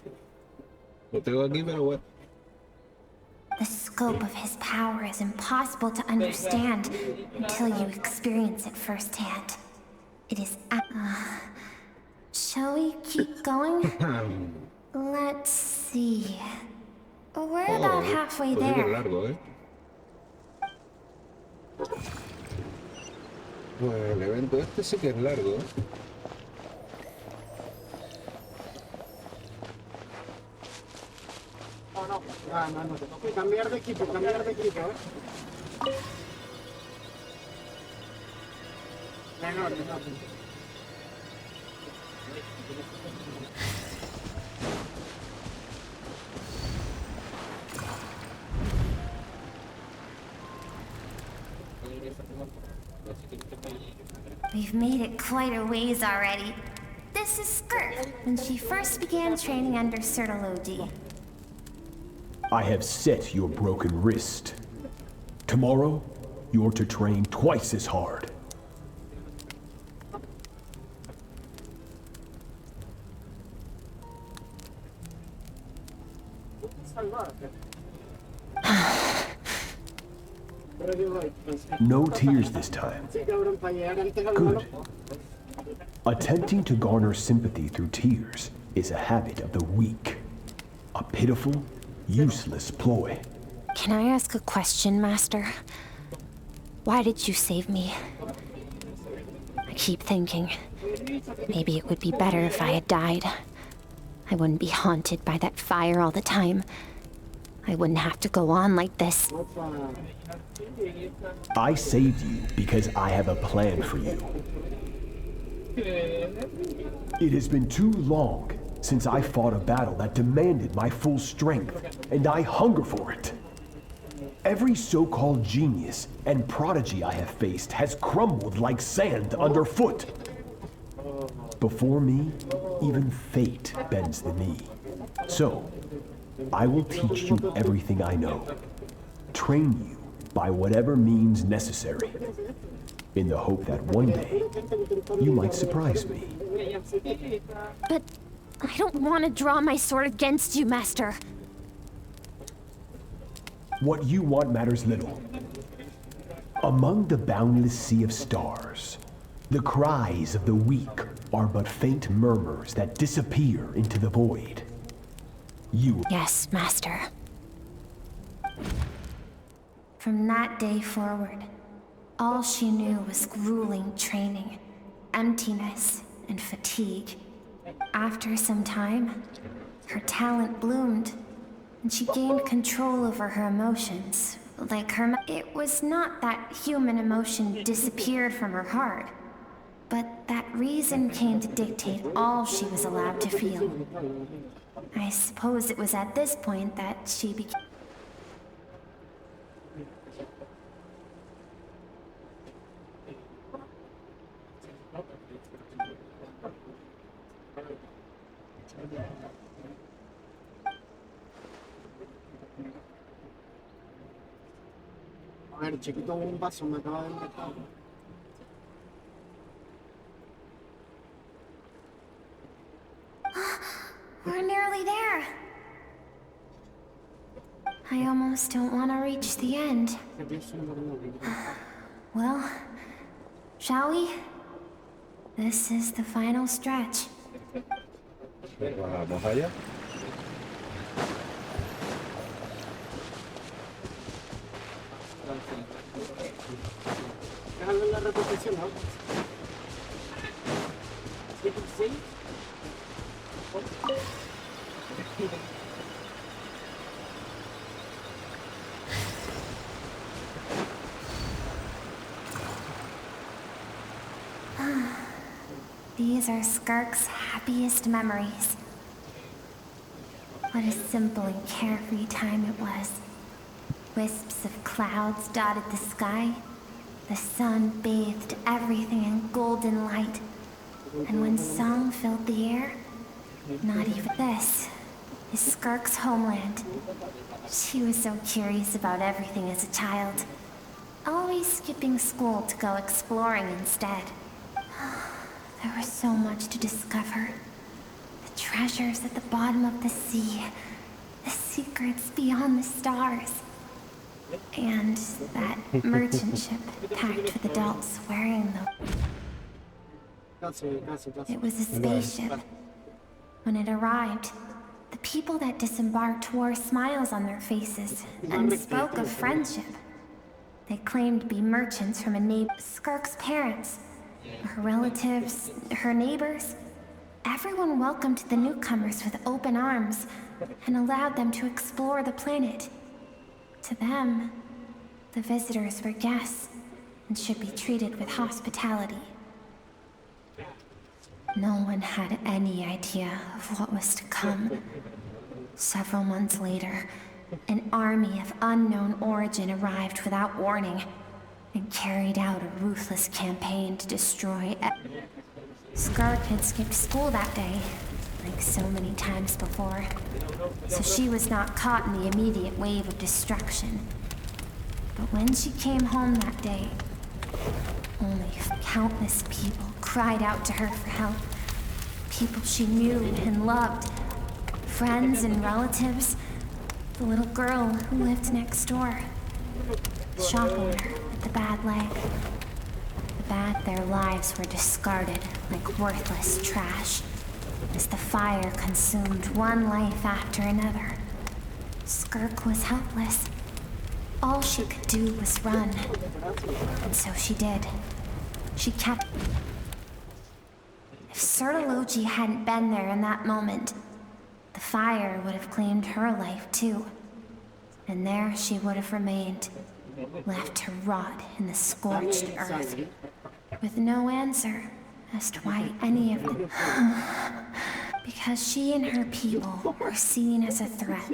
Lo tengo aquí, pero bueno. The scope of his power is impossible to understand until you experience it firsthand. It is... shall we keep going? Let's see... We're about halfway there. Largo, ¿eh? Bueno, el evento este sí que es largo, ¿eh? No. Cambiar de equipo, ¿eh? Menor. We've made it quite a ways already. This is Skirk, when she first began training under Surtology. I have set your broken wrist. Tomorrow, you're to train twice as hard. No tears this time. Good. Attempting to garner sympathy through tears is a habit of the weak. A pitiful, useless ploy. Can I ask a question, Master? Why did you save me? I keep thinking, maybe it would be better if I had died. I wouldn't be haunted by that fire all the time. I wouldn't have to go on like this. I saved you because I have a plan for you. It has been too long since I fought a battle that demanded my full strength, and I hunger for it. Every so-called genius and prodigy I have faced has crumbled like sand underfoot. Before me, even fate bends the knee. So, I will teach you everything I know. Train you by whatever means necessary, in the hope that one day you might surprise me. But I don't want to draw my sword against you, Master. What you want matters little. Among the boundless sea of stars, the cries of the weak are but faint murmurs that disappear into the void. Yes, Master. From that day forward, all she knew was grueling training, emptiness, and fatigue. After some time, her talent bloomed, and she gained control over her emotions. It was not that human emotion disappeared from her heart, but that reason came to dictate all she was allowed to feel. I suppose it was at this point that she became... A ver, chiquito, un vaso me acaba de meter. We're nearly there. I almost don't want to reach the end. Well, shall we? This is the final stretch. Vamos allá. Déjalo en la repetición, ¿no? ¿Sí? These are Skirk's happiest memories. What a simple and carefree time it was. Wisps of clouds dotted the sky. The sun bathed everything in golden light. And when song filled the air, not even this is Skirk's homeland. She was so curious about everything as a child, always skipping school to go exploring instead. There was so much to discover. The treasures at the bottom of the sea, the secrets beyond the stars, and that merchant ship packed with adults wearing the... It was a spaceship. When it arrived, the people that disembarked wore smiles on their faces and spoke of friendship. They claimed to be merchants from a neighbor. Skirk's parents, her relatives, her neighbors, everyone welcomed the newcomers with open arms and allowed them to explore the planet. To them, the visitors were guests and should be treated with hospitality. No one had any idea of what was to come. Several months later, an army of unknown origin arrived without warning and carried out a ruthless campaign to destroy Skirk had skipped school that day, like so many times before, so she was not caught in the immediate wave of destruction. But when she came home that day, only countless people cried out to her for help. People she knew and loved, friends and relatives, the little girl who lived next door, the shop owner with the bad leg. Their lives were discarded like worthless trash as the fire consumed one life after another. Skirk was helpless. All she could do was run. And so she did. She kept... If Sertology hadn't been there in that moment, the fire would have claimed her life too. And there she would have remained, left to rot in the scorched earth, with no answer as to why any of them... Because she and her people were seen as a threat.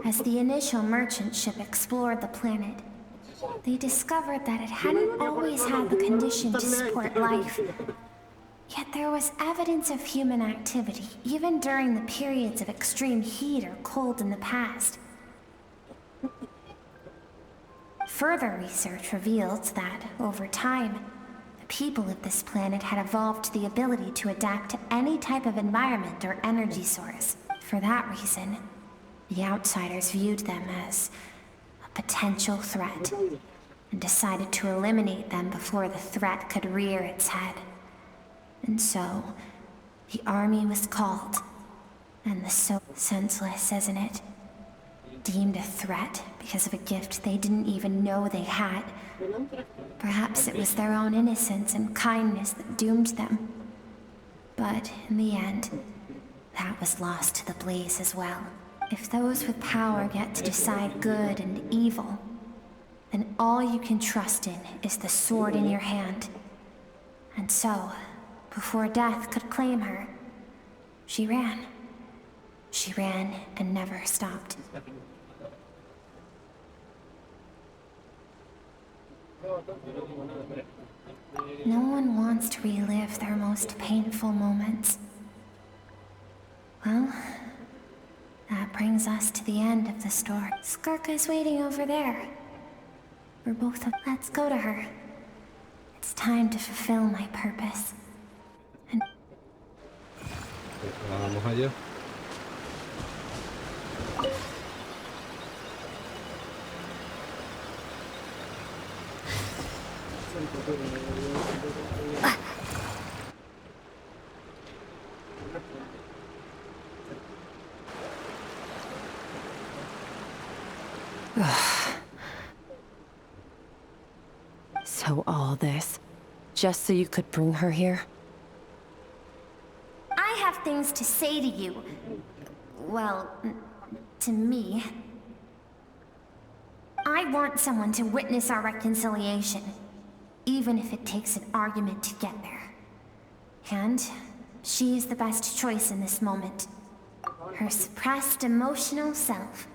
As the initial merchant ship explored the planet, they discovered that it hadn't always had the condition to support life. Yet there was evidence of human activity, even during the periods of extreme heat or cold in the past. Further research revealed that, over time, the people of this planet had evolved the ability to adapt to any type of environment or energy source. For that reason, the outsiders viewed them as a potential threat, and decided to eliminate them before the threat could rear its head. And so, the army was called, and the so senseless, isn't it? Deemed a threat because of a gift they didn't even know they had. Perhaps it was their own innocence and kindness that doomed them. But in the end, that was lost to the blaze as well. If those with power get to decide good and evil, then all you can trust in is the sword in your hand. And so, before death could claim her, she ran. She ran and never stopped. No one wants to relive their most painful moments. Well, that brings us to the end of the story. Skirka is waiting over there. We're both up. Let's go to her. It's time to fulfill my purpose. And Vamos allá. So all this, just so you could bring her here? I have things to say to you. Well, to me. I want someone to witness our reconciliation, even if it takes an argument to get there. And she is the best choice in this moment. Her suppressed emotional self.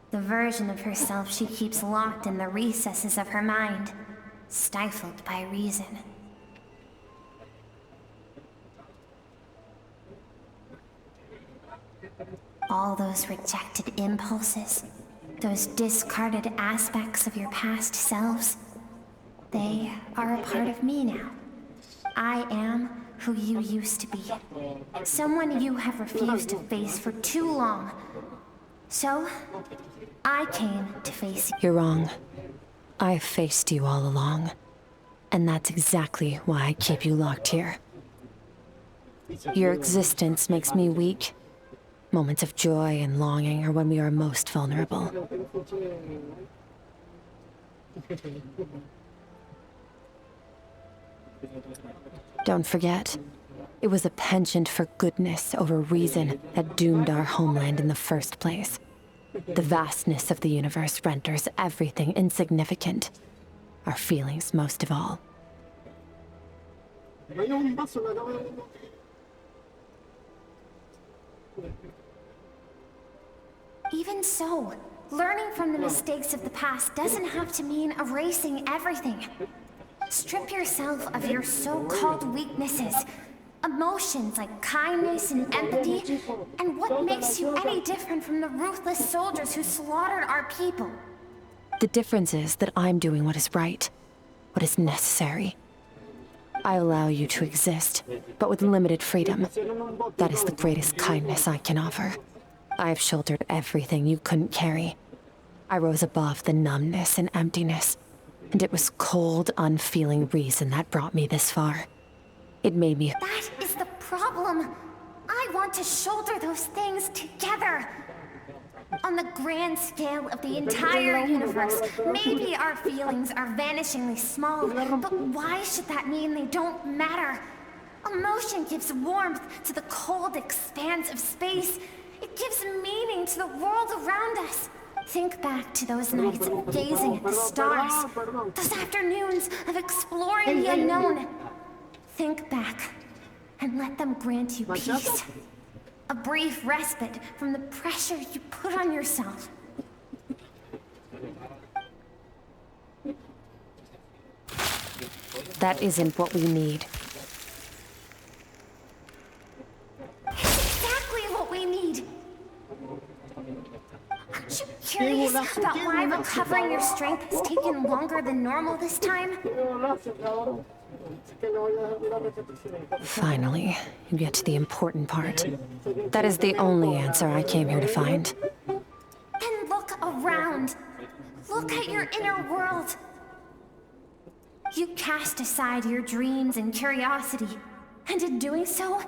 The version of herself she keeps locked in the recesses of her mind, stifled by reason. All those rejected impulses, those discarded aspects of your past selves, they are a part of me now. I am who you used to be. Someone you have refused to face for too long. So, I came to face you. You're wrong. I've faced you all along. And that's exactly why I keep you locked here. Your existence makes me weak. Moments of joy and longing are when we are most vulnerable. Don't forget, it was a penchant for goodness over reason that doomed our homeland in the first place. The vastness of the universe renders everything insignificant. Our feelings most of all. Even so, learning from the mistakes of the past doesn't have to mean erasing everything. Strip yourself of your so-called weaknesses, emotions like kindness and empathy, and what makes you any different from the ruthless soldiers who slaughtered our people? The difference is that I'm doing what is right, what is necessary. I allow you to exist, but with limited freedom. That is the greatest kindness I can offer. I have shouldered everything you couldn't carry. I rose above the numbness and emptiness, and it was cold, unfeeling reason that brought me this far. It made me... That is the problem. I want to shoulder those things together. On the grand scale of the entire universe, maybe our feelings are vanishingly small, but why should that mean they don't matter? Emotion gives warmth to the cold expanse of space. It gives meaning awakening to the world around us. Think back to those nights gazing at the stars, those afternoons of exploring the unknown. Think back and let them grant you peace. A brief respite from the pressure you put on yourself. That isn't what we need. It's exactly what we need. Aren't you curious about why recovering your strength has taken longer than normal this time? Finally, you get to the important part. That is the only answer I came here to find. Then look around. Look at your inner world. You cast aside your dreams and curiosity, and in doing so,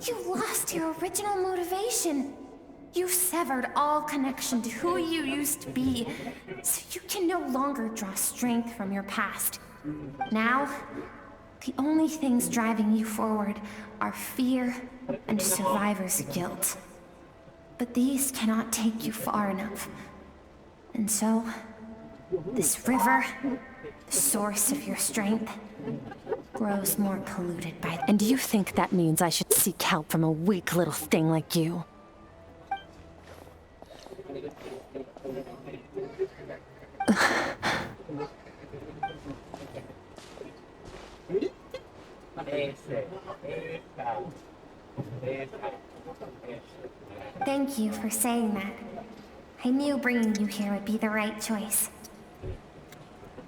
you lost your original motivation. You severed all connection to who you used to be, so you can no longer draw strength from your past. Now, the only things driving you forward are fear and survivor's guilt. But these cannot take you far enough. And so, this river, the source of your strength, grows more polluted by... And you think that means I should seek help from a weak little thing like you? Thank you for saying that. I knew bringing you here would be the right choice.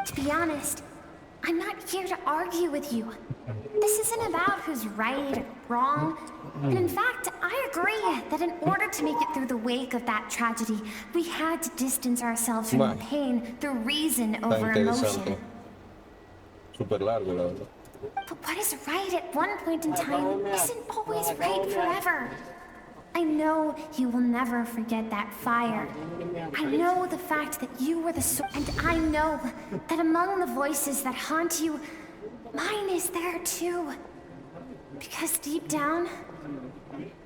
To be honest, I'm not here to argue with you. This isn't about who's right or wrong. And in fact, I agree that in order to make it through the wake of that tragedy, we had to distance ourselves from the pain through reason over emotion. Super largo, la verdad. But what is right at one point in time isn't always right forever. I know you will never forget that fire. I know the fact that you were the source, and I know that among the voices that haunt you, mine is there too. Because deep down,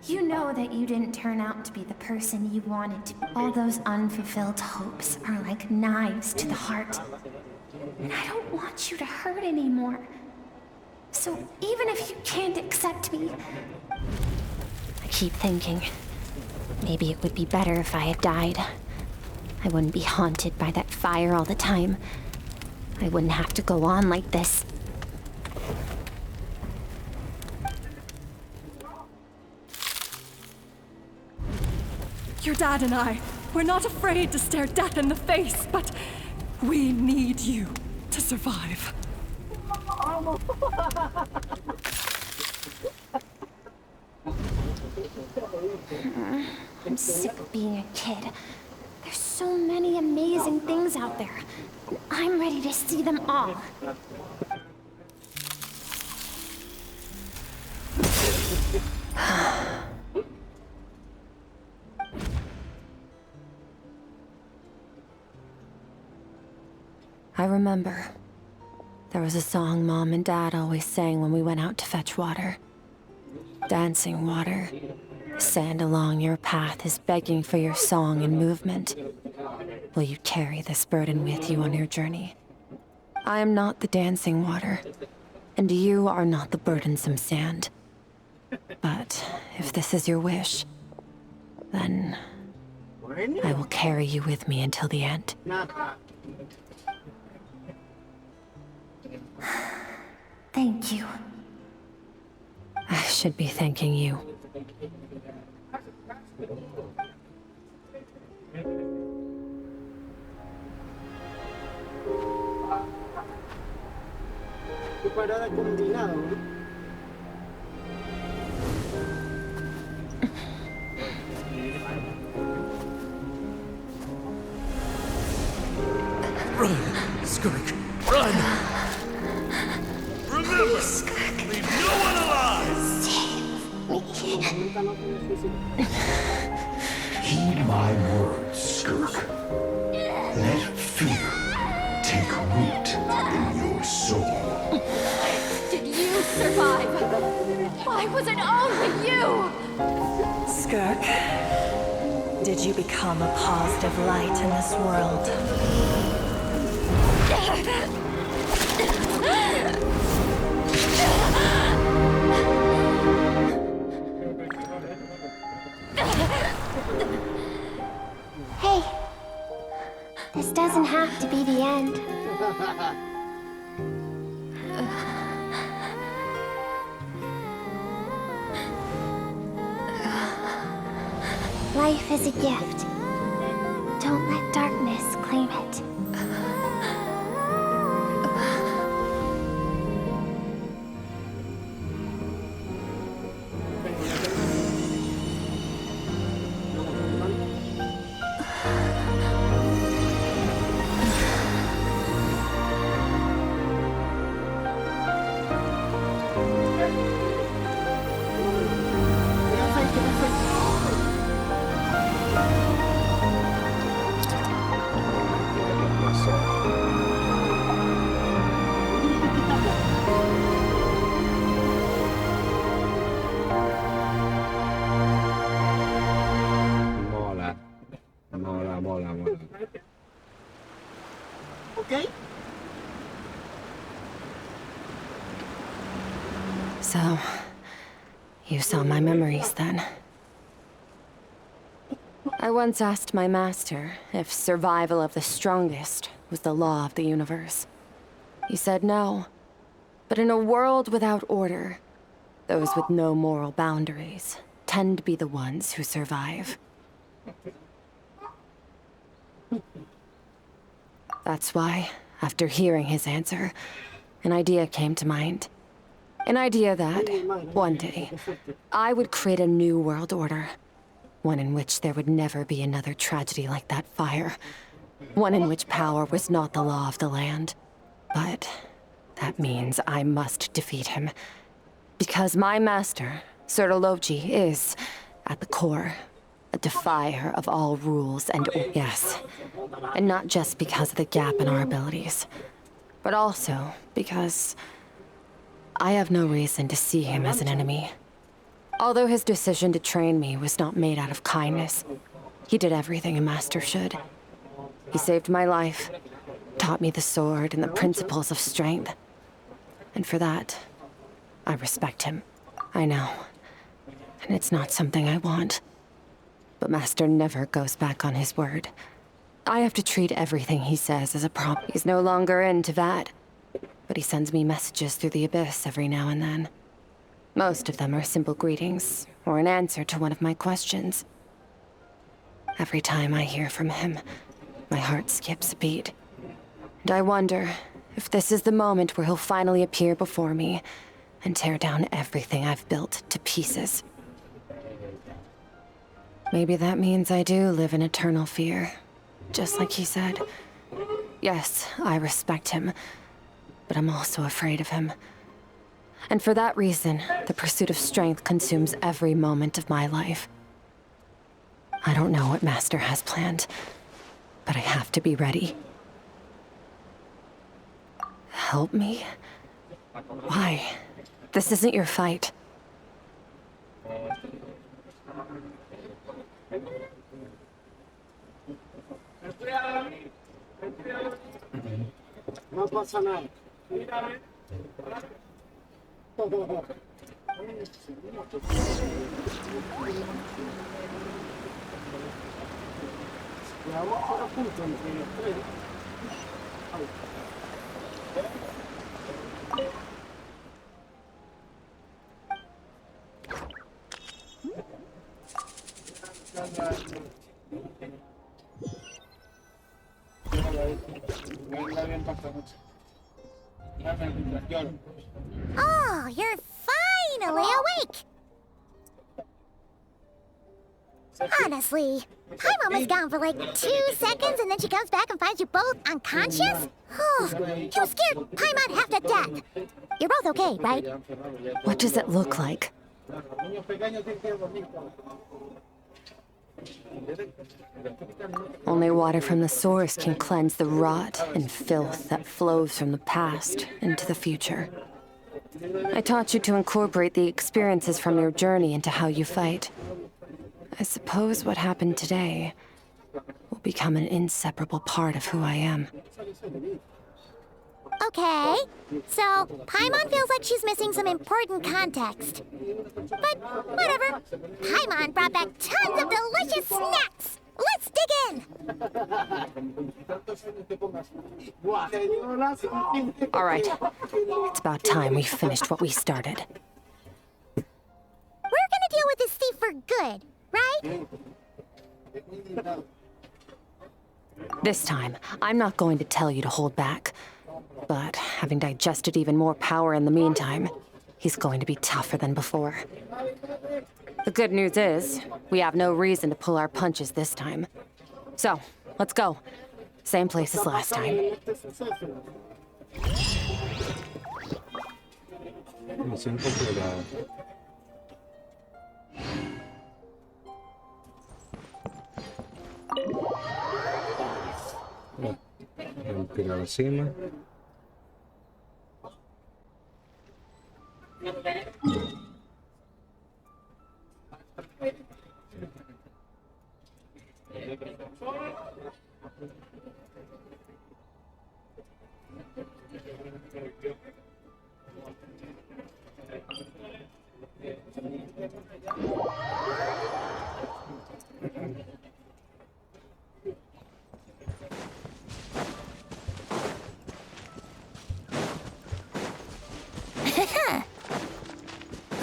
you know that you didn't turn out to be the person you wanted to be. All those unfulfilled hopes are like knives to the heart. And I don't want you to hurt anymore. So even if you can't accept me, I keep thinking, maybe it would be better if I had died. I wouldn't be haunted by that fire all the time. I wouldn't have to go on like this. Your dad and I, we're not afraid to stare death in the face, but we need you to survive. I'm sick of being a kid. There's so many amazing things out there. I'm ready to see them all. I remember. There was a song Mom and Dad always sang when we went out to fetch water. Dancing water. Sand along your path is begging for your song and movement. Will you carry this burden with you on your journey? I am not the dancing water, and you are not the burdensome sand. But if this is your wish, then I will carry you with me until the end. Thank you. I should be thanking you. Qué parada combinada, ¿no? Run, Skirk, run! Remember, leave no one alive! Heed my words, Skirk. Let fear take root in your soul. Did you survive? Why was it only you? Skirk, did you become a positive light in this world? Hey, this doesn't have to be the end. Life is a gift. Don't let darkness claim it. Mola. Okay. So, you saw my memories then. I once asked my master if survival of the strongest was the law of the universe. He said no. But in a world without order, those with no moral boundaries tend to be the ones who survive. That's why, after hearing his answer, an idea came to mind. An idea that, one day, I would create a new world order. One in which there would never be another tragedy like that fire. One in which power was not the law of the land. But that means I must defeat him. Because my master, Surtologi, is, at the core, a defier of all rules and yes. And not just because of the gap in our abilities, but also because I have no reason to see him as an enemy. Although his decision to train me was not made out of kindness, he did everything a master should. He saved my life, taught me the sword and the principles of strength. And for that, I respect him. I know. And it's not something I want. But Master never goes back on his word. I have to treat everything he says as a prompt. He's no longer into that. But he sends me messages through the abyss every now and then. Most of them are simple greetings, or an answer to one of my questions. Every time I hear from him, my heart skips a beat. And I wonder if this is the moment where he'll finally appear before me and tear down everything I've built to pieces. Maybe that means I do live in eternal fear, just like he said. Yes, I respect him, but I'm also afraid of him. And for that reason, the pursuit of strength consumes every moment of my life. I don't know what Master has planned, but I have to be ready. Help me? Why? This isn't your fight. No pasa nada. Vamos por punto entre los tres. Oh, you're finally awake! Honestly, Paimon was gone for like 2 seconds and then she comes back and finds you both unconscious? Oh, you scared Paimon half to death. You're both okay, right? What does it look like? Only water from the source can cleanse the rot and filth that flows from the past into the future. I taught you to incorporate the experiences from your journey into how you fight. I suppose what happened today will become an inseparable part of who I am. Okay, so Paimon feels like she's missing some important context. But whatever. Paimon brought back tons of delicious snacks. Let's dig in! All right, it's about time we finished what we started. We're gonna deal with this thief for good, right? This time, I'm not going to tell you to hold back. But having digested even more power in the meantime, he's going to be tougher than before. The good news is, we have no reason to pull our punches this time. So, let's go. Same place as last time. Misión completada. Ir a la cima.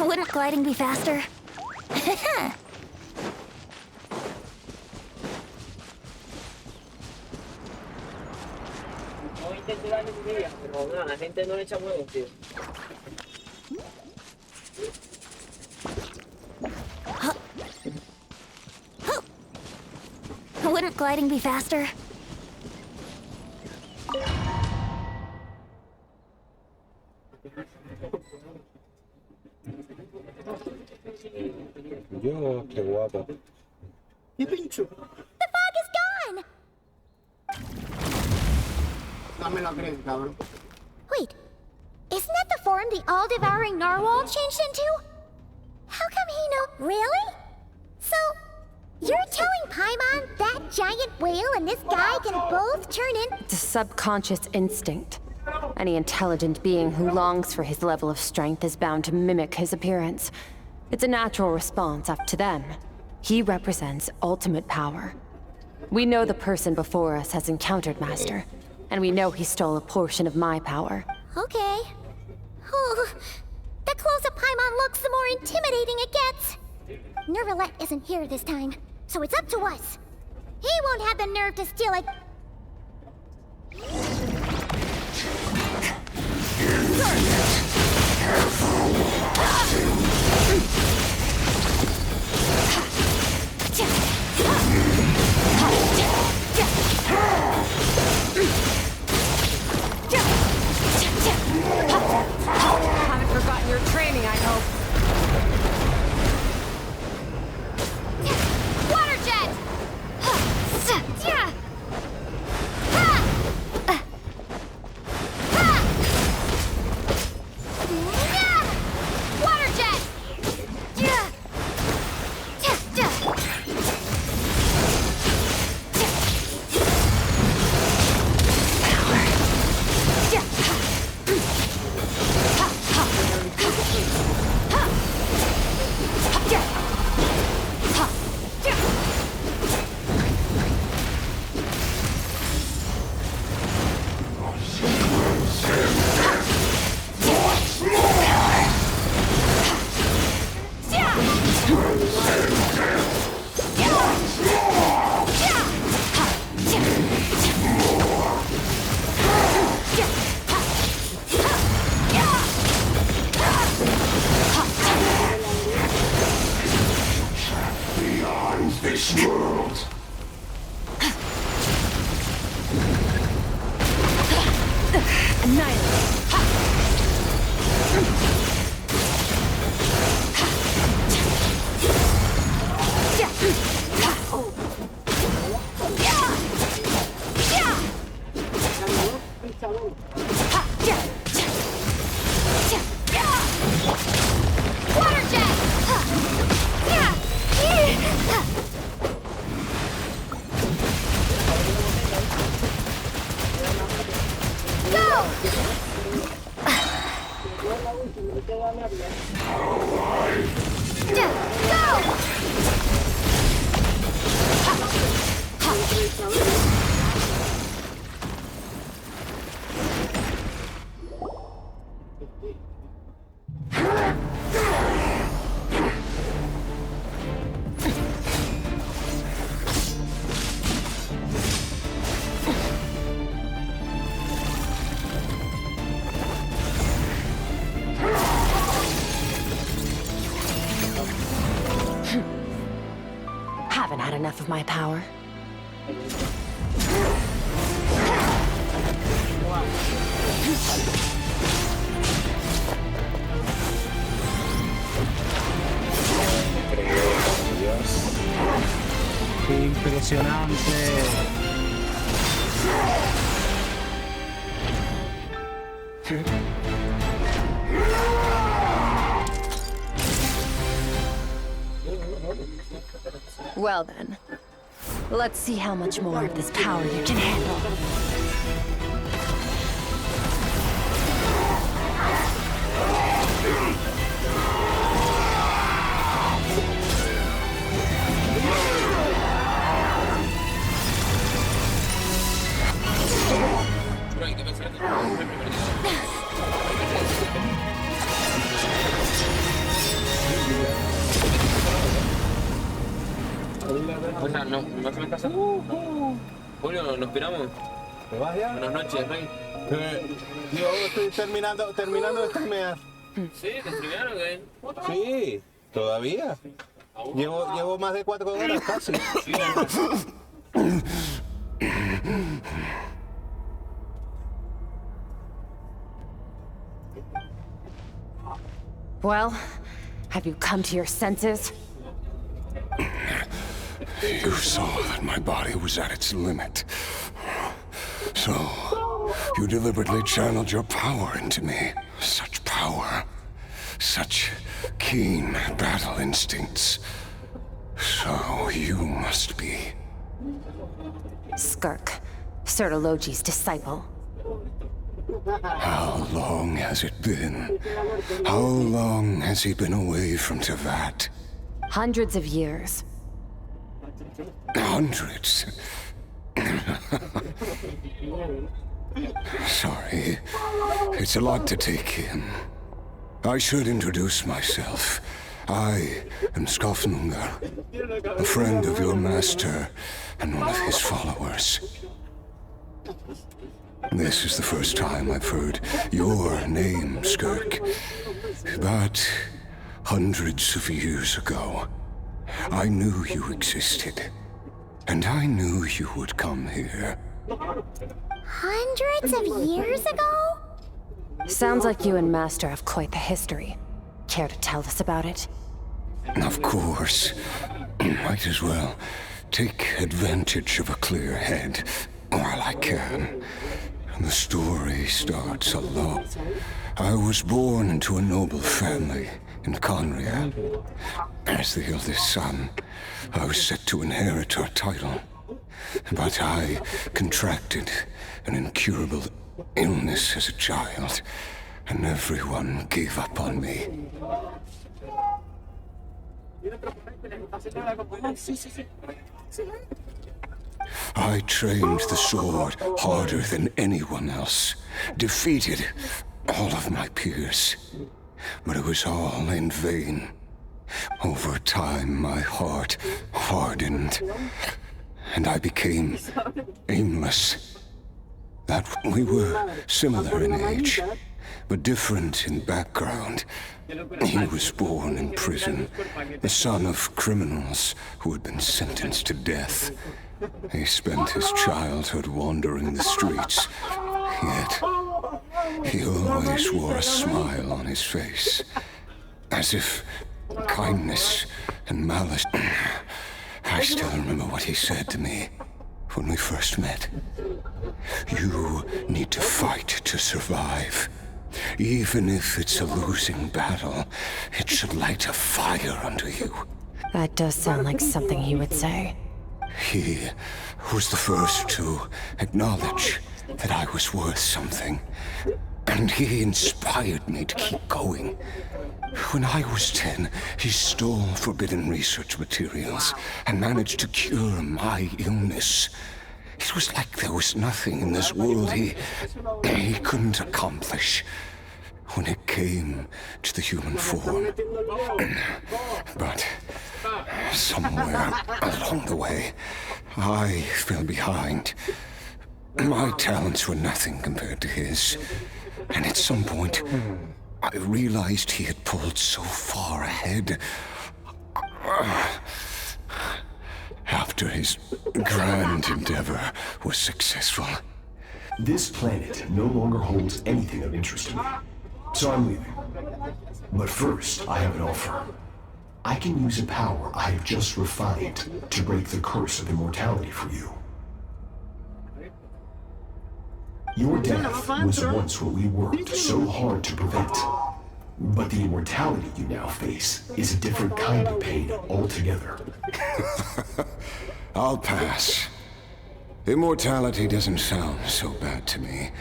Wouldn't gliding be faster? La gente no le echa huevos, tío. Wouldn't gliding be faster? Yo, qué guapo. The fog is gone! Wait, isn't that the form the all-devouring narwhal changed into? How come he know? Really? So, you're telling Paimon that giant whale and this guy can both turn in? It's a subconscious instinct. Any intelligent being who longs for his level of strength is bound to mimic his appearance. It's a natural response up to them. He represents ultimate power. We know the person before us has encountered Master, and we know he stole a portion of my power. Okay. Oh, the closer Paimon looks, the more intimidating it gets. Nervalette isn't here this time, so it's up to us. He won't have the nerve to steal it. Haven't forgotten your training, I hope. Water jet! Water jet! This world. Water jet! Haven't had enough of my power. ¡Qué impresionante! Well then, let's see how much more of this power you can handle. O sea, no vas a mi casa. Julio, ¿nos piramos? ¿Te vas ya? Buenas noches, Rey. Yo estoy terminando de streamear. ¿Sí? ¿Te streamearon o qué? Sí, todavía. Llevo más de 4 horas casi. Well, have you come to your senses? You saw that my body was at its limit. So, you deliberately channeled your power into me. Such power. Such keen battle instincts. So, you must be... Skirk, Sertologi's disciple. How long has it been? How long has he been away from Tevat? Hundreds of years. Hundreds? Sorry. It's a lot to take in. I should introduce myself. I am Skofnungar, a friend of your master and one of his followers. This is the first time I've heard your name, Skirk. But hundreds of years ago, I knew you existed. And I knew you would come here. Hundreds of years ago? Sounds like you and Master have quite the history. Care to tell us about it? Of course. Might as well take advantage of a clear head while I can. The story starts alone. I was born into a noble family in Conria. As the eldest son, I was set to inherit her title. But I contracted an incurable illness as a child, and everyone gave up on me. I trained the sword harder than anyone else, defeated all of my peers. But it was all in vain. Over time, my heart hardened, and I became aimless. That we were similar in age, but different in background. He was born in prison, the son of criminals who had been sentenced to death. He spent his childhood wandering the streets, yet he always wore a smile on his face, as if kindness and malice... I still remember what he said to me when we first met. You need to fight to survive. Even if it's a losing battle, it should light a fire under you. That does sound like something he would say. He was the first to acknowledge that I was worth something. And he inspired me to keep going. When I was 10, he stole forbidden research materials and managed to cure my illness. It was like there was nothing in this world he couldn't accomplish when it came to the human form. But somewhere along the way, I fell behind. My talents were nothing compared to his. And at some point, I realized he had pulled so far ahead. After his grand endeavor was successful. This planet no longer holds anything of interest to me, so I'm leaving. But first, I have an offer. I can use a power I have just refined to break the curse of immortality for you. Your death was once what we worked so hard to prevent. But the immortality you now face is a different kind of pain altogether. I'll pass. Immortality doesn't sound so bad to me.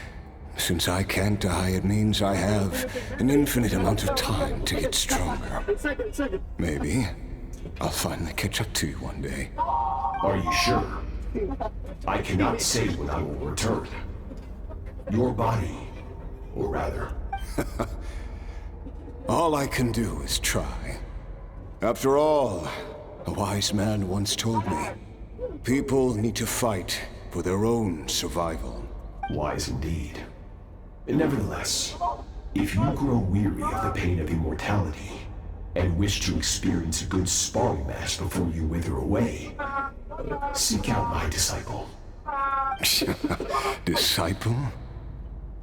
Since I can't die, it means I have an infinite amount of time to get stronger. Maybe I'll finally catch up to you one day. Are you sure? I cannot say when I will return. Your body, or rather... All I can do is try. After all, a wise man once told me, people need to fight for their own survival. Wise indeed. Nevertheless, if you grow weary of the pain of immortality and wish to experience a good sparring match before you wither away, seek out my disciple. Disciple?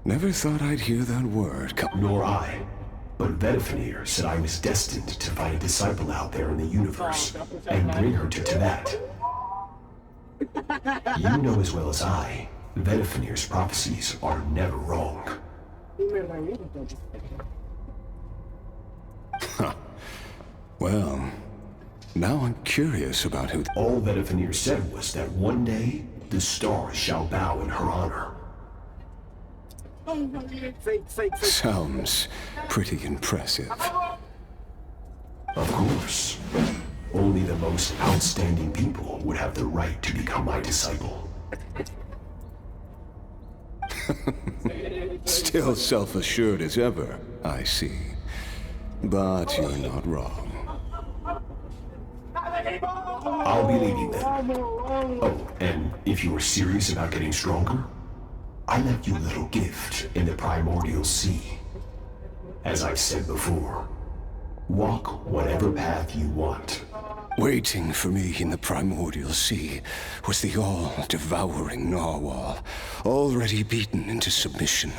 Never thought I'd hear that word. Nor I. But Vedifenir said I was destined to find a disciple out there in the universe and bring her to Tibet. You know as well as I, Vedifenir's prophecies are never wrong. Well, now I'm curious about who... All Vedifenir said was that one day, the stars shall bow in her honor. Sounds pretty impressive. Of course. Only the most outstanding people would have the right to become my disciple. Still self-assured as ever, I see. But you're not wrong. I'll be leaving then. Oh, and if you are serious about getting stronger, I left you a little gift in the primordial sea. As I've said before, walk whatever path you want. Waiting for me in the primordial sea was the all-devouring narwhal, already beaten into submission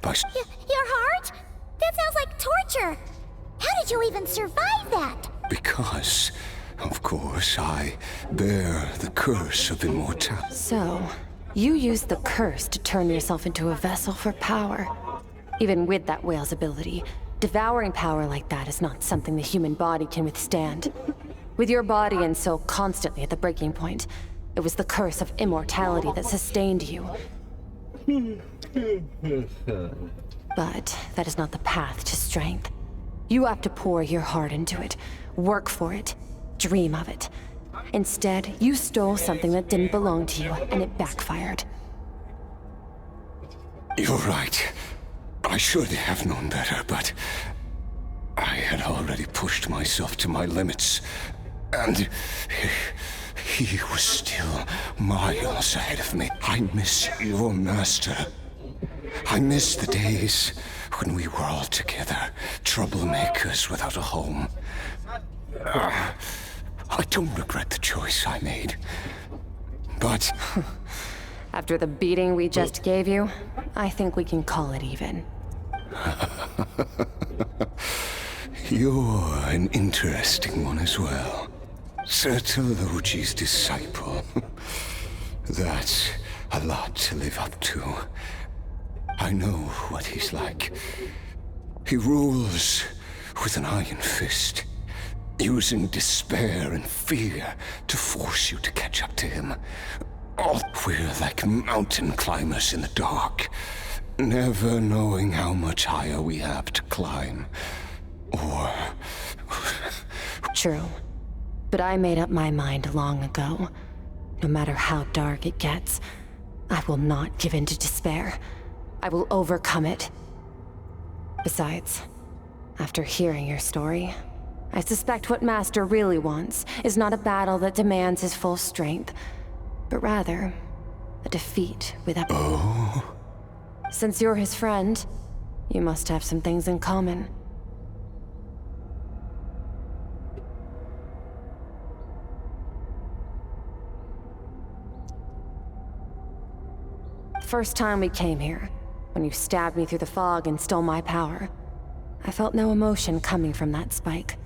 by... Your heart? That sounds like torture. How did you even survive that? Because, of course, I bear the curse of immortality. So, you used the curse to turn yourself into a vessel for power. Even with that whale's ability, devouring power like that is not something the human body can withstand. With your body and soul constantly at the breaking point, it was the curse of immortality that sustained you. But that is not the path to strength. You have to pour your heart into it, work for it, dream of it. Instead, you stole something that didn't belong to you, and it backfired. You're right. I should have known better, but I had already pushed myself to my limits, and he was still miles ahead of me. I miss your master. I miss the days when we were all together, troublemakers without a home. I don't regret the choice I made, but... After the beating we just gave you, I think we can call it even. You're an interesting one as well. Sertologi's disciple. That's a lot to live up to. I know what he's like. He rules with an iron fist, using despair and fear to force you to catch up to him. Oh, we're like mountain climbers in the dark, never knowing how much higher we have to climb. Or... True. But I made up my mind long ago. No matter how dark it gets, I will not give in to despair. I will overcome it. Besides, after hearing your story, I suspect what Master really wants is not a battle that demands his full strength, but rather a defeat without... Oh? Since you're his friend, you must have some things in common. First time we came here, when you stabbed me through the fog and stole my power, I felt no emotion coming from that spike.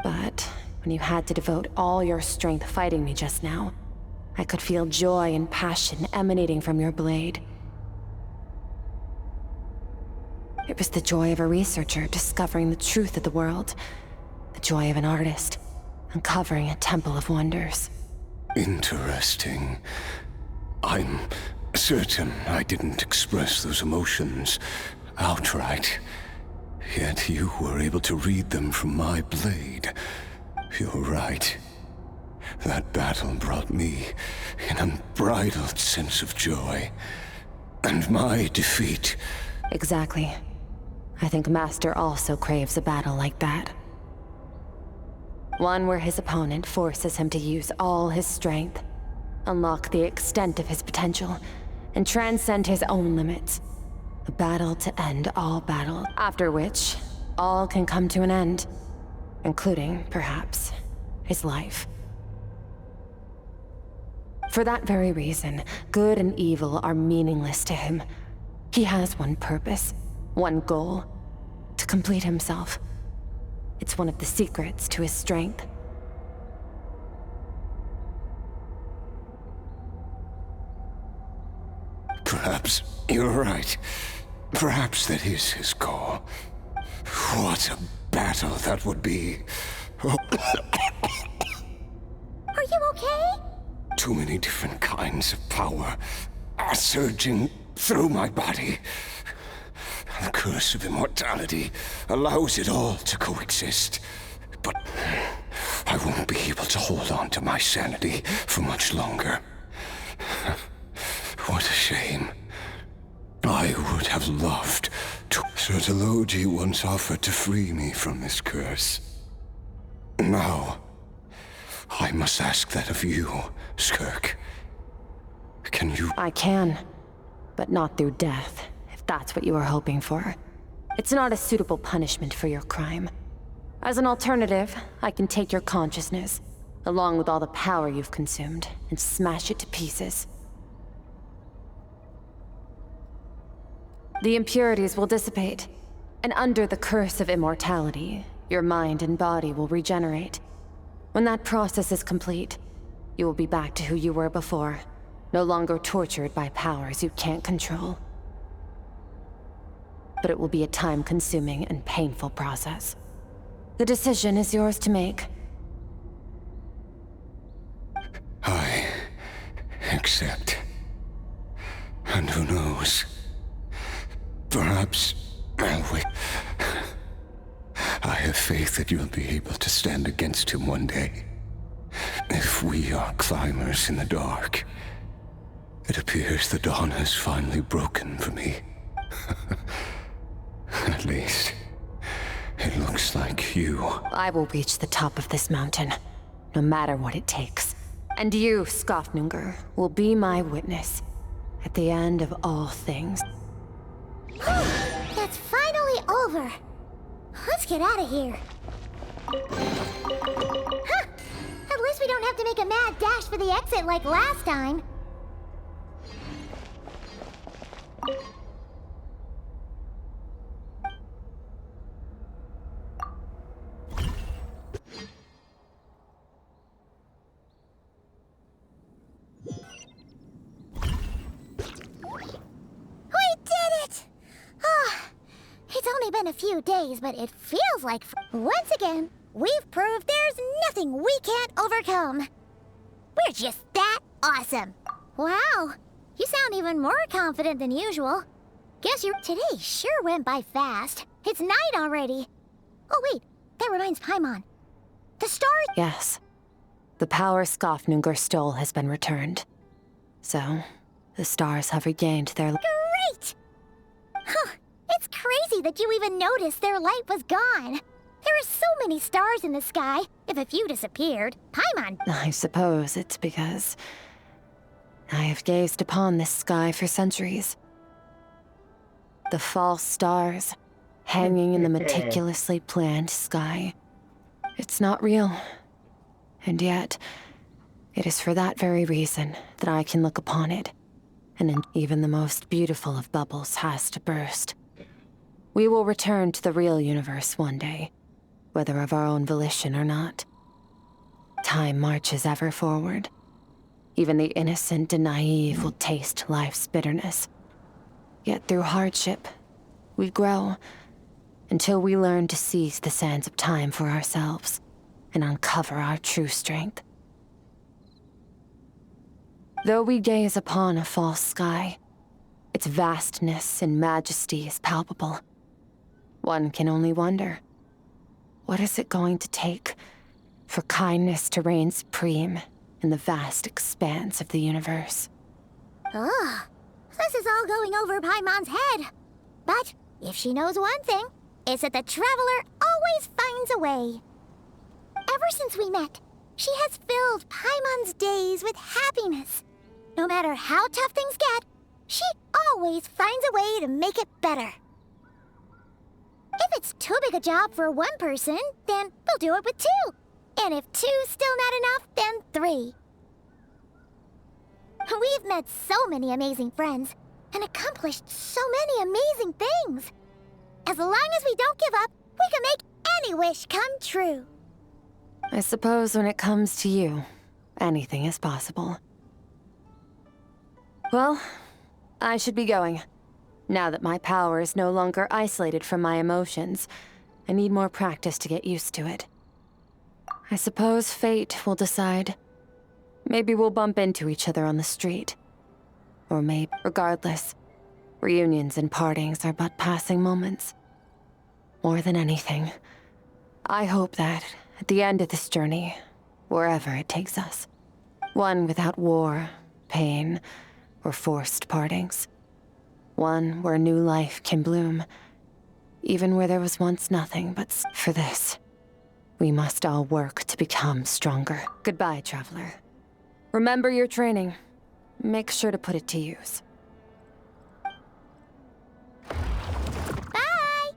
But when you had to devote all your strength fighting me just now, I could feel joy and passion emanating from your blade. It was the joy of a researcher discovering the truth of the world, the joy of an artist uncovering a temple of wonders. Interesting. I'm certain I didn't express those emotions outright. Yet you were able to read them from my blade. You're right. That battle brought me an unbridled sense of joy. And my defeat... Exactly. I think Master also craves a battle like that. One where his opponent forces him to use all his strength, unlock the extent of his potential, and transcend his own limits. A battle to end all battles, after which all can come to an end, including, perhaps, his life. For that very reason, good and evil are meaningless to him. He has one purpose, one goal: to complete himself. It's one of the secrets to his strength. Perhaps you're right. Perhaps that is his goal. What a battle that would be. Are you okay? Too many different kinds of power are surging through my body. The curse of immortality allows it all to coexist. But I won't be able to hold on to my sanity for much longer. What a shame. I would have loved to... Sertologi once offered to free me from this curse. Now, I must ask that of you, Skirk. Can you... I can, but not through death, if that's what you were hoping for. It's not a suitable punishment for your crime. As an alternative, I can take your consciousness, along with all the power you've consumed, and smash it to pieces. The impurities will dissipate, and under the curse of immortality, your mind and body will regenerate. When that process is complete, you will be back to who you were before, no longer tortured by powers you can't control. But it will be a time-consuming and painful process. The decision is yours to make. I accept. And who knows? Perhaps I'll wait. I have faith that you'll be able to stand against him one day. If we are climbers in the dark, it appears the dawn has finally broken for me. At least, it looks like you. I will reach the top of this mountain, no matter what it takes. And you, Skofnungur, will be my witness at the end of all things. That's finally over. Let's get out of here. Huh! At least we don't have to make a mad dash for the exit like last time. It's only been a few days, but it feels like... Once again, we've proved there's nothing we can't overcome. We're just that awesome. Wow, You sound even more confident than usual. Guess today sure went by fast. It's night already. Oh wait, that reminds Paimon. The stars— Yes. The power Skofnungur stole has been returned. So, the stars have regained their— Great! Huh, it's crazy that you even noticed their light was gone. There are so many stars in the sky. If a few disappeared, Paimon— I suppose it's because I have gazed upon this sky for centuries. The false stars, hanging in the meticulously planned sky. It's not real. And yet, it is for that very reason that I can look upon it. And even the most beautiful of bubbles has to burst. We will return to the real universe one day, whether of our own volition or not. Time marches ever forward. Even the innocent and naive will taste life's bitterness. Yet through hardship, we grow, until we learn to seize the sands of time for ourselves and uncover our true strength. Though we gaze upon a false sky, its vastness and majesty is palpable. One can only wonder, what is it going to take for kindness to reign supreme in the vast expanse of the universe? Ugh, this is all going over Paimon's head. But if she knows one thing, it's that the Traveler always finds a way. Ever since we met, she has filled Paimon's days with happiness. No matter how tough things get, she always finds a way to make it better. If it's too big a job for one person, then we'll do it with two. And if two's still not enough, then 3. We've met so many amazing friends and accomplished so many amazing things. As long as we don't give up, we can make any wish come true. I suppose when it comes to you, anything is possible. Well, I should be going. Now that my power is no longer isolated from my emotions, I need more practice to get used to it. I suppose fate will decide. Maybe we'll bump into each other on the street. Or maybe, regardless, reunions and partings are but passing moments. More than anything, I hope that, at the end of this journey, wherever it takes us, one without war, pain, or forced partings. One where new life can bloom, even where there was once nothing but for this. We must all work to become stronger. Goodbye, Traveler. Remember your training. Make sure to put it to use. Bye!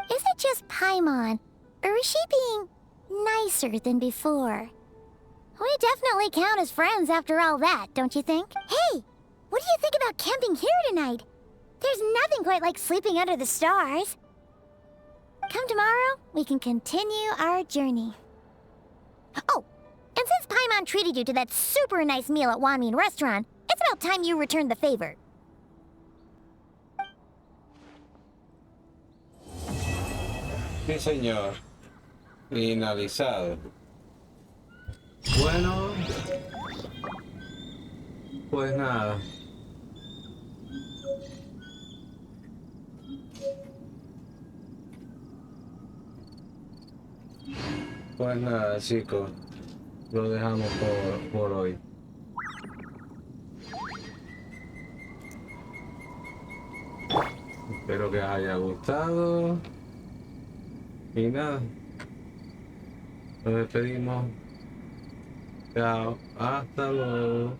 Is it just Paimon, or is she being nicer than before? We definitely count as friends after all that, don't you think? Hey, what do you think about camping here tonight? There's nothing quite like sleeping under the stars. Come tomorrow, we can continue our journey. Oh, and since Paimon treated you to that super nice meal at Wanmin Restaurant, it's about time you returned the favor. Sí, señor. Finalizado. Bueno, pues nada. Pues nada, chicos. Lo dejamos por hoy. Espero que os haya gustado. Y nada. Nos despedimos. Chao. Hasta luego.